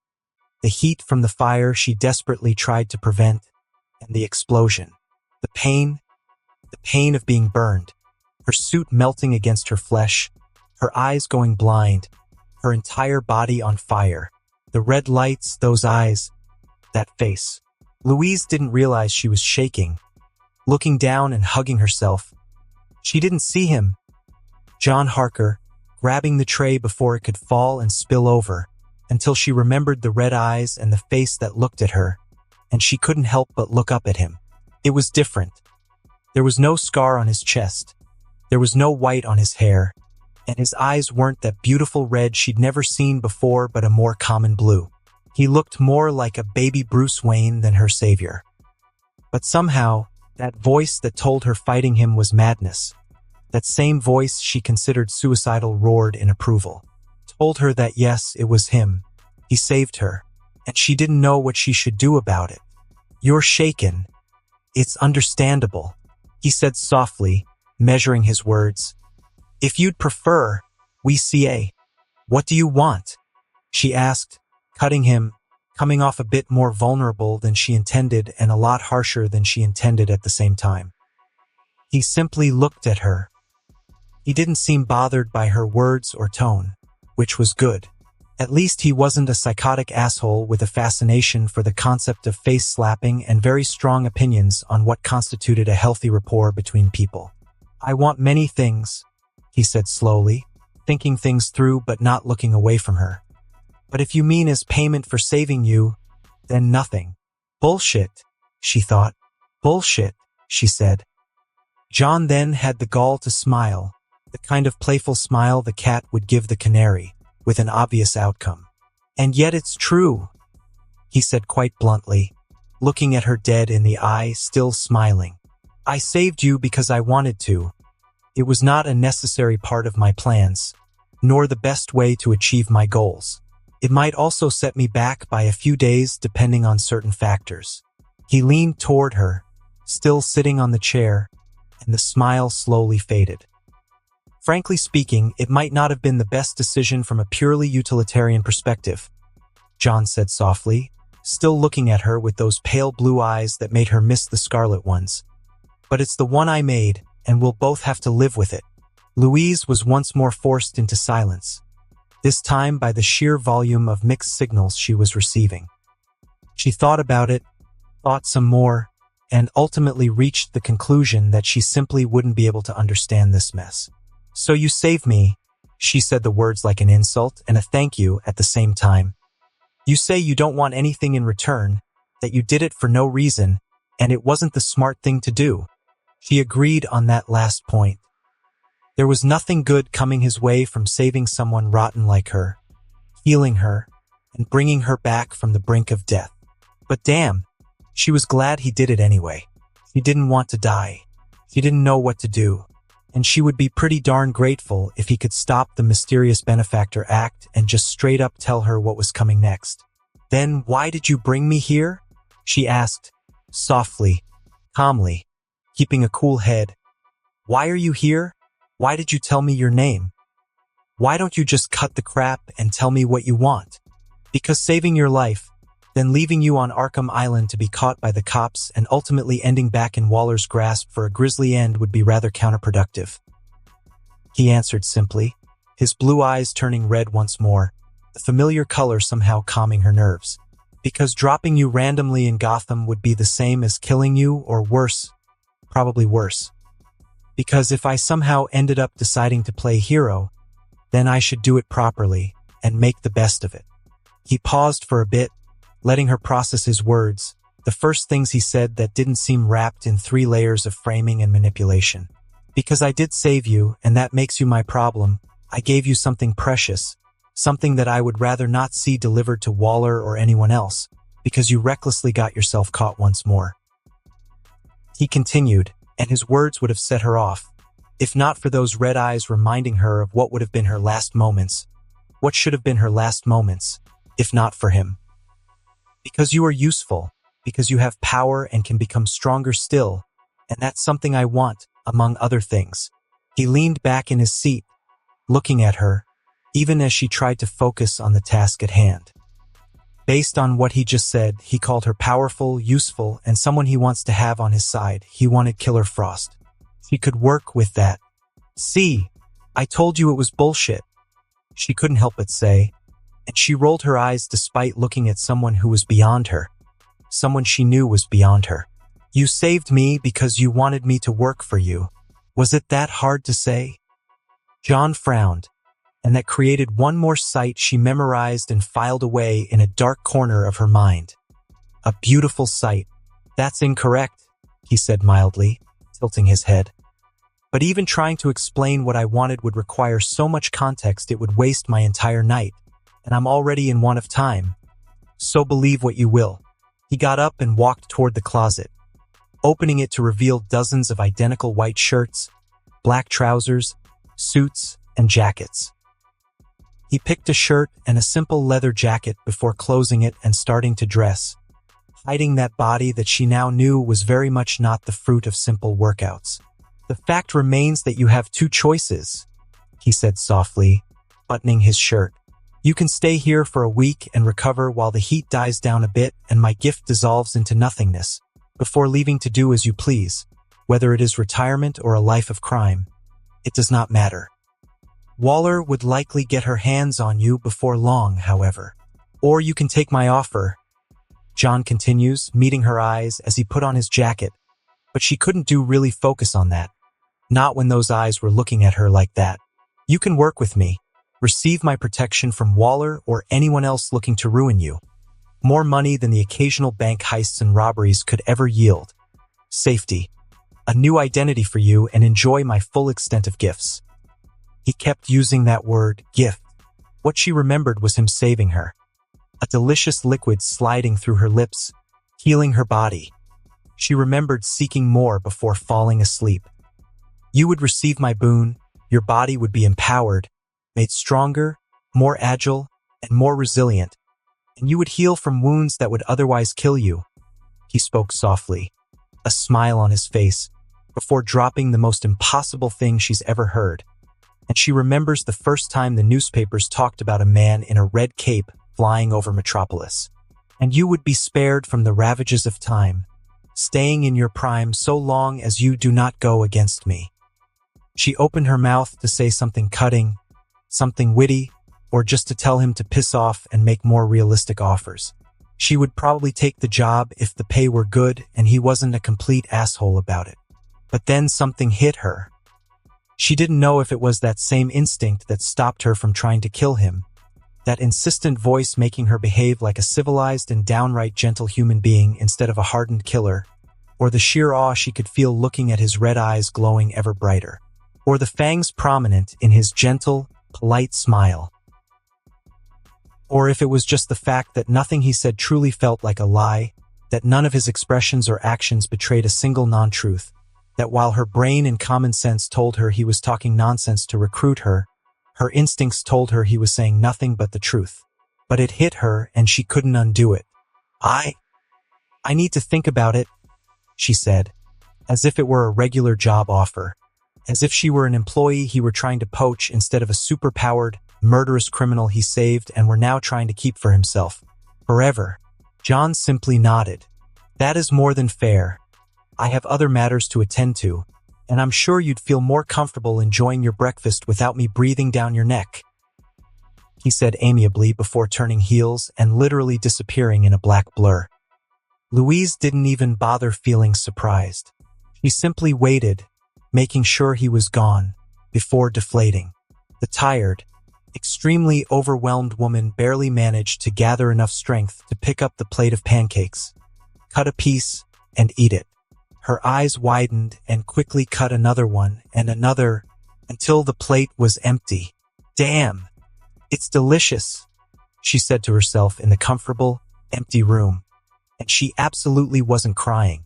The heat from the fire she desperately tried to prevent, and the explosion. The pain of being burned, her suit melting against her flesh, her eyes going blind, her entire body on fire. The red lights, those eyes, that face. Louise didn't realize she was shaking, looking down and hugging herself. She didn't see him. John Harker, grabbing the tray before it could fall and spill over, until she remembered the red eyes and the face that looked at her, and she couldn't help but look up at him. It was different. There was no scar on his chest. There was no white on his hair, and his eyes weren't that beautiful red she'd never seen before but a more common blue. He looked more like a baby Bruce Wayne than her savior. But somehow, that voice that told her fighting him was madness, that same voice she considered suicidal, roared in approval. Told her that yes, it was him. He saved her, and she didn't know what she should do about it. "You're shaken. It's understandable," he said softly, measuring his words. "If you'd prefer, we CA. What do you want?" she asked, cutting him, coming off a bit more vulnerable than she intended and a lot harsher than she intended at the same time. He simply looked at her. He didn't seem bothered by her words or tone, which was good. At least he wasn't a psychotic asshole with a fascination for the concept of face slapping and very strong opinions on what constituted a healthy rapport between people. "I want many things," he said slowly, thinking things through but not looking away from her. "But if you mean as payment for saving you, then nothing." "Bullshit," she thought. "Bullshit," she said. John then had the gall to smile, the kind of playful smile the cat would give the canary, with an obvious outcome. "And yet it's true," he said quite bluntly, looking at her dead in the eye, still smiling. "I saved you because I wanted to. It was not a necessary part of my plans, nor the best way to achieve my goals. It might also set me back by a few days depending on certain factors." He leaned toward her, still sitting on the chair, and the smile slowly faded. "Frankly speaking, it might not have been the best decision from a purely utilitarian perspective," John said softly, still looking at her with those pale blue eyes that made her miss the scarlet ones. "But it's the one I made, and we'll both have to live with it." Louise was once more forced into silence, this time by the sheer volume of mixed signals she was receiving. She thought about it, thought some more, and ultimately reached the conclusion that she simply wouldn't be able to understand this mess. "So you saved me," she said, the words like an insult and a thank you at the same time. "You say you don't want anything in return, that you did it for no reason, and it wasn't the smart thing to do." She agreed on that last point. There was nothing good coming his way from saving someone rotten like her, healing her, and bringing her back from the brink of death. But damn, she was glad he did it anyway. She didn't want to die. She didn't know what to do. And she would be pretty darn grateful if he could stop the mysterious benefactor act and just straight up tell her what was coming next. "Then why did you bring me here?" she asked, softly, calmly, keeping a cool head. "Why are you here? Why did you tell me your name? Why don't you just cut the crap and tell me what you want?" "Because saving your life, then leaving you on Arkham Island to be caught by the cops and ultimately ending back in Waller's grasp for a grisly end would be rather counterproductive," he answered simply, his blue eyes turning red once more, the familiar color somehow calming her nerves. "Because dropping you randomly in Gotham would be the same as killing you, or worse, probably worse. Because if I somehow ended up deciding to play hero, then I should do it properly and make the best of it." He paused for a bit, letting her process his words, the first things he said that didn't seem wrapped in 3 layers of framing and manipulation. "Because I did save you, and that makes you my problem. I gave you something precious, something that I would rather not see delivered to Waller or anyone else, because you recklessly got yourself caught once more." He continued, and his words would have set her off, if not for those red eyes reminding her of what would have been her last moments, what should have been her last moments, if not for him. "Because you are useful, because you have power and can become stronger still, and that's something I want, among other things." He leaned back in his seat, looking at her, even as she tried to focus on the task at hand. Based on what he just said, he called her powerful, useful, and someone he wants to have on his side. He wanted Killer Frost. She could work with that. "See, I told you it was bullshit," she couldn't help but say, and she rolled her eyes despite looking at someone who was beyond her. Someone she knew was beyond her. "You saved me because you wanted me to work for you. Was it that hard to say?" John frowned, and that created one more sight she memorized and filed away in a dark corner of her mind. "A beautiful sight." "That's incorrect," he said mildly, tilting his head. "But even trying to explain what I wanted would require so much context it would waste my entire night, and I'm already in want of time. So believe what you will." He got up and walked toward the closet, opening it to reveal dozens of identical white shirts, black trousers, suits, and jackets. He picked a shirt and a simple leather jacket before closing it and starting to dress, hiding that body that she now knew was very much not the fruit of simple workouts. "The fact remains that you have two choices," he said softly, buttoning his shirt. "You can stay here for a week and recover while the heat dies down a bit and my gift dissolves into nothingness, before leaving to do as you please, whether it is retirement or a life of crime. It does not matter. Waller would likely get her hands on you before long, however. Or you can take my offer," John continues, meeting her eyes as he put on his jacket, but she couldn't really focus on that. Not when those eyes were looking at her like that. "You can work with me, receive my protection from Waller or anyone else looking to ruin you. More money than the occasional bank heists and robberies could ever yield. Safety, a new identity for you, and enjoy my full extent of gifts." He kept using that word, gift. What she remembered was him saving her. A delicious liquid sliding through her lips, healing her body. She remembered seeking more before falling asleep. "You would receive my boon, your body would be empowered, made stronger, more agile, and more resilient, and you would heal from wounds that would otherwise kill you." He spoke softly, a smile on his face, before dropping the most impossible thing she's ever heard. And she remembers the first time the newspapers talked about a man in a red cape flying over Metropolis. "And you would be spared from the ravages of time, staying in your prime so long as you do not go against me." She opened her mouth to say something cutting, something witty, or just to tell him to piss off and make more realistic offers. She would probably take the job if the pay were good and he wasn't a complete asshole about it. But then something hit her. She didn't know if it was that same instinct that stopped her from trying to kill him, that insistent voice making her behave like a civilized and downright gentle human being instead of a hardened killer, or the sheer awe she could feel looking at his red eyes glowing ever brighter, or the fangs prominent in his gentle, polite smile. Or if it was just the fact that nothing he said truly felt like a lie, that none of his expressions or actions betrayed a single non-truth, that while her brain and common sense told her he was talking nonsense to recruit her, her instincts told her he was saying nothing but the truth. But it hit her and she couldn't undo it. I need to think about it," she said, as if it were a regular job offer, as if she were an employee he were trying to poach instead of a superpowered, murderous criminal he saved and were now trying to keep for himself. "Forever." John simply nodded. "That is more than fair. I have other matters to attend to, and I'm sure you'd feel more comfortable enjoying your breakfast without me breathing down your neck," he said amiably before turning heels and literally disappearing in a black blur. Louise didn't even bother feeling surprised. She simply waited, making sure he was gone, before deflating. The tired, extremely overwhelmed woman barely managed to gather enough strength to pick up the plate of pancakes, cut a piece, and eat it. Her eyes widened and quickly cut another one and another until the plate was empty. "Damn, it's delicious," she said to herself in the comfortable, empty room. And she absolutely wasn't crying.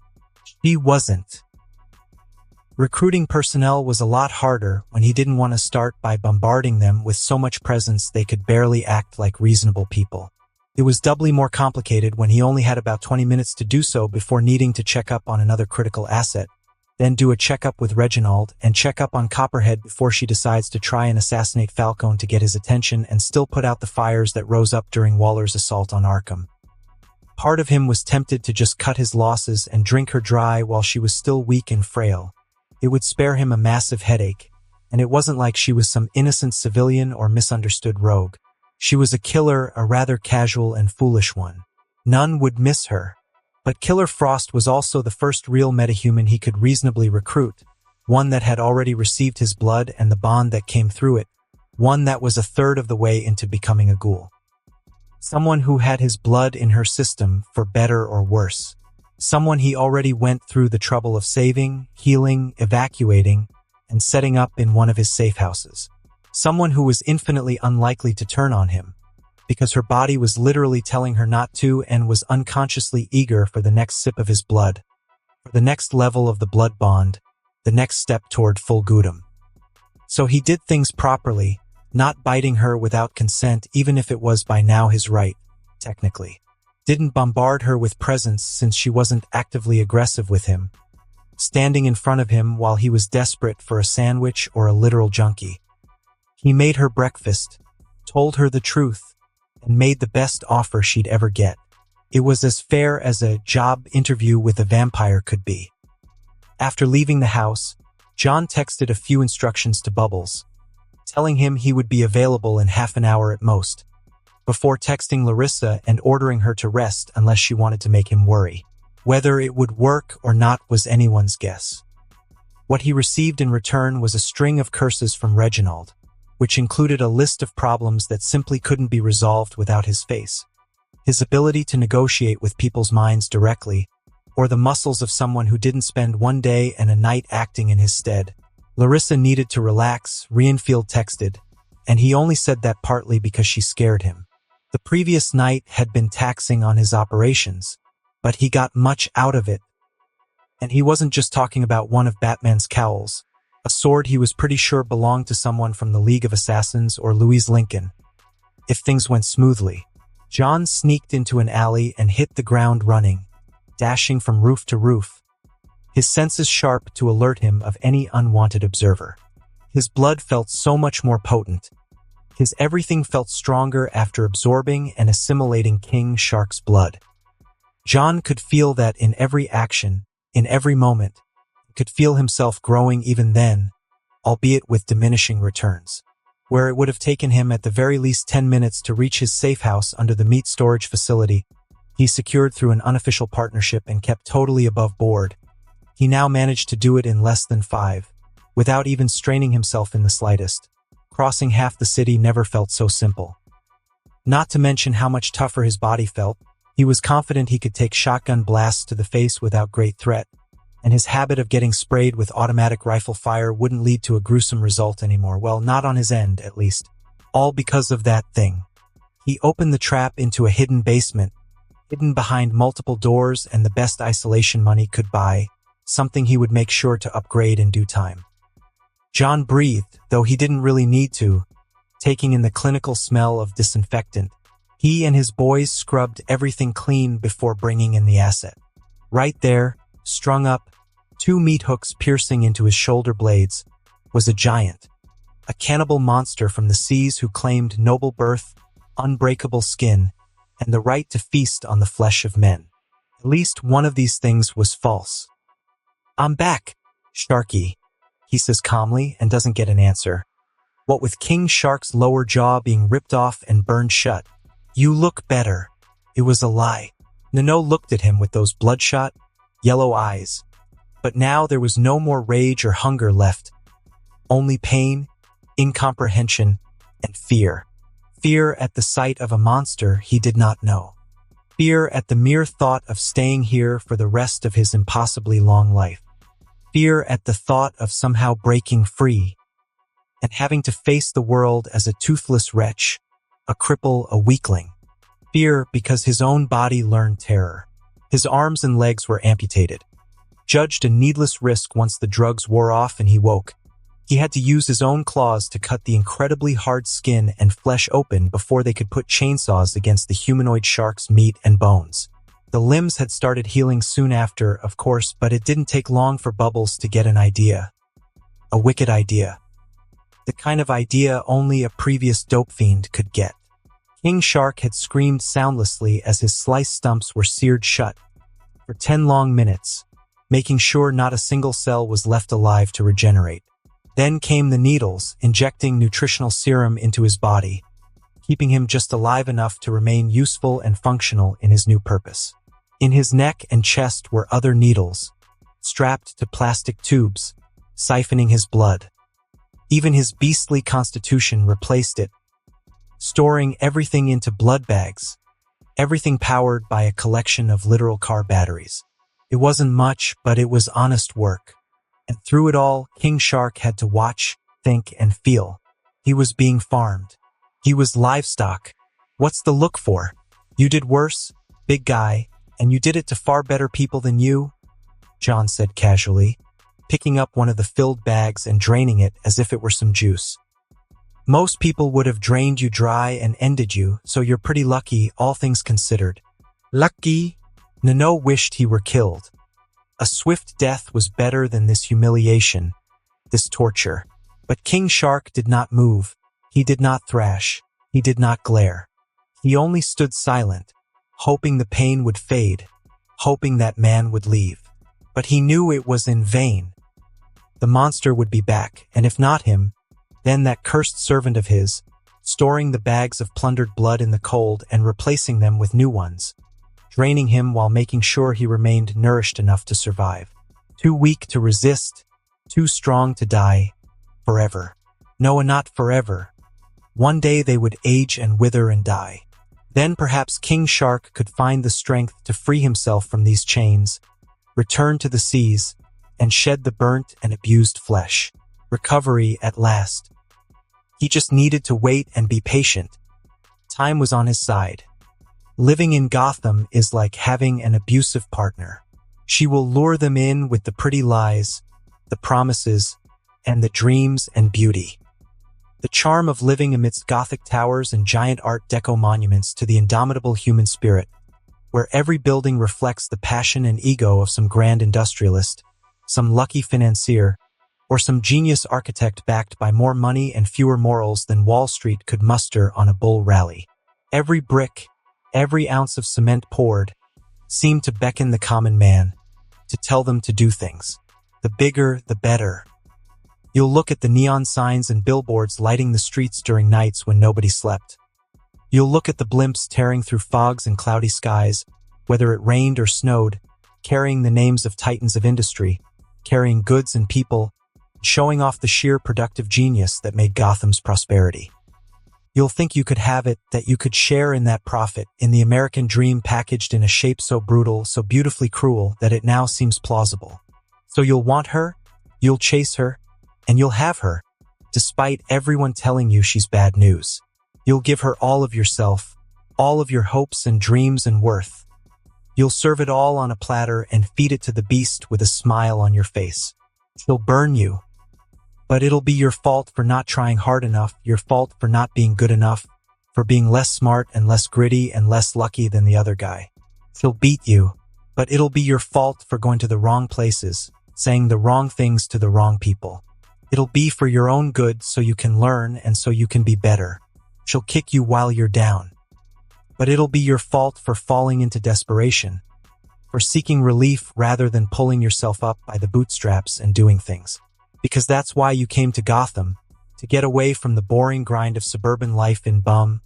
She wasn't. Recruiting personnel was a lot harder when he didn't want to start by bombarding them with so much presence they could barely act like reasonable people. It was doubly more complicated when he only had about 20 minutes to do so before needing to check up on another critical asset, then do a checkup with Reginald, and check up on Copperhead before she decides to try and assassinate Falcone to get his attention and still put out the fires that rose up during Waller's assault on Arkham. Part of him was tempted to just cut his losses and drink her dry while she was still weak and frail. It would spare him a massive headache, and it wasn't like she was some innocent civilian or misunderstood rogue. She was a killer, a rather casual and foolish one. None would miss her. But Killer Frost was also the first real metahuman he could reasonably recruit, one that had already received his blood and the bond that came through it, one that was a third of the way into becoming a ghoul. Someone who had his blood in her system, for better or worse. Someone he already went through the trouble of saving, healing, evacuating, and setting up in one of his safe houses. Someone who was infinitely unlikely to turn on him, because her body was literally telling her not to and was unconsciously eager for the next sip of his blood, for the next level of the blood bond, the next step toward full Gotham. So he did things properly, not biting her without consent even if it was by now his right, technically. Didn't bombard her with presents since she wasn't actively aggressive with him, standing in front of him while he was desperate for a sandwich or a literal junkie. He made her breakfast, told her the truth, and made the best offer she'd ever get. It was as fair as a job interview with a vampire could be. After leaving the house, John texted a few instructions to Bubbles, telling him he would be available in half an hour at most, before texting Larissa and ordering her to rest unless she wanted to make him worry. Whether it would work or not was anyone's guess. What he received in return was a string of curses from Reginald, which included a list of problems that simply couldn't be resolved without his face. His ability to negotiate with people's minds directly, or the muscles of someone who didn't spend one day and a night acting in his stead. Larissa needed to relax, Rienfield texted, and he only said that partly because she scared him. The previous night had been taxing on his operations, but he got much out of it. And he wasn't just talking about one of Batman's cowls, a sword he was pretty sure belonged to someone from the League of Assassins or Louise Lincoln. If things went smoothly, John sneaked into an alley and hit the ground running, dashing from roof to roof, his senses sharp to alert him of any unwanted observer. His blood felt so much more potent. His everything felt stronger after absorbing and assimilating King Shark's blood. John could feel that in every action, in every moment, could feel himself growing even then, albeit with diminishing returns. Where it would have taken him at the very least 10 minutes to reach his safe house under the meat storage facility he secured through an unofficial partnership and kept totally above board, he now managed to do it in less than 5, without even straining himself in the slightest. Crossing half the city never felt so simple. Not to mention how much tougher his body felt. He was confident he could take shotgun blasts to the face without great threat, and his habit of getting sprayed with automatic rifle fire wouldn't lead to a gruesome result anymore. Well, not on his end, at least. All because of that thing. He opened the trap into a hidden basement, hidden behind multiple doors and the best isolation money could buy, something he would make sure to upgrade in due time. John breathed, though he didn't really need to, taking in the clinical smell of disinfectant. He and his boys scrubbed everything clean before bringing in the asset. Right there, strung up, 2 meat hooks piercing into his shoulder blades, was a giant, a cannibal monster from the seas who claimed noble birth, unbreakable skin, and the right to feast on the flesh of men. At least one of these things was false. "I'm back, Sharky," he says calmly and doesn't get an answer. What with King Shark's lower jaw being ripped off and burned shut. "You look better." It was a lie. Nano looked at him with those bloodshot, yellow eyes. But now there was no more rage or hunger left. Only pain, incomprehension, and fear. Fear at the sight of a monster he did not know. Fear at the mere thought of staying here for the rest of his impossibly long life. Fear at the thought of somehow breaking free and having to face the world as a toothless wretch, a cripple, a weakling. Fear because his own body learned terror. His arms and legs were amputated. Judged a needless risk once the drugs wore off and he woke. He had to use his own claws to cut the incredibly hard skin and flesh open before they could put chainsaws against the humanoid shark's meat and bones. The limbs had started healing soon after, of course, but it didn't take long for Bubbles to get an idea. A wicked idea. The kind of idea only a previous dope fiend could get. King Shark had screamed soundlessly as his sliced stumps were seared shut for 10 long minutes, making sure not a single cell was left alive to regenerate. Then came the needles, injecting nutritional serum into his body, keeping him just alive enough to remain useful and functional in his new purpose. In his neck and chest were other needles, strapped to plastic tubes, siphoning his blood. Even his beastly constitution replaced it, storing everything into blood bags, everything powered by a collection of literal car batteries. It wasn't much, but it was honest work. And through it all, King Shark had to watch, think, and feel. He was being farmed. He was livestock. What's the look for? You did worse, big guy, and you did it to far better people than you, John said casually, picking up one of the filled bags and draining it as if it were some juice. Most people would have drained you dry and ended you, so you're pretty lucky, all things considered. Lucky? Nano wished he were killed. A swift death was better than this humiliation, this torture. But King Shark did not move. He did not thrash. He did not glare. He only stood silent, hoping the pain would fade, hoping that man would leave. But he knew it was in vain. The monster would be back, and if not him, then that cursed servant of his, storing the bags of plundered blood in the cold and replacing them with new ones, draining him while making sure he remained nourished enough to survive. Too weak to resist, too strong to die, forever. No, not forever. One day they would age and wither and die. Then perhaps King Shark could find the strength to free himself from these chains, return to the seas, and shed the burnt and abused flesh. Recovery at last. He just needed to wait and be patient. Time was on his side. Living in Gotham is like having an abusive partner. She will lure them in with the pretty lies, the promises, and the dreams and beauty. The charm of living amidst Gothic towers and giant Art Deco monuments to the indomitable human spirit, where every building reflects the passion and ego of some grand industrialist, some lucky financier, or some genius architect backed by more money and fewer morals than Wall Street could muster on a bull rally. Every brick, every ounce of cement poured, seemed to beckon the common man, to tell them to do things. The bigger, the better. You'll look at the neon signs and billboards lighting the streets during nights when nobody slept. You'll look at the blimps tearing through fogs and cloudy skies, whether it rained or snowed, carrying the names of titans of industry, carrying goods and people, showing off the sheer productive genius that made Gotham's prosperity. You'll think you could have it, that you could share in that profit, in the American dream packaged in a shape so brutal, so beautifully cruel, that it now seems plausible. So you'll want her, you'll chase her, and you'll have her, despite everyone telling you she's bad news. You'll give her all of yourself, all of your hopes and dreams and worth. You'll serve it all on a platter and feed it to the beast with a smile on your face. She'll burn you. But it'll be your fault for not trying hard enough, your fault for not being good enough, for being less smart and less gritty and less lucky than the other guy. She'll beat you, but it'll be your fault for going to the wrong places, saying the wrong things to the wrong people. It'll be for your own good so you can learn and so you can be better. She'll kick you while you're down. But it'll be your fault for falling into desperation, for seeking relief rather than pulling yourself up by the bootstraps and doing things. Because that's why you came to Gotham, to get away from the boring grind of suburban life in Bum,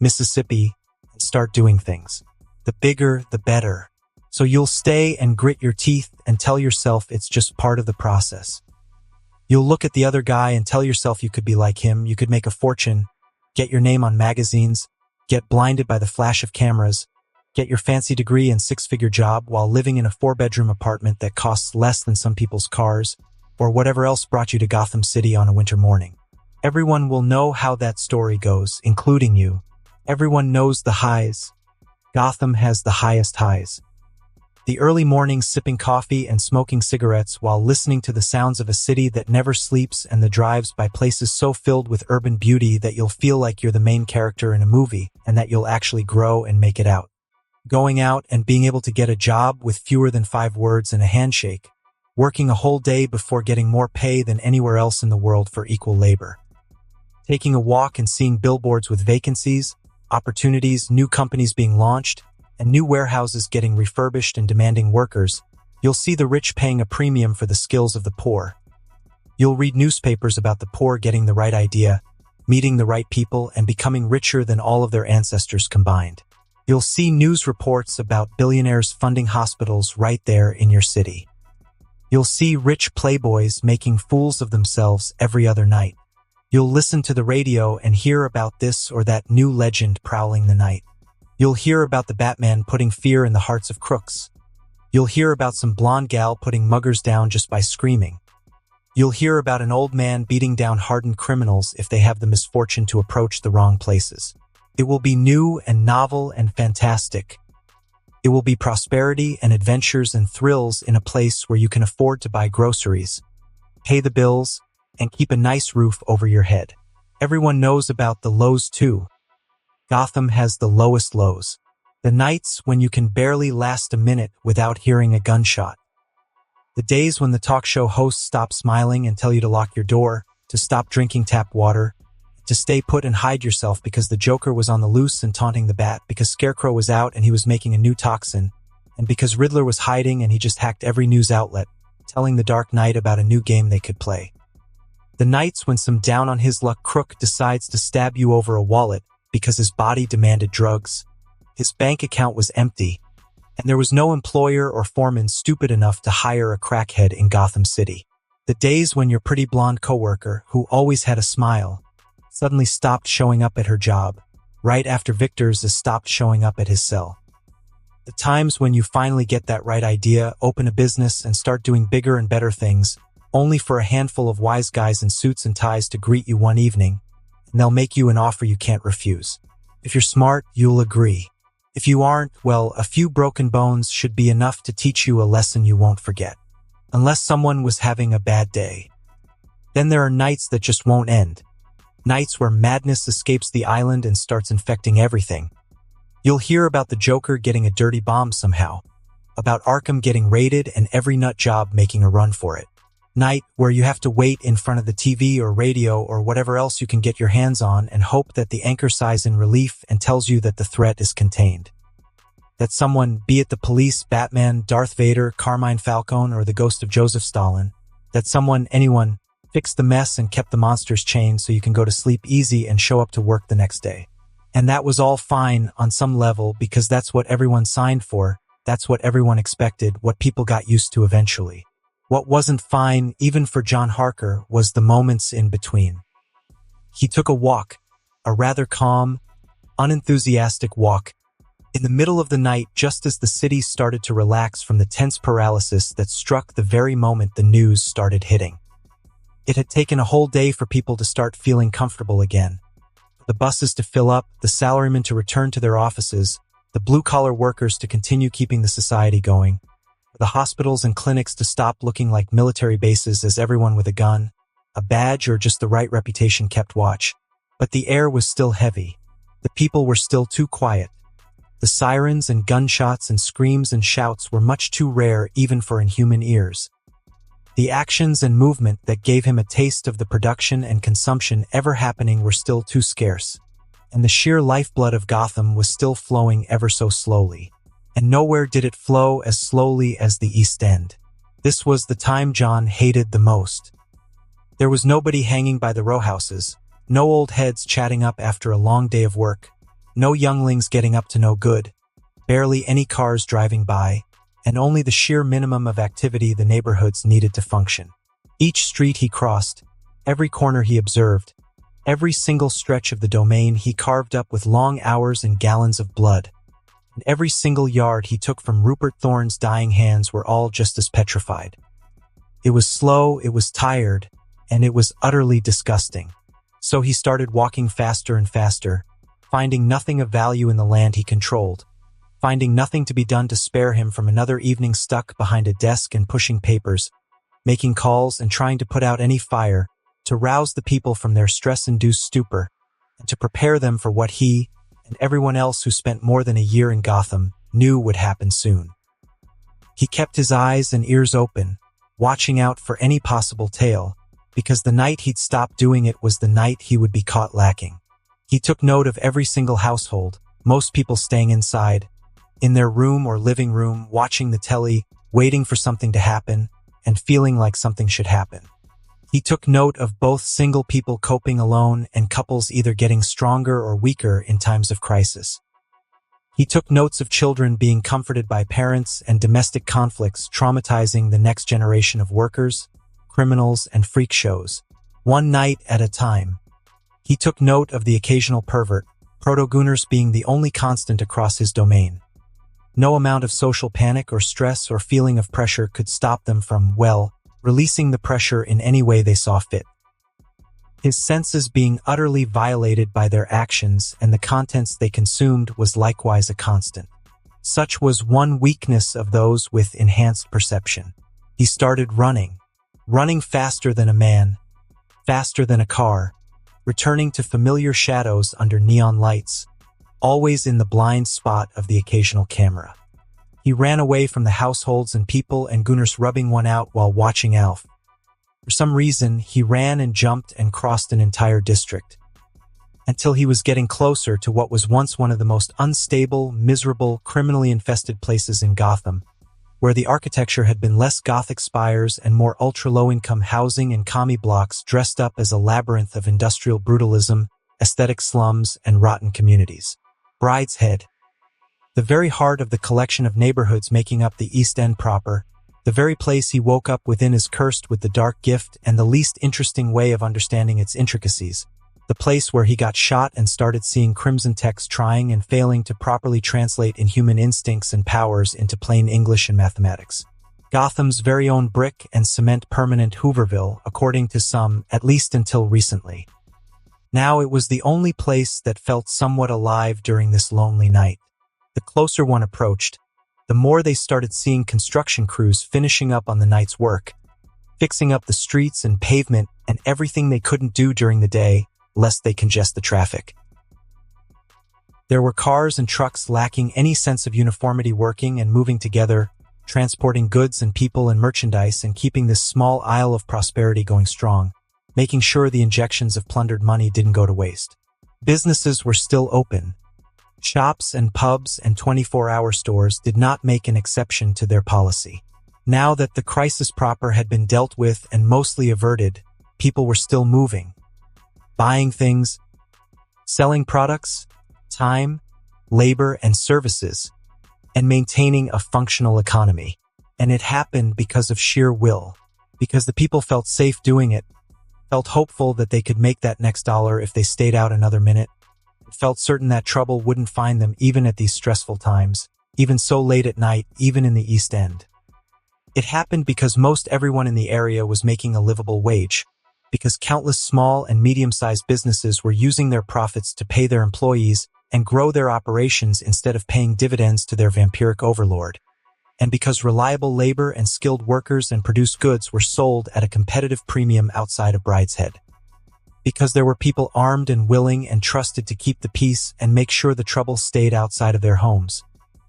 Mississippi, and start doing things. The bigger, the better. So you'll stay and grit your teeth and tell yourself it's just part of the process. You'll look at the other guy and tell yourself you could be like him, you could make a fortune, get your name on magazines, get blinded by the flash of cameras, get your fancy degree and six-figure job while living in a 4-bedroom apartment that costs less than some people's cars, or whatever else brought you to Gotham City on a winter morning. Everyone will know how that story goes, including you. Everyone knows the highs. Gotham has the highest highs. The early mornings sipping coffee and smoking cigarettes while listening to the sounds of a city that never sleeps, and the drives by places so filled with urban beauty that you'll feel like you're the main character in a movie and that you'll actually grow and make it out. Going out and being able to get a job with fewer than 5 words and a handshake. Working a whole day before getting more pay than anywhere else in the world for equal labor. Taking a walk and seeing billboards with vacancies, opportunities, new companies being launched, and new warehouses getting refurbished and demanding workers, you'll see the rich paying a premium for the skills of the poor. You'll read newspapers about the poor getting the right idea, meeting the right people, and becoming richer than all of their ancestors combined. You'll see news reports about billionaires funding hospitals right there in your city. You'll see rich playboys making fools of themselves every other night. You'll listen to the radio and hear about this or that new legend prowling the night. You'll hear about the Batman putting fear in the hearts of crooks. You'll hear about some blonde gal putting muggers down just by screaming. You'll hear about an old man beating down hardened criminals if they have the misfortune to approach the wrong places. It will be new and novel and fantastic. It will be prosperity and adventures and thrills in a place where you can afford to buy groceries, pay the bills, and keep a nice roof over your head. Everyone knows about the lows too. Gotham has the lowest lows. The nights when you can barely last a minute without hearing a gunshot. The days when the talk show hosts stop smiling and tell you to lock your door, to stop drinking tap water, to stay put and hide yourself because the Joker was on the loose and taunting the Bat, because Scarecrow was out and he was making a new toxin, and because Riddler was hiding and he just hacked every news outlet, telling the Dark Knight about a new game they could play. The nights when some down-on-his-luck crook decides to stab you over a wallet because his body demanded drugs. His bank account was empty, and there was no employer or foreman stupid enough to hire a crackhead in Gotham City. The days when your pretty blonde coworker, who always had a smile, suddenly stopped showing up at her job, right after Victor's has stopped showing up at his cell. The times when you finally get that right idea, open a business, and start doing bigger and better things, only for a handful of wise guys in suits and ties to greet you one evening, and they'll make you an offer you can't refuse. If you're smart, you'll agree. If you aren't, well, a few broken bones should be enough to teach you a lesson you won't forget. Unless someone was having a bad day. Then there are nights that just won't end. Nights where madness escapes the island and starts infecting everything. You'll hear about the Joker getting a dirty bomb somehow. About Arkham getting raided and every nut job making a run for it. Night where you have to wait in front of the TV or radio or whatever else you can get your hands on and hope that the anchor sighs in relief and tells you that the threat is contained. That someone, be it the police, Batman, Darth Vader, Carmine Falcone, or the ghost of Joseph Stalin, that someone, anyone, fixed the mess and kept the monsters chained so you can go to sleep easy and show up to work the next day. And that was all fine on some level because that's what everyone signed for, that's what everyone expected, what people got used to eventually. What wasn't fine, even for John Harker, was the moments in between. He took a walk, a rather calm, unenthusiastic walk, in the middle of the night just as the city started to relax from the tense paralysis that struck the very moment the news started hitting. It had taken a whole day for people to start feeling comfortable again. The buses to fill up, the salarymen to return to their offices, the blue-collar workers to continue keeping the society going, the hospitals and clinics to stop looking like military bases as everyone with a gun, a badge, or just the right reputation kept watch. But the air was still heavy. The people were still too quiet. The sirens and gunshots and screams and shouts were much too rare even for inhuman ears. The actions and movement that gave him a taste of the production and consumption ever happening were still too scarce. And the sheer lifeblood of Gotham was still flowing ever so slowly. And nowhere did it flow as slowly as the East End. This was the time John hated the most. There was nobody hanging by the row houses, no old heads chatting up after a long day of work, no younglings getting up to no good, barely any cars driving by, and only the sheer minimum of activity the neighborhoods needed to function. Each street he crossed, every corner he observed, every single stretch of the domain he carved up with long hours and gallons of blood. And every single yard he took from Rupert Thorne's dying hands were all just as petrified. It was slow, it was tired, and it was utterly disgusting. So he started walking faster and faster, finding nothing of value in the land he controlled, finding nothing to be done to spare him from another evening stuck behind a desk and pushing papers, making calls and trying to put out any fire, to rouse the people from their stress-induced stupor, and to prepare them for what he, and everyone else who spent more than a year in Gotham, knew would happen soon. He kept his eyes and ears open, watching out for any possible tale, because the night he'd stop doing it was the night he would be caught lacking. He took note of every single household, most people staying inside, in their room or living room, watching the telly, waiting for something to happen, and feeling like something should happen. He took note of both single people coping alone and couples either getting stronger or weaker in times of crisis. He took notes of children being comforted by parents and domestic conflicts traumatizing the next generation of workers, criminals, and freak shows, one night at a time. He took note of the occasional pervert, proto-gooners being the only constant across his domain. No amount of social panic or stress or feeling of pressure could stop them from, well, releasing the pressure in any way they saw fit. His senses being utterly violated by their actions and the contents they consumed was likewise a constant. Such was one weakness of those with enhanced perception. He started running faster than a man, faster than a car, returning to familiar shadows under neon lights, always in the blind spot of the occasional camera. He ran away from the households and people and gooners rubbing one out while watching Alf. For some reason, he ran and jumped and crossed an entire district, until he was getting closer to what was once one of the most unstable, miserable, criminally infested places in Gotham, where the architecture had been less Gothic spires and more ultra-low-income housing and commie blocks dressed up as a labyrinth of industrial brutalism, aesthetic slums, and rotten communities. Brideshead, the very heart of the collection of neighborhoods making up the East End proper, the very place he woke up within is cursed with the dark gift and the least interesting way of understanding its intricacies, the place where he got shot and started seeing crimson text trying and failing to properly translate inhuman instincts and powers into plain English and mathematics. Gotham's very own brick and cement permanent Hooverville, according to some, at least until recently. Now it was the only place that felt somewhat alive during this lonely night. The closer one approached, the more they started seeing construction crews finishing up on the night's work, fixing up the streets and pavement and everything they couldn't do during the day, lest they congest the traffic. There were cars and trucks lacking any sense of uniformity working and moving together, transporting goods and people and merchandise and keeping this small isle of prosperity going strong, making sure the injections of plundered money didn't go to waste. Businesses were still open. Shops and pubs and 24-hour stores did not make an exception to their policy. Now that the crisis proper had been dealt with and mostly averted, people were still moving, buying things, selling products, time, labor, and services, and maintaining a functional economy. And it happened because of sheer will, because the people felt safe doing it, felt hopeful that they could make that next dollar if they stayed out another minute, felt certain that trouble wouldn't find them even at these stressful times, even so late at night, even in the East End. It happened because most everyone in the area was making a livable wage, because countless small and medium-sized businesses were using their profits to pay their employees and grow their operations instead of paying dividends to their vampiric overlord, and because reliable labor and skilled workers and produced goods were sold at a competitive premium outside of Brideshead. Because there were people armed and willing and trusted to keep the peace and make sure the trouble stayed outside of their homes.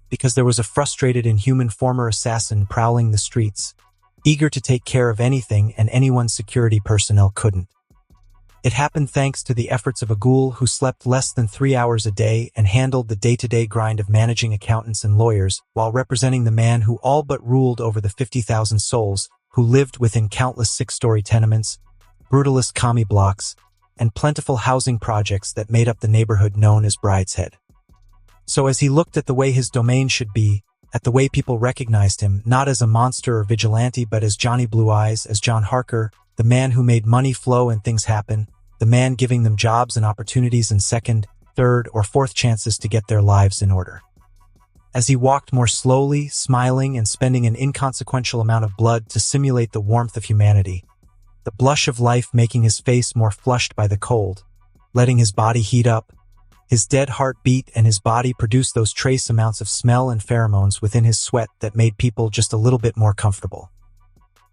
Because there was a frustrated inhuman former assassin prowling the streets, eager to take care of anything and anyone's security personnel couldn't. It happened thanks to the efforts of a ghoul who slept less than 3 hours a day and handled the day-to-day grind of managing accountants and lawyers while representing the man who all but ruled over the 50,000 souls who lived within countless 6-story tenements, brutalist commie blocks, and plentiful housing projects that made up the neighborhood known as Brideshead. So as he looked at the way his domain should be, at the way people recognized him, not as a monster or vigilante but as Johnny Blue Eyes, as John Harker, the man who made money flow and things happen, the man giving them jobs and opportunities and second, third, or fourth chances to get their lives in order. As he walked more slowly, smiling and spending an inconsequential amount of blood to simulate the warmth of humanity, the blush of life making his face more flushed by the cold, letting his body heat up, his dead heart beat and his body produce those trace amounts of smell and pheromones within his sweat that made people just a little bit more comfortable.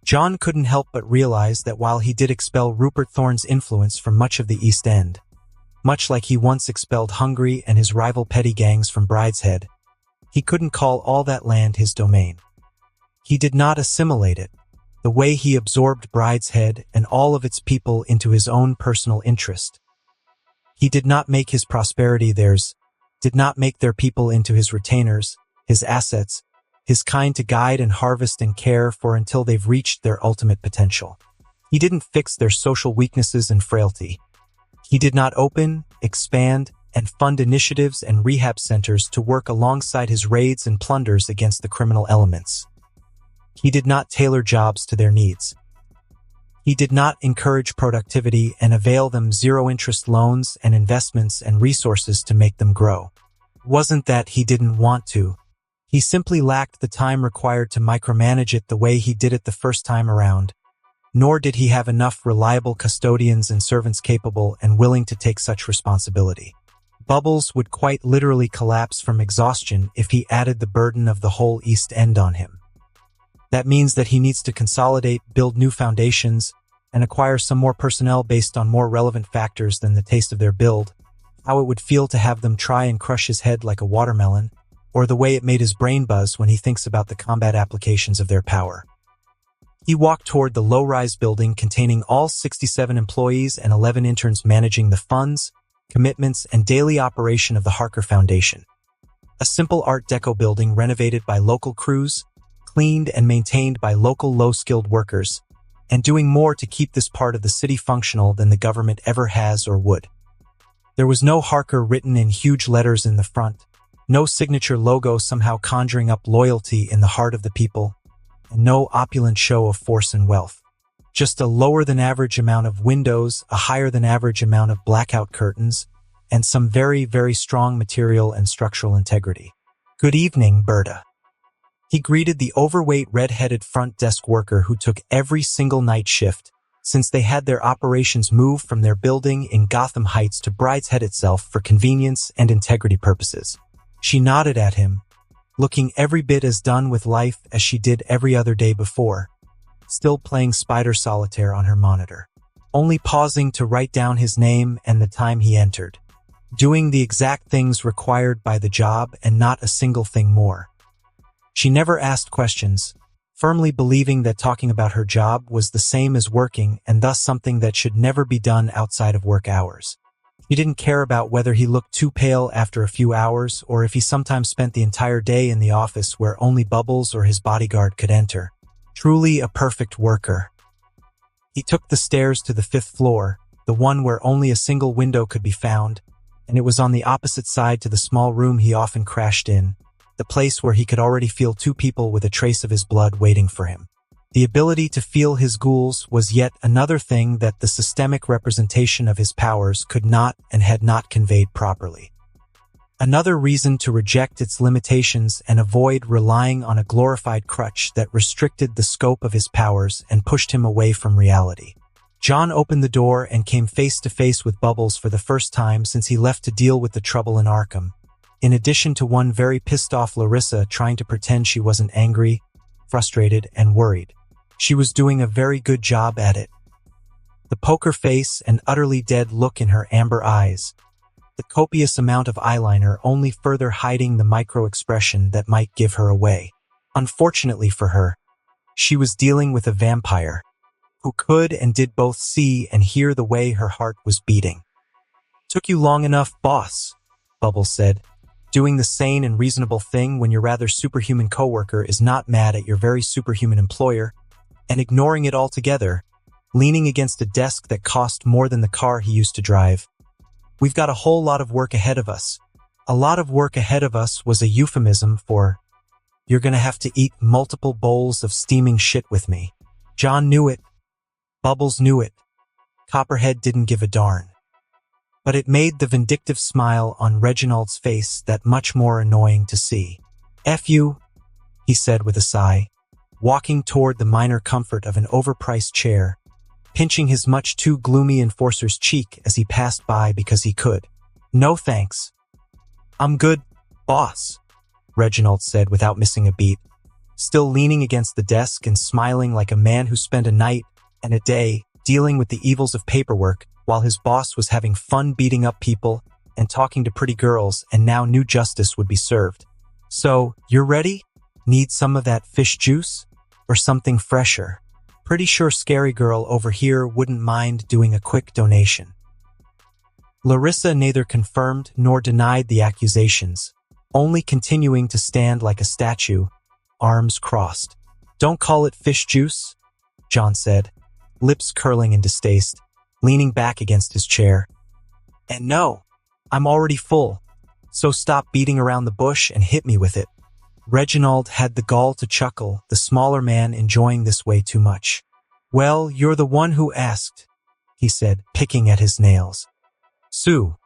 John couldn't help but realize that while he did expel Rupert Thorne's influence from much of the East End, much like he once expelled Hungry and his rival petty gangs from Brideshead, He couldn't call all that land his domain. He did not assimilate it, the way he absorbed Brideshead and all of its people into his own personal interest. He did not make his prosperity theirs, did not make their people into his retainers, his assets, his kind to guide and harvest and care for until they've reached their ultimate potential. He didn't fix their social weaknesses and frailty. He did not open, expand, and fund initiatives and rehab centers to work alongside his raids and plunders against the criminal elements. He did not tailor jobs to their needs. He did not encourage productivity and avail them zero-interest loans and investments and resources to make them grow. It wasn't that he didn't want to. He simply lacked the time required to micromanage it the way he did it the first time around. Nor did he have enough reliable custodians and servants capable and willing to take such responsibility. Bubbles would quite literally collapse from exhaustion if he added the burden of the whole East End on him. That means that he needs to consolidate, build new foundations, and acquire some more personnel based on more relevant factors than the taste of their build, how it would feel to have them try and crush his head like a watermelon, or the way it made his brain buzz when he thinks about the combat applications of their power. He walked toward the low-rise building containing all 67 employees and 11 interns managing the funds, commitments, and daily operation of the Harker Foundation. A simple Art Deco building renovated by local crews, cleaned and maintained by local low-skilled workers, and doing more to keep this part of the city functional than the government ever has or would. There was no Harker written in huge letters in the front, no signature logo somehow conjuring up loyalty in the heart of the people, and no opulent show of force and wealth. Just a lower-than-average amount of windows, a higher-than-average amount of blackout curtains, and some very, very strong material and structural integrity. "Good evening, Berta." He greeted the overweight red-headed front desk worker who took every single night shift since they had their operations moved from their building in Gotham Heights to Brideshead itself for convenience and integrity purposes. She nodded at him, looking every bit as done with life as she did every other day before, still playing Spider Solitaire on her monitor, only pausing to write down his name and the time he entered, doing the exact things required by the job and not a single thing more. She never asked questions, firmly believing that talking about her job was the same as working and thus something that should never be done outside of work hours. He didn't care about whether he looked too pale after a few hours or if he sometimes spent the entire day in the office where only Bubbles or his bodyguard could enter. Truly a perfect worker. He took the stairs to the 5th floor, the one where only a single window could be found, and it was on the opposite side to the small room he often crashed in, the place where he could already feel two people with a trace of his blood waiting for him. The ability to feel his ghouls was yet another thing that the systemic representation of his powers could not and had not conveyed properly. Another reason to reject its limitations and avoid relying on a glorified crutch that restricted the scope of his powers and pushed him away from reality. John opened the door and came face to face with Bubbles for the first time since he left to deal with the trouble in Arkham. In addition to one very pissed-off Larissa trying to pretend she wasn't angry, frustrated, and worried. She was doing a very good job at it. The poker face and utterly dead look in her amber eyes. The copious amount of eyeliner only further hiding the micro-expression that might give her away. Unfortunately for her, she was dealing with a vampire who could and did both see and hear the way her heart was beating. "Took you long enough, boss," Bubbles said. Doing the sane and reasonable thing when your rather superhuman coworker is not mad at your very superhuman employer, and ignoring it altogether, leaning against a desk that cost more than the car he used to drive. "We've got a whole lot of work ahead of us." A lot of work ahead of us was a euphemism for, "You're gonna have to eat multiple bowls of steaming shit with me." John knew it. Bubbles knew it. Copperhead didn't give a darn. But it made the vindictive smile on Reginald's face that much more annoying to see. "F you," he said with a sigh, walking toward the minor comfort of an overpriced chair, pinching his much too gloomy enforcer's cheek as he passed by because he could. "No thanks." "I'm good, boss," Reginald said without missing a beat, still leaning against the desk and smiling like a man who spent a night and a day dealing with the evils of paperwork while his boss was having fun beating up people and talking to pretty girls and now new justice would be served. So, you're ready? Need some of that fish juice? Or something fresher? Pretty sure Scary Girl over here wouldn't mind doing a quick donation. Larissa neither confirmed nor denied the accusations, only continuing to stand like a statue, arms crossed. Don't call it fish juice, John said, lips curling in distaste, leaning back against his chair. And no, I'm already full, so stop beating around the bush and hit me with it. Reginald had the gall to chuckle, the smaller man enjoying this way too much. Well, you're the one who asked, he said, picking at his nails. Sue,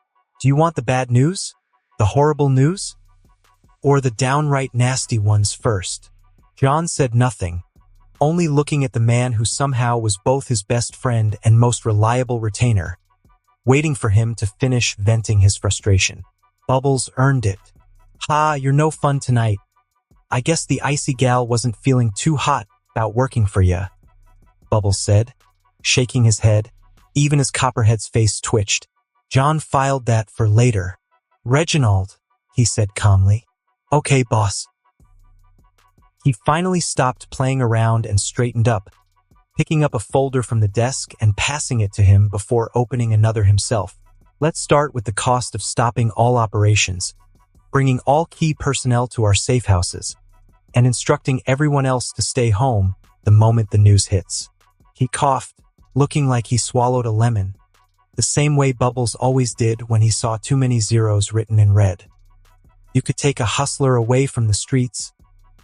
do you want the bad news? The horrible news? Or the downright nasty ones first? John said nothing, only looking at the man who somehow was both his best friend and most reliable retainer, waiting for him to finish venting his frustration. Bubbles earned it. Ha, you're no fun tonight. I guess the icy gal wasn't feeling too hot about working for ya, Bubbles said, shaking his head, even as Copperhead's face twitched. John filed that for later. Reginald, he said calmly. Okay, boss. He finally stopped playing around and straightened up, picking up a folder from the desk and passing it to him before opening another himself. Let's start with the cost of stopping all operations, bringing all key personnel to our safe houses, and instructing everyone else to stay home the moment the news hits. He coughed, looking like he swallowed a lemon, the same way Bubbles always did when he saw too many zeros written in red. You could take a hustler away from the streets,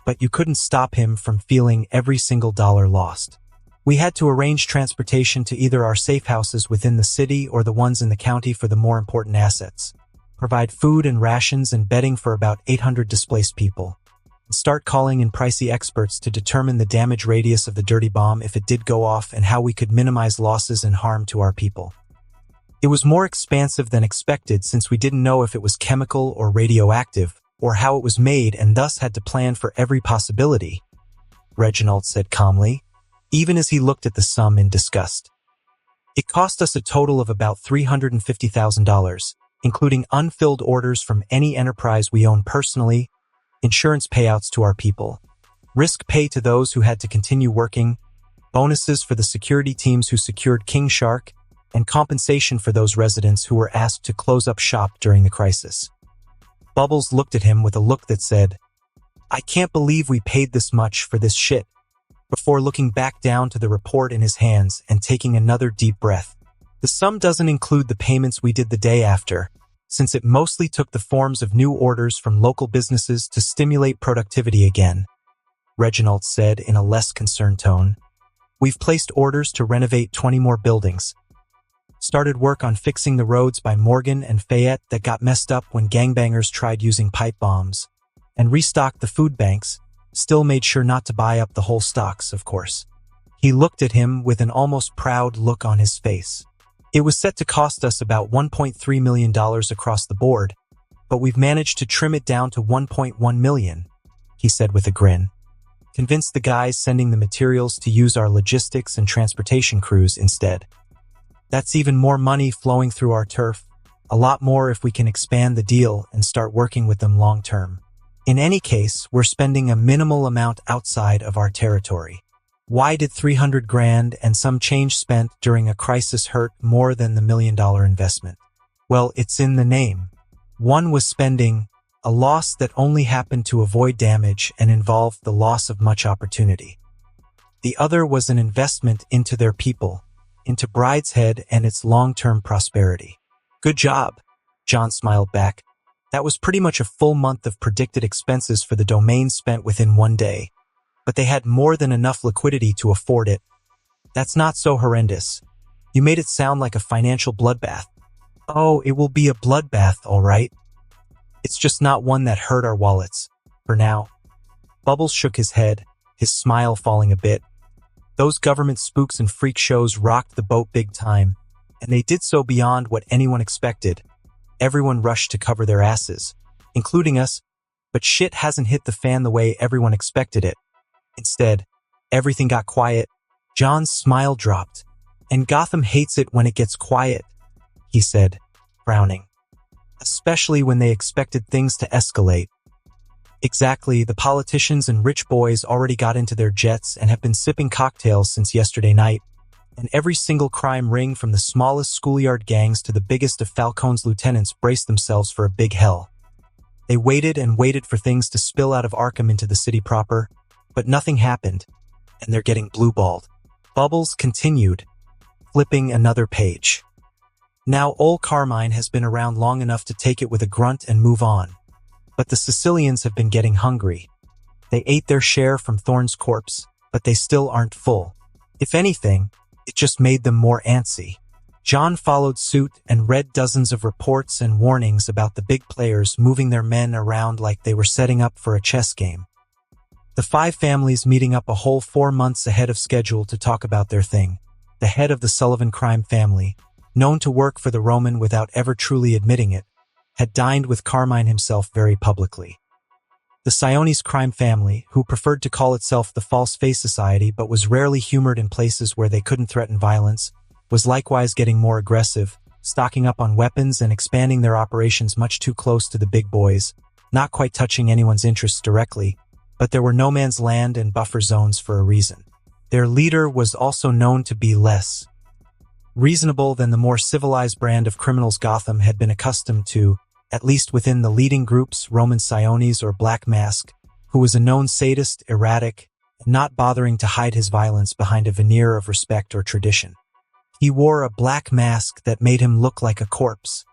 but you couldn't stop him from feeling every single dollar lost. We had to arrange transportation to either our safe houses within the city or the ones in the county for the more important assets, provide food and rations and bedding for about 800 displaced people, and start calling in pricey experts to determine the damage radius of the dirty bomb if it did go off and how we could minimize losses and harm to our people. It was more expansive than expected since we didn't know if it was chemical or radioactive, or how it was made and thus had to plan for every possibility, Reginald said calmly, even as he looked at the sum in disgust. It cost us a total of about $350,000, including unfilled orders from any enterprise we own personally, insurance payouts to our people, risk pay to those who had to continue working, bonuses for the security teams who secured King Shark, and compensation for those residents who were asked to close up shop during the crisis. Bubbles looked at him with a look that said, I can't believe we paid this much for this shit, before looking back down to the report in his hands and taking another deep breath. The sum doesn't include the payments we did the day after, since it mostly took the forms of new orders from local businesses to stimulate productivity again, Reginald said in a less concerned tone. We've placed orders to renovate 20 more buildings, started work on fixing the roads by Morgan and Fayette that got messed up when gangbangers tried using pipe bombs, and restocked the food banks, still made sure not to buy up the whole stocks, of course. He looked at him with an almost proud look on his face. It was set to cost us about $1.3 million across the board, but we've managed to trim it down to $1.1 million, he said with a grin. Convinced the guys sending the materials to use our logistics and transportation crews instead. That's even more money flowing through our turf, a lot more if we can expand the deal and start working with them long term. In any case, we're spending a minimal amount outside of our territory. Why did $300,000 and some change spent during a crisis hurt more than the $1 million investment? Well, it's in the name. One was spending a loss that only happened to avoid damage and involved the loss of much opportunity. The other was an investment into their people, into Brideshead and its long-term prosperity. Good job, John smiled back. That was pretty much a full month of predicted expenses for the domain spent within one day, but they had more than enough liquidity to afford it. That's not so horrendous. You made it sound like a financial bloodbath. Oh, it will be a bloodbath, all right. It's just not one that hurt our wallets, for now. Bubbles shook his head, his smile falling a bit. Those government spooks and freak shows rocked the boat big time, and they did so beyond what anyone expected. Everyone rushed to cover their asses, including us, but shit hasn't hit the fan the way everyone expected it. Instead, everything got quiet. John's smile dropped. And Gotham hates it when it gets quiet, he said, frowning. Especially when they expected things to escalate. Exactly, the politicians and rich boys already got into their jets and have been sipping cocktails since yesterday night, and every single crime ring from the smallest schoolyard gangs to the biggest of Falcone's lieutenants braced themselves for a big hell. They waited and waited for things to spill out of Arkham into the city proper, but nothing happened, and they're getting blue-balled. Bubbles continued, flipping another page. Now Old Carmine has been around long enough to take it with a grunt and move on. But the Sicilians have been getting hungry. They ate their share from Thorne's corpse, but they still aren't full. If anything, it just made them more antsy. John followed suit and read dozens of reports and warnings about the big players moving their men around like they were setting up for a chess game. The 5 families meeting up a whole 4 months ahead of schedule to talk about their thing. The head of the Sullivan crime family, known to work for the Roman without ever truly admitting it, had dined with Carmine himself very publicly. The Sionis crime family, who preferred to call itself the False Face Society but was rarely humored in places where they couldn't threaten violence, was likewise getting more aggressive, stocking up on weapons and expanding their operations much too close to the big boys, not quite touching anyone's interests directly, but there were no man's land and buffer zones for a reason. Their leader was also known to be less reasonable than the more civilized brand of criminals Gotham had been accustomed to, at least within the leading groups, Roman Sionis or Black Mask, who was a known sadist, erratic, and not bothering to hide his violence behind a veneer of respect or tradition. He wore a black mask that made him look like a corpse.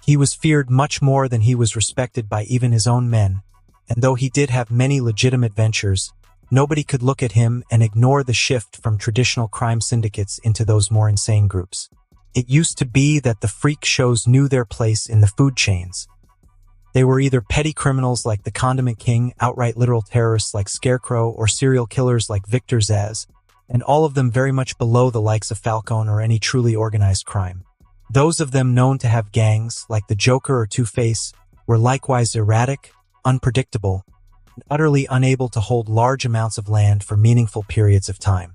He was feared much more than he was respected by even his own men, and though he did have many legitimate ventures, nobody could look at him and ignore the shift from traditional crime syndicates into those more insane groups. It used to be that the freak shows knew their place in the food chains. They were either petty criminals like the Condiment King, outright literal terrorists like Scarecrow, or serial killers like Victor Zaz, and all of them very much below the likes of Falcone or any truly organized crime. Those of them known to have gangs, like the Joker or Two-Face, were likewise erratic, unpredictable, and utterly unable to hold large amounts of land for meaningful periods of time.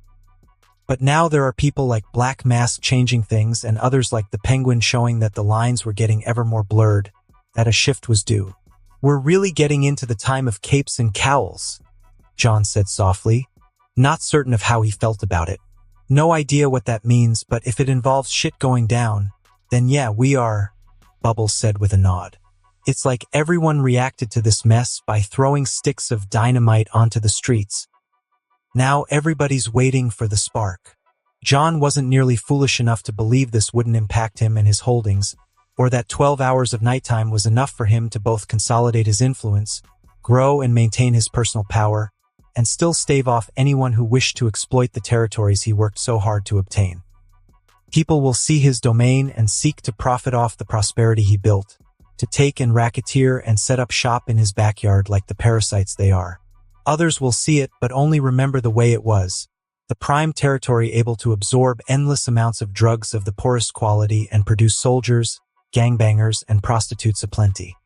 But now there are people like Black Mask changing things and others like the Penguin showing that the lines were getting ever more blurred, that a shift was due. "We're really getting into the time of capes and cowls," John said softly, not certain of how he felt about it. "No idea what that means, but if it involves shit going down, then yeah, we are," Bubbles said with a nod. "It's like everyone reacted to this mess by throwing sticks of dynamite onto the streets. Now everybody's waiting for the spark." John wasn't nearly foolish enough to believe this wouldn't impact him and his holdings, or that 12 hours of nighttime was enough for him to both consolidate his influence, grow and maintain his personal power, and still stave off anyone who wished to exploit the territories he worked so hard to obtain. People will see his domain and seek to profit off the prosperity he built, to take and racketeer and set up shop in his backyard like the parasites they are. Others will see it but only remember the way it was, the prime territory able to absorb endless amounts of drugs of the poorest quality and produce soldiers, gangbangers, and prostitutes aplenty.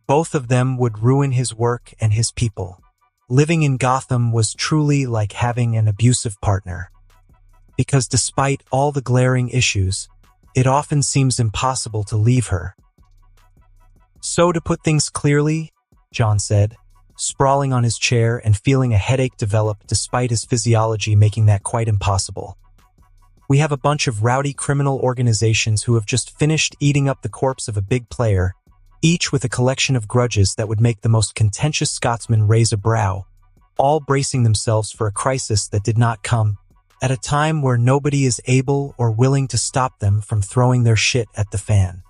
Both of them would ruin his work and his people. Living in Gotham was truly like having an abusive partner. Because despite all the glaring issues, it often seems impossible to leave her. "So to put things clearly," John said, sprawling on his chair and feeling a headache develop despite his physiology making that quite impossible. "We have a bunch of rowdy criminal organizations who have just finished eating up the corpse of a big player, each with a collection of grudges that would make the most contentious Scotsman raise a brow, all bracing themselves for a crisis that did not come, at a time where nobody is able or willing to stop them from throwing their shit at the fan.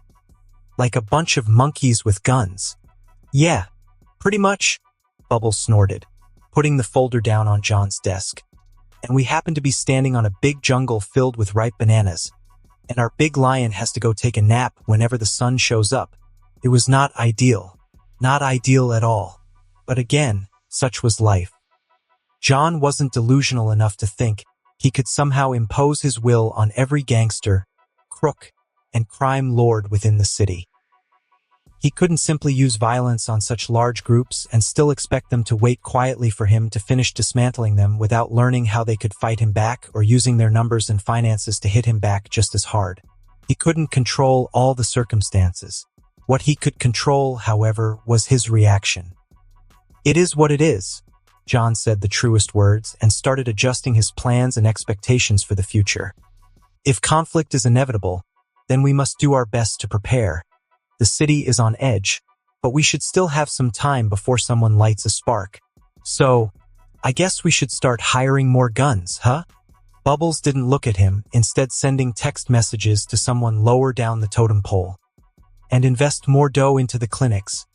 Like a bunch of monkeys with guns." "Yeah, pretty much," Bubbles snorted, putting the folder down on John's desk. "And we happen to be standing on a big jungle filled with ripe bananas, and our big lion has to go take a nap whenever the sun shows up. It was not ideal. Not ideal at all. But again, such was life." John wasn't delusional enough to think he could somehow impose his will on every gangster, crook, and crime lord within the city. He couldn't simply use violence on such large groups and still expect them to wait quietly for him to finish dismantling them without learning how they could fight him back or using their numbers and finances to hit him back just as hard. He couldn't control all the circumstances. What he could control, however, was his reaction. It is what it is, John said the truest words and started adjusting his plans and expectations for the future. If conflict is inevitable, then we must do our best to prepare. The city is on edge, but we should still have some time before someone lights a spark. So, I guess we should start hiring more guns, huh? Bubbles didn't look at him, instead sending text messages to someone lower down the totem pole. And invest more dough into the clinics.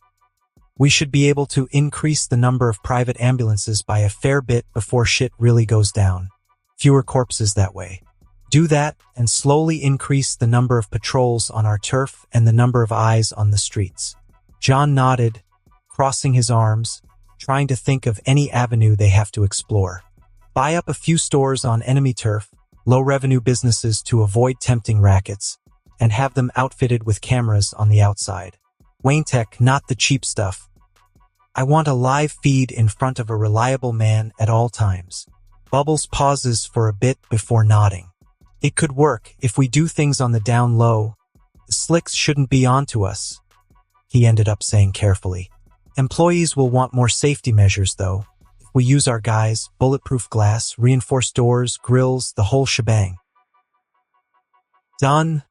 We should be able to increase the number of private ambulances by a fair bit before shit really goes down. Fewer corpses that way. Do that and slowly increase the number of patrols on our turf and the number of eyes on the streets. John nodded, crossing his arms, trying to think of any avenue they have to explore. Buy up a few stores on enemy turf, low-revenue businesses to avoid tempting rackets, and have them outfitted with cameras on the outside. Wayne Tech, not the cheap stuff. I want a live feed in front of a reliable man at all times. Bubbles pauses for a bit before nodding. It could work if we do things on the down low. The slicks shouldn't be onto us, he ended up saying carefully. Employees will want more safety measures, though. If we use our guys, bulletproof glass, reinforced doors, grills, the whole shebang. Done,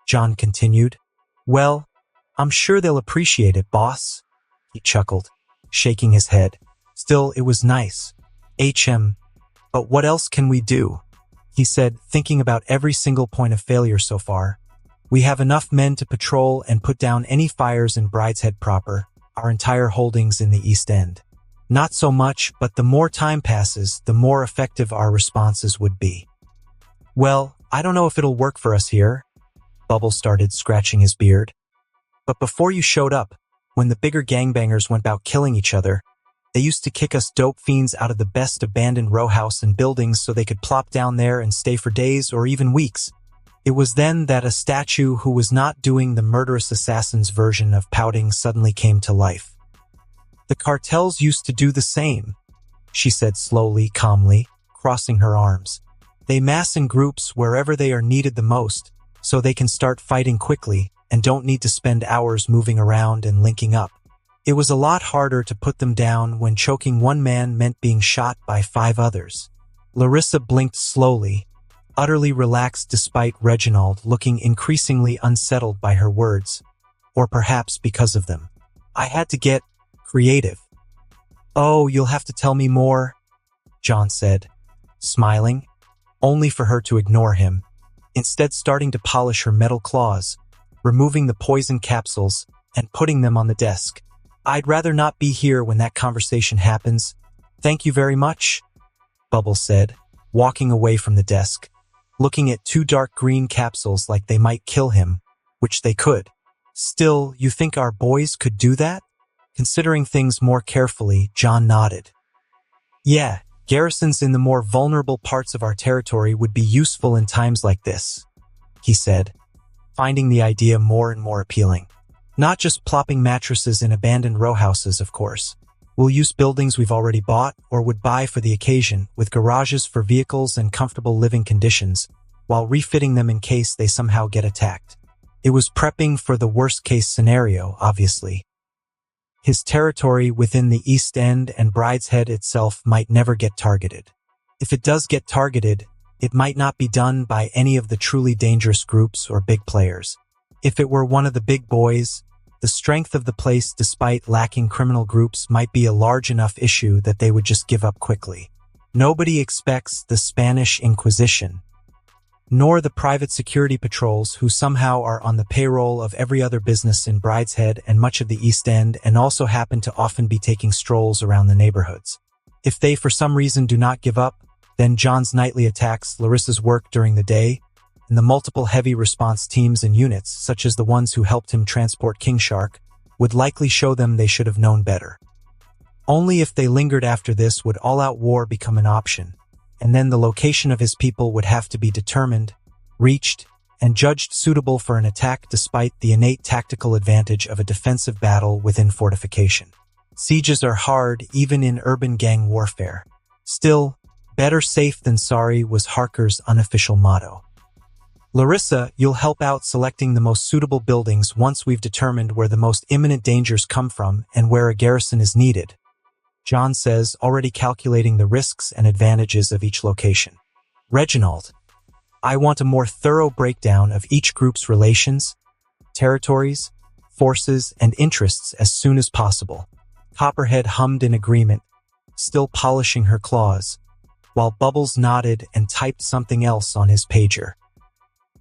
John continued. Well, I'm sure they'll appreciate it, boss, he chuckled, shaking his head. Still, it was nice. But what else can we do? He said, thinking about every single point of failure so far. We have enough men to patrol and put down any fires in Brideshead proper, our entire holdings in the East End. Not so much, but the more time passes, the more effective our responses would be. Well, I don't know if it'll work for us here. Bubbles started scratching his beard. But before you showed up, when the bigger gangbangers went about killing each other, they used to kick us dope fiends out of the best abandoned row house and buildings so they could plop down there and stay for days or even weeks. It was then that a statue who was not doing the murderous assassin's version of pouting suddenly came to life. The cartels used to do the same, she said slowly, calmly, crossing her arms. They mass in groups wherever they are needed the most, so they can start fighting quickly and don't need to spend hours moving around and linking up. It was a lot harder to put them down when choking one man meant being shot by 5 others. Larissa blinked slowly, utterly relaxed despite Reginald looking increasingly unsettled by her words, or perhaps because of them. I had to get creative. Oh, you'll have to tell me more, John said, smiling, only for her to ignore him, instead starting to polish her metal claws, removing the poison capsules and putting them on the desk. I'd rather not be here when that conversation happens. Thank you very much, Bubbles said, walking away from the desk, looking at 2 dark green capsules like they might kill him, which they could. Still, you think our boys could do that? Considering things more carefully, John nodded. Yeah, garrisons in the more vulnerable parts of our territory would be useful in times like this, he said, finding the idea more and more appealing. Not just plopping mattresses in abandoned row houses, of course. We'll use buildings we've already bought or would buy for the occasion, with garages for vehicles and comfortable living conditions, while refitting them in case they somehow get attacked. It was prepping for the worst-case scenario, obviously. His territory within the East End and Brideshead itself might never get targeted. If it does get targeted, it might not be done by any of the truly dangerous groups or big players. If it were one of the big boys, the strength of the place despite lacking criminal groups might be a large enough issue that they would just give up quickly. Nobody expects the Spanish Inquisition, nor the private security patrols who somehow are on the payroll of every other business in Brideshead and much of the East End and also happen to often be taking strolls around the neighborhoods. If they for some reason do not give up, then John's nightly attacks, Larissa's work during the day, and the multiple heavy response teams and units, such as the ones who helped him transport King Shark, would likely show them they should have known better. Only if they lingered after this would all-out war become an option, and then the location of his people would have to be determined, reached, and judged suitable for an attack despite the innate tactical advantage of a defensive battle within fortification. Sieges are hard even in urban gang warfare. Still, better safe than sorry was Harker's unofficial motto. Larissa, you'll help out selecting the most suitable buildings once we've determined where the most imminent dangers come from and where a garrison is needed. John says, already calculating the risks and advantages of each location. Reginald, I want a more thorough breakdown of each group's relations, territories, forces, and interests as soon as possible. Copperhead hummed in agreement, still polishing her claws, while Bubbles nodded and typed something else on his pager.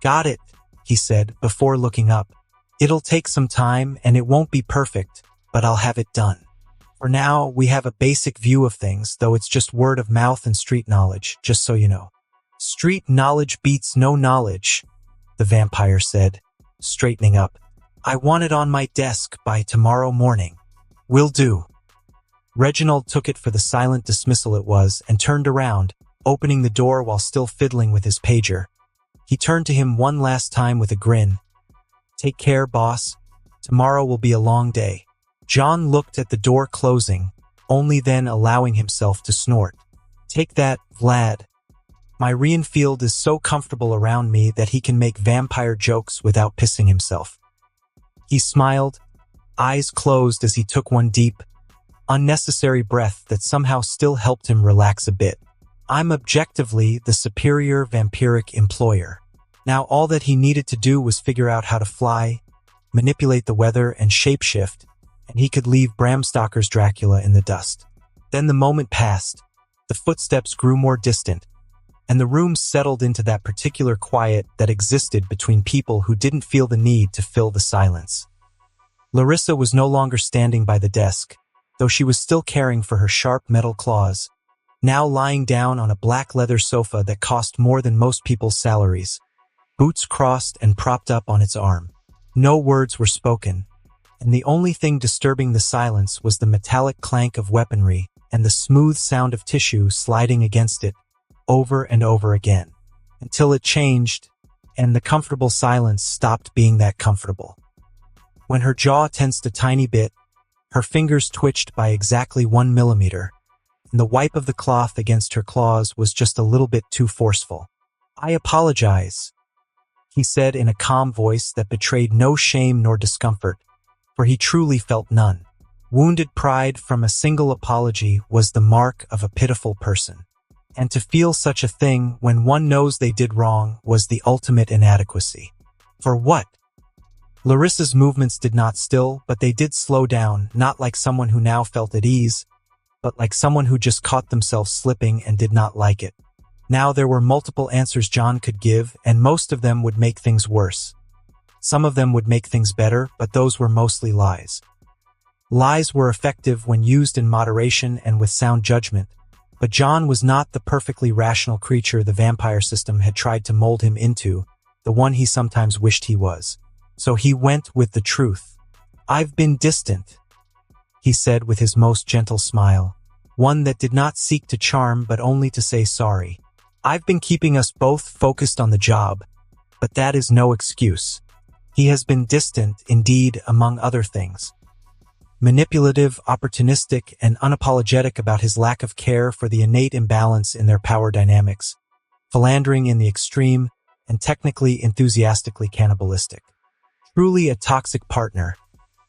Got it, he said before looking up. It'll take some time and it won't be perfect, but I'll have it done. For now, we have a basic view of things, though it's just word of mouth and street knowledge, just so you know. Street knowledge beats no knowledge, the vampire said, straightening up. I want it on my desk by tomorrow morning. Will do. Reginald took it for the silent dismissal it was and turned around, opening the door while still fiddling with his pager. He turned to him one last time with a grin. Take care, boss. Tomorrow will be a long day. John looked at the door closing, only then allowing himself to snort. Take that, Vlad. My Reinfield is so comfortable around me that he can make vampire jokes without pissing himself. He smiled, eyes closed as he took one deep, unnecessary breath that somehow still helped him relax a bit. I'm objectively the superior vampiric employer. Now all that he needed to do was figure out how to fly, manipulate the weather, and shapeshift, and he could leave Bram Stoker's Dracula in the dust. Then the moment passed, the footsteps grew more distant, and the room settled into that particular quiet that existed between people who didn't feel the need to fill the silence. Larissa was no longer standing by the desk, though she was still caring for her sharp metal claws, now lying down on a black leather sofa that cost more than most people's salaries, boots crossed and propped up on its arm. No words were spoken, and the only thing disturbing the silence was the metallic clank of weaponry and the smooth sound of tissue sliding against it, over and over again, until it changed, and the comfortable silence stopped being that comfortable. When her jaw tensed a tiny bit, her fingers twitched by exactly 1 millimeter, and the wipe of the cloth against her claws was just a little bit too forceful. I apologize, he said in a calm voice that betrayed no shame nor discomfort, for he truly felt none. Wounded pride from a single apology was the mark of a pitiful person. And to feel such a thing when one knows they did wrong was the ultimate inadequacy. For what? Larissa's movements did not still, but they did slow down, not like someone who now felt at ease, but like someone who just caught themselves slipping and did not like it. Now there were multiple answers John could give, and most of them would make things worse. Some of them would make things better, but those were mostly lies. Lies were effective when used in moderation and with sound judgment, but John was not the perfectly rational creature the vampire system had tried to mold him into, the one he sometimes wished he was. So he went with the truth. I've been distant, he said with his most gentle smile, one that did not seek to charm but only to say sorry. I've been keeping us both focused on the job, but that is no excuse. He has been distant, indeed, among other things. Manipulative, opportunistic, and unapologetic about his lack of care for the innate imbalance in their power dynamics, philandering in the extreme, and technically enthusiastically cannibalistic. Truly a toxic partner,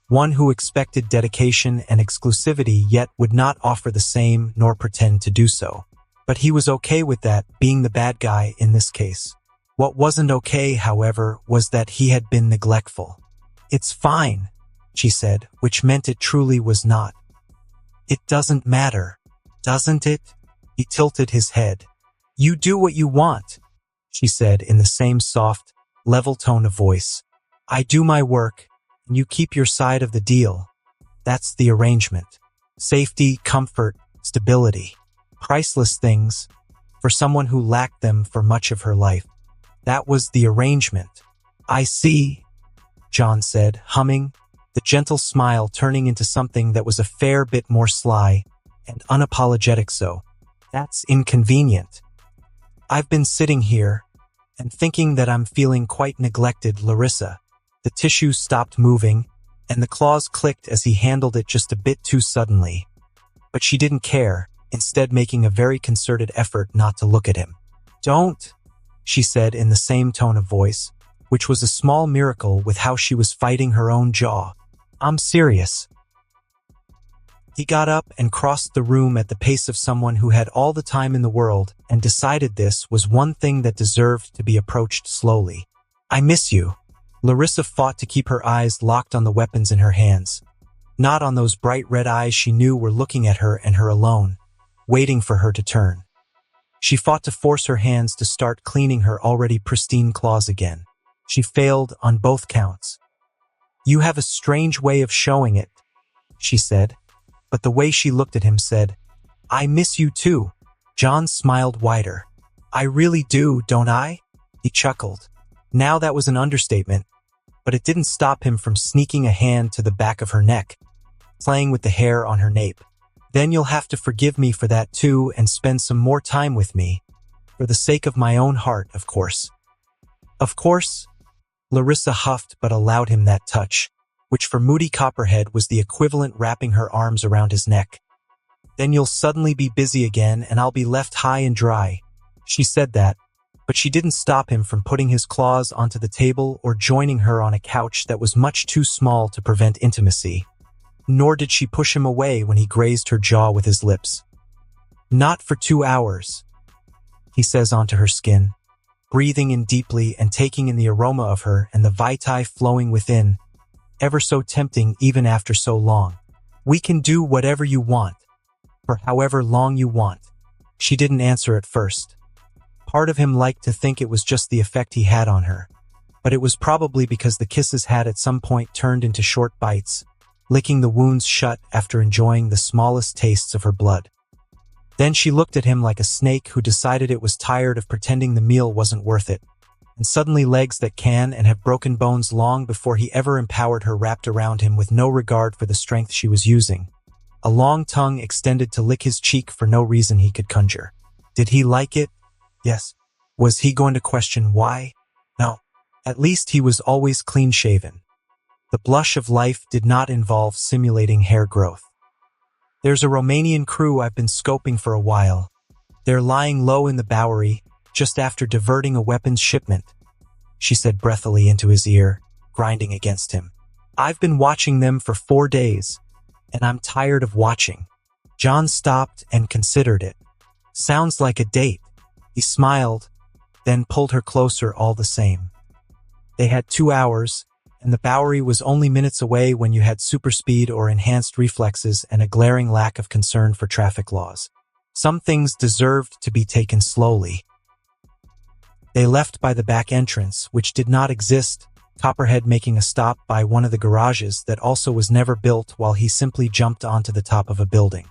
one who expected dedication and exclusivity yet would not offer the same nor pretend to do so. But he was okay with that, being the bad guy in this case. What wasn't okay, however, was that he had been neglectful. It's fine, she said, which meant it truly was not. It doesn't matter, doesn't it? He tilted his head. You do what you want, she said in the same soft, level tone of voice. I do my work, and you keep your side of the deal. That's the arrangement. Safety, comfort, stability. Priceless things, for someone who lacked them for much of her life. That was the arrangement. I see, John said, humming, the gentle smile turning into something that was a fair bit more sly and unapologetic so. That's inconvenient. I've been sitting here and thinking that I'm feeling quite neglected, Larissa. The tissue stopped moving, and the claws clicked as he handled it just a bit too suddenly. But she didn't care, instead making a very concerted effort not to look at him. Don't, she said in the same tone of voice, which was a small miracle with how she was fighting her own jaw. I'm serious. He got up and crossed the room at the pace of someone who had all the time in the world and decided this was one thing that deserved to be approached slowly. "I miss you." Larissa fought to keep her eyes locked on the weapons in her hands, not on those bright red eyes she knew were looking at her and her alone, waiting for her to turn. She fought to force her hands to start cleaning her already pristine claws again. She failed on both counts. "You have a strange way of showing it," she said. But the way she looked at him said, "I miss you too." John smiled wider. "I really do, don't I?" He chuckled. Now that was an understatement, but it didn't stop him from sneaking a hand to the back of her neck, playing with the hair on her nape. "Then you'll have to forgive me for that too and spend some more time with me. For the sake of my own heart, of course." "Of course?" Larissa huffed but allowed him that touch, which for Moody Copperhead was the equivalent wrapping her arms around his neck. "Then you'll suddenly be busy again and I'll be left high and dry." She said that, but she didn't stop him from putting his claws onto the table or joining her on a couch that was much too small to prevent intimacy. Nor did she push him away when he grazed her jaw with his lips. "Not for 2 hours," he says onto her skin, breathing in deeply and taking in the aroma of her and the vitae flowing within, ever so tempting even after so long. "We can do whatever you want, for however long you want." She didn't answer at first. Part of him liked to think it was just the effect he had on her, but it was probably because the kisses had at some point turned into short bites, licking the wounds shut after enjoying the smallest tastes of her blood. Then she looked at him like a snake who decided it was tired of pretending the meal wasn't worth it, and suddenly legs that can and have broken bones long before he ever empowered her wrapped around him with no regard for the strength she was using. A long tongue extended to lick his cheek for no reason he could conjure. Did he like it? Yes. Was he going to question why? No. At least he was always clean-shaven. The blush of life did not involve simulating hair growth. "There's a Romanian crew I've been scoping for a while. They're lying low in the Bowery, just after diverting a weapons shipment," she said breathily into his ear, grinding against him. "I've been watching them for 4 days, and I'm tired of watching." John stopped and considered it. "Sounds like a date." He smiled, then pulled her closer all the same. They had 2 hours, and the Bowery was only minutes away when you had super speed or enhanced reflexes and a glaring lack of concern for traffic laws. Some things deserved to be taken slowly. They left by the back entrance, which did not exist, Copperhead making a stop by one of the garages that also was never built while he simply jumped onto the top of a building.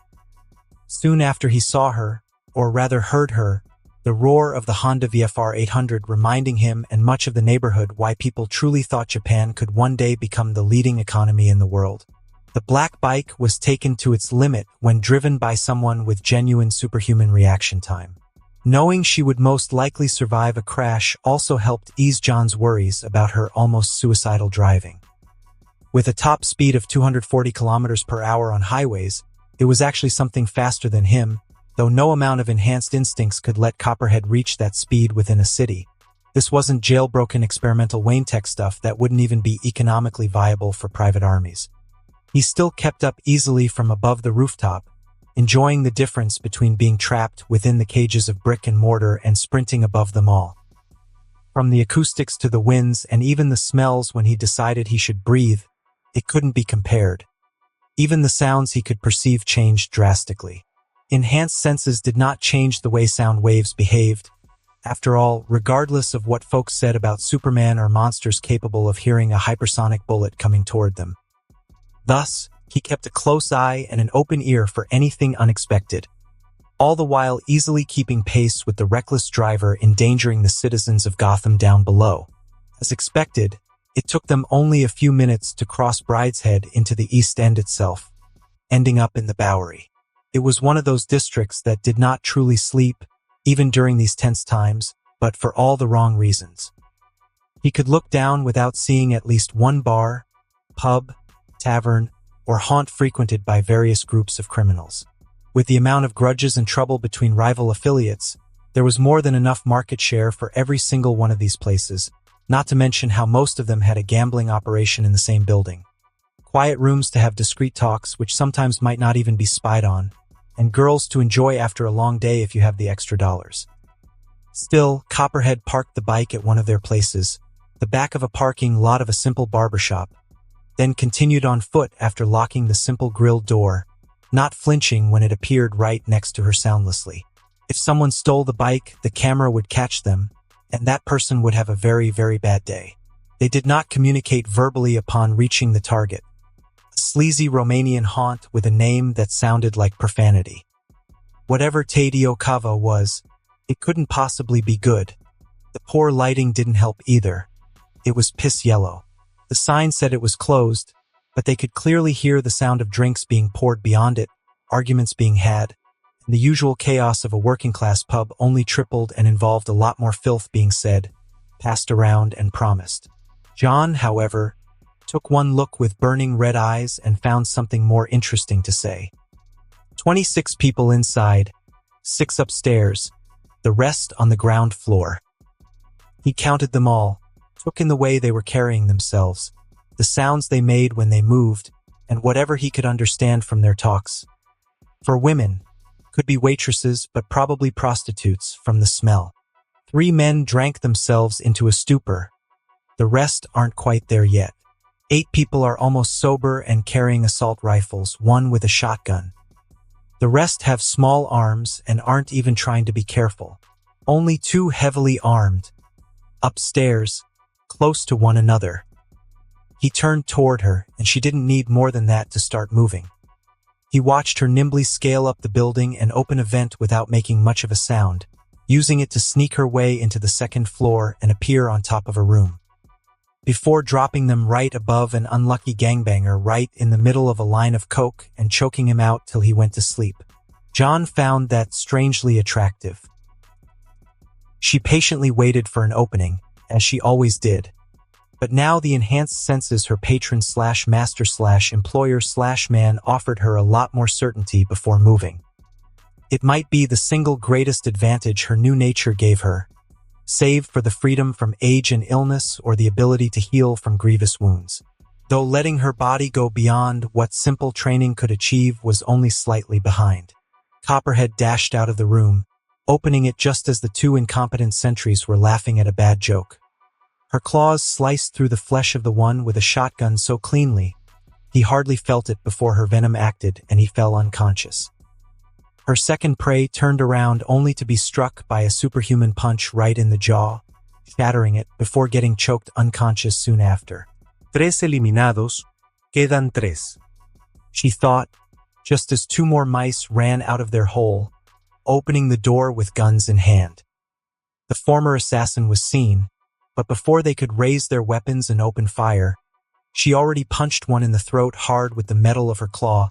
Soon after he saw her, or rather heard her, the roar of the Honda VFR 800 reminding him and much of the neighborhood why people truly thought Japan could one day become the leading economy in the world. The black bike was taken to its limit when driven by someone with genuine superhuman reaction time. Knowing she would most likely survive a crash also helped ease John's worries about her almost suicidal driving. With a top speed of 240 kilometers per hour on highways, it was actually something faster than him, though no amount of enhanced instincts could let Copperhead reach that speed within a city. This wasn't jailbroken experimental Wayne tech stuff that wouldn't even be economically viable for private armies. He still kept up easily from above the rooftop, enjoying the difference between being trapped within the cages of brick and mortar and sprinting above them all. From the acoustics to the winds and even the smells when he decided he should breathe, it couldn't be compared. Even the sounds he could perceive changed drastically. Enhanced senses did not change the way sound waves behaved. After all, regardless of what folks said about Superman or monsters capable of hearing a hypersonic bullet coming toward them. Thus, he kept a close eye and an open ear for anything unexpected, all the while easily keeping pace with the reckless driver endangering the citizens of Gotham down below. As expected, it took them only a few minutes to cross Brideshead into the East End itself, ending up in the Bowery. It was one of those districts that did not truly sleep, even during these tense times, but for all the wrong reasons. He could look down without seeing at least one bar, pub, tavern, or haunt frequented by various groups of criminals. With the amount of grudges and trouble between rival affiliates, there was more than enough market share for every single one of these places, not to mention how most of them had a gambling operation in the same building. quiet rooms to have discreet talks, which sometimes might not even be spied on, and girls to enjoy after a long day if you have the extra dollars. Still, Copperhead parked the bike at one of their places, the back of a parking lot of a simple barbershop, then continued on foot after locking the simple grilled door, not flinching when it appeared right next to her soundlessly. If someone stole the bike, the camera would catch them, and that person would have a very, very bad day. They did not communicate verbally upon reaching the target. A sleazy Romanian haunt with a name that sounded like profanity. Whatever Tadio Cava was, it couldn't possibly be good. The poor lighting didn't help either. It was piss yellow. The sign said it was closed, but they could clearly hear the sound of drinks being poured beyond it, arguments being had, and the usual chaos of a working-class pub only tripled and involved a lot more filth being said, passed around, and promised. John, however, took one look with burning red eyes and found something more interesting to say. 26 people inside, 6 upstairs, the rest on the ground floor. He counted them all, took in the way they were carrying themselves, the sounds they made when they moved, and whatever he could understand from their talks. For women, could be waitresses, but probably prostitutes from the smell. 3 men drank themselves into a stupor. The rest aren't quite there yet. 8 people are almost sober and carrying assault rifles, 1 with a shotgun. The rest have small arms and aren't even trying to be careful. Only 2 heavily armed. Upstairs, close to one another. He turned toward her, and she didn't need more than that to start moving. He watched her nimbly scale up the building and open a vent without making much of a sound, using it to sneak her way into the 2nd floor and appear on top of a room. Before dropping them right above an unlucky gangbanger right in the middle of a line of coke and choking him out till he went to sleep. John found that strangely attractive. She patiently waited for an opening, as she always did. But now the enhanced senses her patron/master/employer/man offered her a lot more certainty before moving. It might be the single greatest advantage her new nature gave her, save for the freedom from age and illness or the ability to heal from grievous wounds. Though letting her body go beyond what simple training could achieve was only slightly behind. Copperhead dashed out of the room, opening it just as the 2 incompetent sentries were laughing at a bad joke. Her claws sliced through the flesh of the one with a shotgun so cleanly, he hardly felt it before her venom acted and he fell unconscious. Her second prey turned around only to be struck by a superhuman punch right in the jaw, shattering it before getting choked unconscious soon after. 3 eliminados, quedan 3. She thought, just as 2 more mice ran out of their hole, opening the door with guns in hand. The former assassin was seen, but before they could raise their weapons and open fire, she already punched one in the throat hard with the metal of her claw,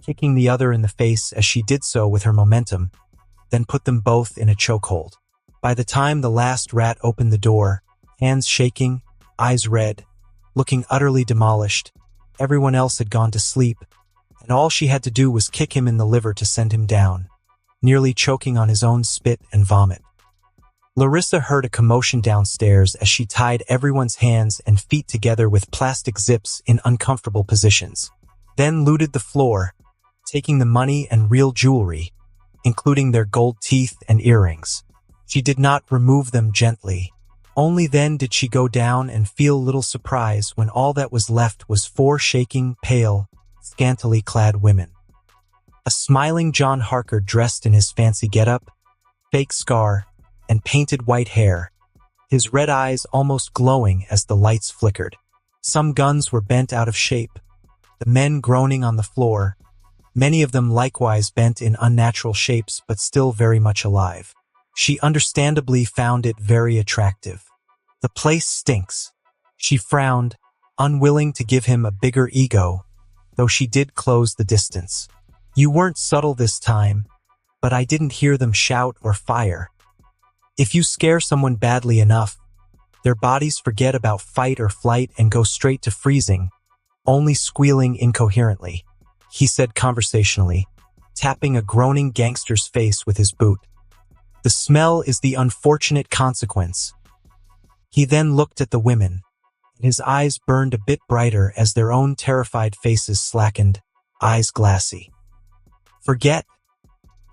kicking the other in the face as she did so with her momentum, then put them both in a chokehold. By the time the last rat opened the door, hands shaking, eyes red, looking utterly demolished, everyone else had gone to sleep, and all she had to do was kick him in the liver to send him down, nearly choking on his own spit and vomit. Larissa heard a commotion downstairs as she tied everyone's hands and feet together with plastic zips in uncomfortable positions, then looted the floor, taking the money and real jewelry, including their gold teeth and earrings. She did not remove them gently. Only then did she go down and feel little surprise when all that was left was 4 shaking, pale, scantily clad women. A smiling John Harker dressed in his fancy getup, fake scar, and painted white hair, his red eyes almost glowing as the lights flickered. Some guns were bent out of shape, the men groaning on the floor, many of them likewise bent in unnatural shapes but still very much alive. She understandably found it very attractive. The place stinks. She frowned, unwilling to give him a bigger ego, though she did close the distance. You weren't subtle this time, but I didn't hear them shout or fire. If you scare someone badly enough, their bodies forget about fight or flight and go straight to freezing, only squealing incoherently, he said conversationally, tapping a groaning gangster's face with his boot. The smell is the unfortunate consequence. He then looked at the women, and his eyes burned a bit brighter as their own terrified faces slackened, eyes glassy. "Forget,"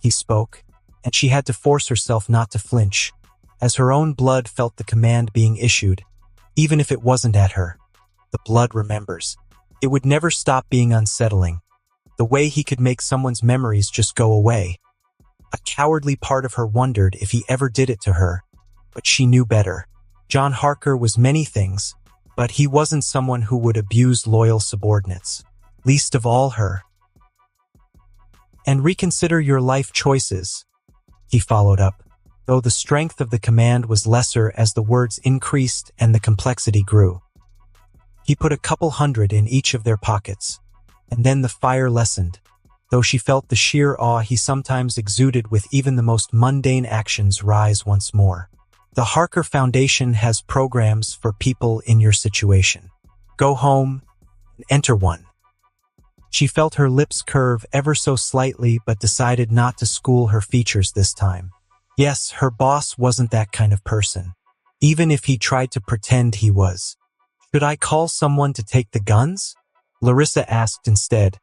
he spoke, and she had to force herself not to flinch, as her own blood felt the command being issued, even if it wasn't at her. The blood remembers. It would never stop being unsettling. The way he could make someone's memories just go away. A cowardly part of her wondered if he ever did it to her, but she knew better. John Harker was many things, but he wasn't someone who would abuse loyal subordinates, least of all her. "And reconsider your life choices," he followed up, though the strength of the command was lesser as the words increased and the complexity grew. He put a couple hundred in each of their pockets, and then the fire lessened, though she felt the sheer awe he sometimes exuded with even the most mundane actions rise once more. The Harker Foundation has programs for people in your situation. Go home and enter one. She felt her lips curve ever so slightly but decided not to school her features this time. Yes, her boss wasn't that kind of person, even if he tried to pretend he was. "Should I call someone to take the guns?" Larissa asked instead,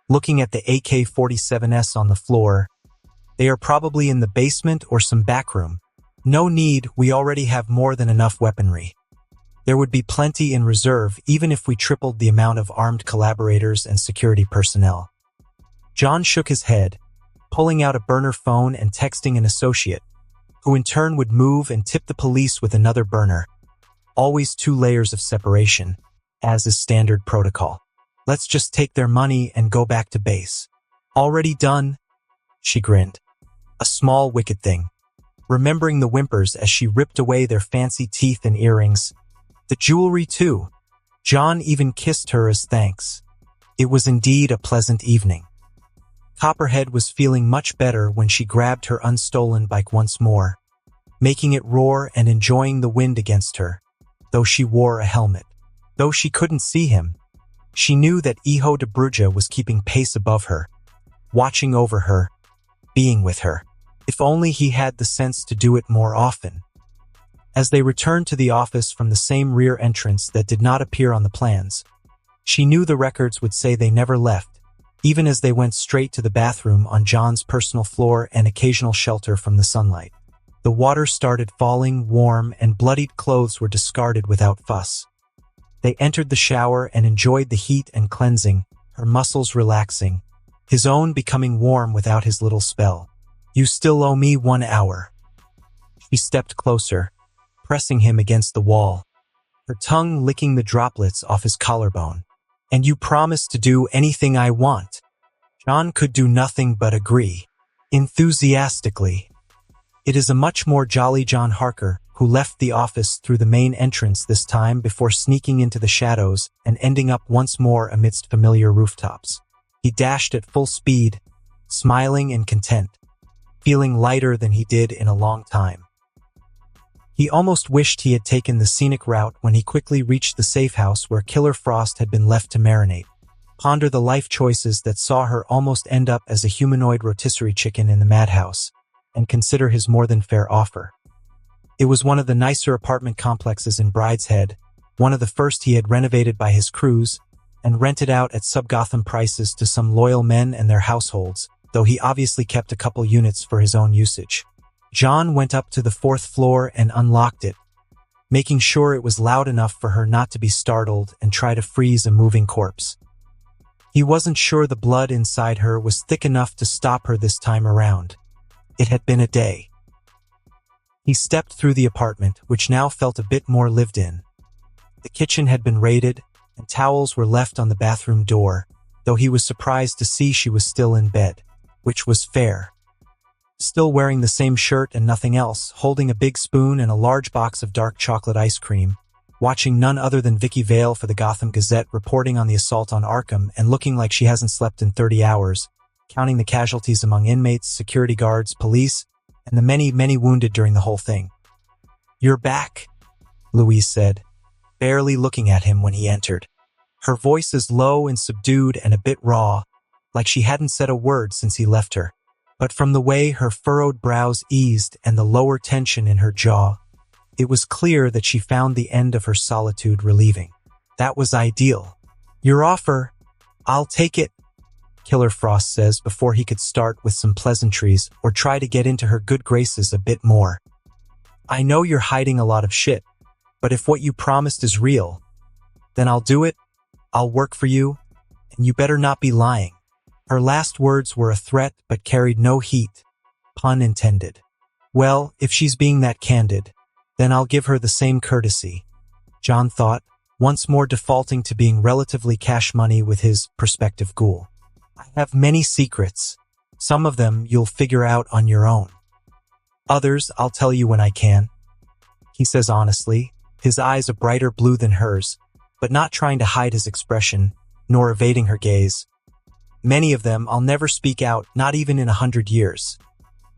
looking at the AK-47s on the floor. "They are probably in the basement or some back room." "No need, we already have more than enough weaponry. There would be plenty in reserve even if we tripled the amount of armed collaborators and security personnel." John shook his head, pulling out a burner phone and texting an associate, who in turn would move and tip the police with another burner. Always 2 layers of separation, as is standard protocol. "Let's just take their money and go back to base." "Already done?" She grinned. A small wicked thing. Remembering the whimpers as she ripped away their fancy teeth and earrings. The jewelry too. John even kissed her as thanks. It was indeed a pleasant evening. Copperhead was feeling much better when she grabbed her unstolen bike once more, making it roar and enjoying the wind against her, though she wore a helmet. Though she couldn't see him, she knew that Iho de Bruja was keeping pace above her, watching over her, being with her. If only he had the sense to do it more often. As they returned to the office from the same rear entrance that did not appear on the plans, she knew the records would say they never left, even as they went straight to the bathroom on John's personal floor and occasional shelter from the sunlight. The water started falling warm and bloodied clothes were discarded without fuss. They entered the shower and enjoyed the heat and cleansing, her muscles relaxing, his own becoming warm without his little spell. "You still owe me 1 hour." She stepped closer, pressing him against the wall, her tongue licking the droplets off his collarbone. "And you promised to do anything I want." John could do nothing but agree, enthusiastically. It is a much more jolly John Harker who left the office through the main entrance this time before sneaking into the shadows and ending up once more amidst familiar rooftops. He dashed at full speed, smiling and content, feeling lighter than he did in a long time. He almost wished he had taken the scenic route when he quickly reached the safe house where Killer Frost had been left to marinate, ponder the life choices that saw her almost end up as a humanoid rotisserie chicken in the madhouse, and consider his more than fair offer. It was one of the nicer apartment complexes in Brideshead, one of the first he had renovated by his crews, and rented out at sub-Gotham prices to some loyal men and their households, though he obviously kept a couple units for his own usage. John went up to the 4th floor and unlocked it, making sure it was loud enough for her not to be startled and try to freeze a moving corpse. He wasn't sure the blood inside her was thick enough to stop her this time around. It had been a day. He stepped through the apartment, which now felt a bit more lived in. The kitchen had been raided, and towels were left on the bathroom door, though he was surprised to see she was still in bed, which was fair. Still wearing the same shirt and nothing else, holding a big spoon and a large box of dark chocolate ice cream, watching none other than Vicky Vale for the Gotham Gazette reporting on the assault on Arkham and looking like she hasn't slept in 30 hours, counting the casualties among inmates, security guards, police, and the many, many wounded during the whole thing. "You're back," Louise said, barely looking at him when he entered. Her voice is low and subdued and a bit raw, like she hadn't said a word since he left her. But from the way her furrowed brows eased and the lower tension in her jaw, It was clear that she found the end of her solitude relieving. That was ideal. Your offer, I'll take it, Killer Frost says before he could start with some pleasantries or try to get into her good graces a bit more. I know you're hiding a lot of shit, but if what you promised is real, then I'll do it, I'll work for you, and you better not be lying. Her last words were a threat but carried no heat, pun intended. Well, if she's being that candid, then I'll give her the same courtesy, John thought, once more defaulting to being relatively cash money with his prospective ghoul. I have many secrets. Some of them you'll figure out on your own. Others I'll tell you when I can, he says honestly, his eyes a brighter blue than hers, but not trying to hide his expression, nor evading her gaze. Many of them I'll never speak out, not even in 100 years.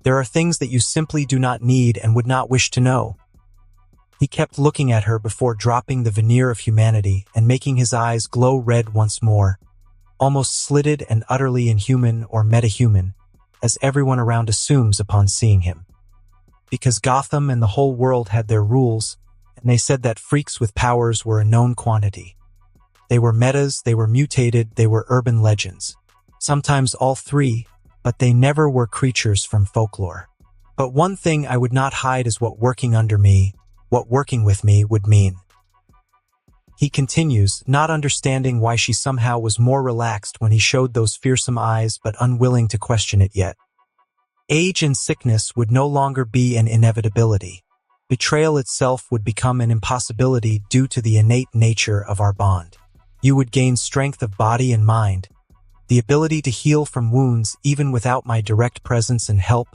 There are things that you simply do not need and would not wish to know. He kept looking at her before dropping the veneer of humanity and making his eyes glow red once more, almost slitted and utterly inhuman or metahuman, as everyone around assumes upon seeing him. Because Gotham and the whole world had their rules, and they said that freaks with powers were a known quantity. They were metas, they were mutated, they were urban legends. Sometimes all three, but they never were creatures from folklore. But one thing I would not hide is what working under me, what working with me would mean. He continues, not understanding why she somehow was more relaxed when he showed those fearsome eyes but unwilling to question it yet. Age and sickness would no longer be an inevitability. Betrayal itself would become an impossibility due to the innate nature of our bond. You would gain strength of body and mind, the ability to heal from wounds even without my direct presence and help,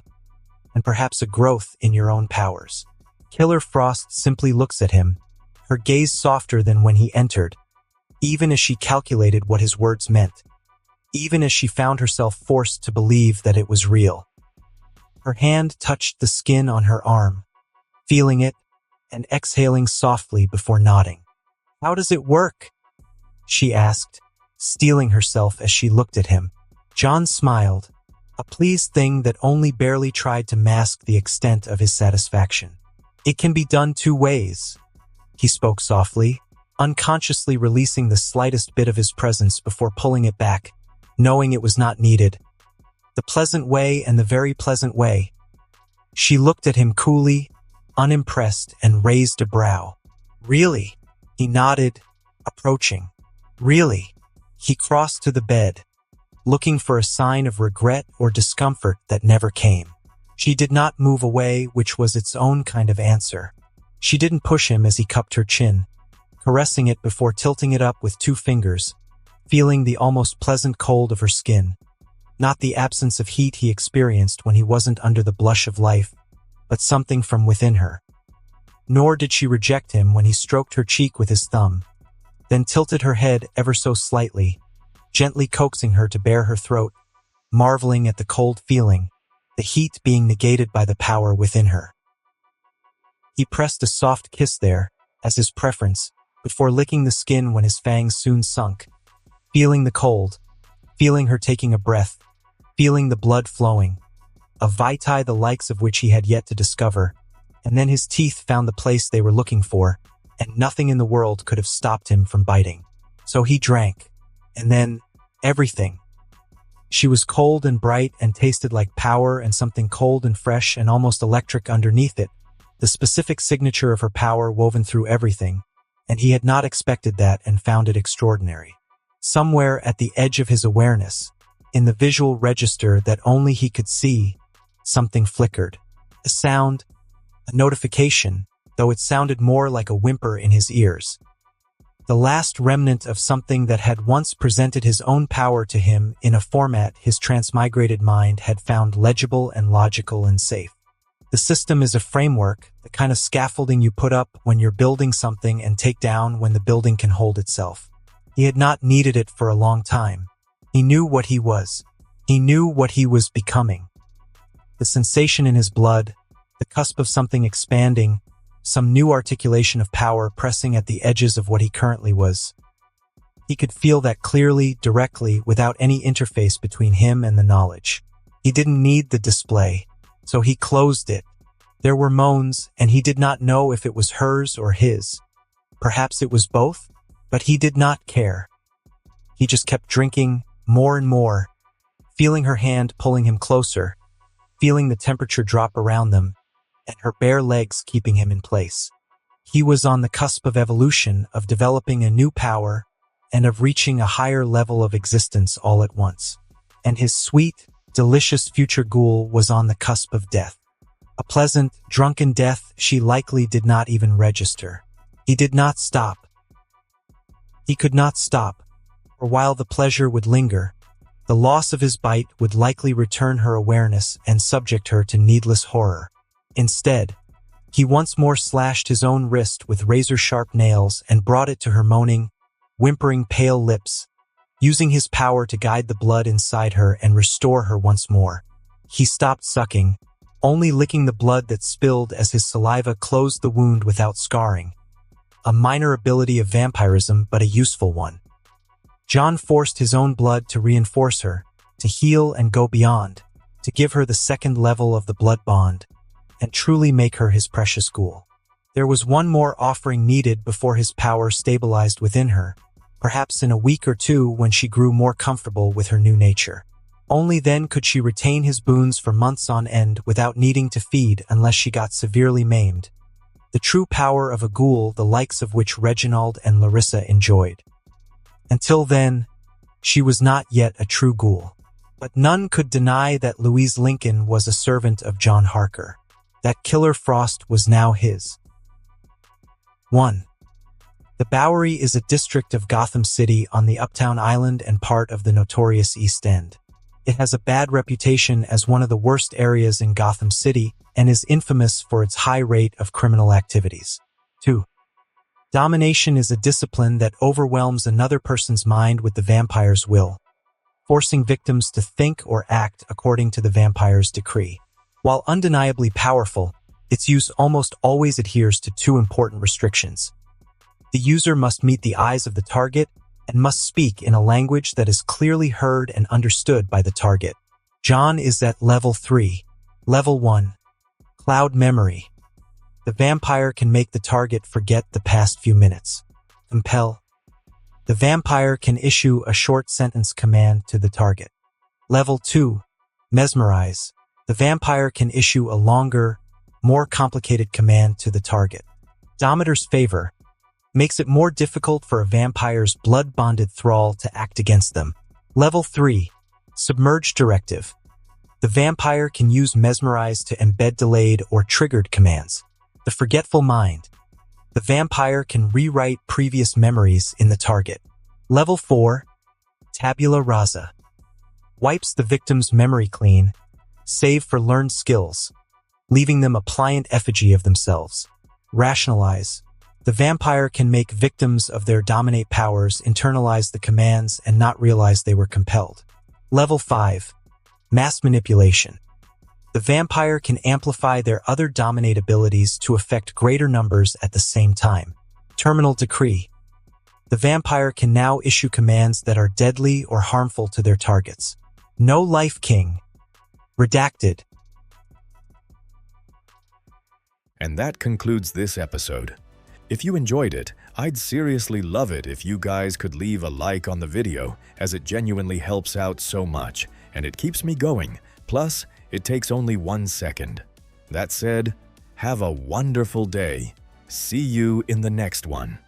and perhaps a growth in your own powers. Killer Frost simply looks at him, her gaze softer than when he entered, even as she calculated what his words meant, even as she found herself forced to believe that it was real. Her hand touched the skin on her arm, feeling it and exhaling softly before nodding. How does it work? She asked, steeling herself as she looked at him. John smiled, a pleased thing that only barely tried to mask the extent of his satisfaction. It can be done two ways. He spoke softly, unconsciously releasing the slightest bit of his presence before pulling it back, knowing it was not needed. The pleasant way and the very pleasant way. She looked at him coolly, unimpressed, and raised a brow. Really? He nodded, approaching. Really? He crossed to the bed, looking for a sign of regret or discomfort that never came. She did not move away, which was its own kind of answer. She didn't push him as he cupped her chin, caressing it before tilting it up with 2 fingers, feeling the almost pleasant cold of her skin. Not the absence of heat he experienced when he wasn't under the blush of life, but something from within her. Nor did she reject him when he stroked her cheek with his thumb, then tilted her head ever so slightly, gently coaxing her to bare her throat, marveling at the cold feeling, the heat being negated by the power within her. He pressed a soft kiss there, as his preference, before licking the skin when his fangs soon sunk, feeling the cold, feeling her taking a breath, feeling the blood flowing, a vitae the likes of which he had yet to discover, and then his teeth found the place they were looking for, and nothing in the world could have stopped him from biting. So he drank, and then, everything. She was cold and bright and tasted like power and something cold and fresh and almost electric underneath it, the specific signature of her power woven through everything, and he had not expected that and found it extraordinary. Somewhere at the edge of his awareness, in the visual register that only he could see, something flickered. A sound, a notification, though it sounded more like a whimper in his ears. The last remnant of something that had once presented his own power to him in a format his transmigrated mind had found legible and logical and safe. The system is a framework, the kind of scaffolding you put up when you're building something and take down when the building can hold itself. He had not needed it for a long time. He knew what he was. He knew what he was becoming. The sensation in his blood, the cusp of something expanding, some new articulation of power pressing at the edges of what he currently was. He could feel that clearly, directly, without any interface between him and the knowledge. He didn't need the display, so he closed it, There were moans, and he did not know if it was hers or his. Perhaps it was both, but he did not care. He just kept drinking more and more, feeling her hand pulling him closer, feeling the temperature drop around them, and her bare legs keeping him in place. He was on the cusp of evolution, of developing a new power, and of reaching a higher level of existence all at once. And his sweet, delicious future ghoul was on the cusp of death. A pleasant, drunken death she likely did not even register. He did not stop. He could not stop, for while the pleasure would linger, the loss of his bite would likely return her awareness and subject her to needless horror. Instead, he once more slashed his own wrist with razor-sharp nails and brought it to her moaning, whimpering pale lips, using his power to guide the blood inside her and restore her once more. He stopped sucking, only licking the blood that spilled as his saliva closed the wound without scarring. A minor ability of vampirism, but a useful one. John forced his own blood to reinforce her, to heal and go beyond, to give her the second level of the blood bond, and truly make her his precious ghoul. There was one more offering needed before his power stabilized within her, perhaps in a week or two when she grew more comfortable with her new nature. Only then could she retain his boons for months on end without needing to feed unless she got severely maimed. The true power of a ghoul, the likes of which Reginald and Larissa enjoyed. Until then, she was not yet a true ghoul. But none could deny that Louise Lincoln was a servant of John Harker. That Killer Frost was now his. 1. The Bowery is a district of Gotham City on the Uptown Island and part of the notorious East End. It has a bad reputation as one of the worst areas in Gotham City and is infamous for its high rate of criminal activities. 2. Domination is a discipline that overwhelms another person's mind with the vampire's will, forcing victims to think or act according to the vampire's decree. While undeniably powerful, its use almost always adheres to two important restrictions. The user must meet the eyes of the target and must speak in a language that is clearly heard and understood by the target. John is at level 3. Level 1. Cloud memory. The vampire can make the target forget the past few minutes. Compel. The vampire can issue a short sentence command to the target. Level 2. Mesmerize. The vampire can issue a longer, more complicated command to the target. Dominator's favor makes it more difficult for a vampire's blood-bonded thrall to act against them. Level 3. Submerge directive. The vampire can use Mesmerize to embed delayed or triggered commands. The forgetful mind. The vampire can rewrite previous memories in the target. Level 4. Tabula rasa. Wipes the victim's memory clean, save for learned skills, leaving them a pliant effigy of themselves. Rationalize. The vampire can make victims of their dominate powers internalize the commands and not realize they were compelled. Level 5. Mass manipulation. The vampire can amplify their other dominate abilities to affect greater numbers at the same time. Terminal decree. The vampire can now issue commands that are deadly or harmful to their targets. No life king. Redacted. And that concludes this episode. If you enjoyed it, I'd seriously love it if you guys could leave a like on the video, as it genuinely helps out so much, and it keeps me going. Plus, it takes only 1 second. That said, have a wonderful day. See you in the next one.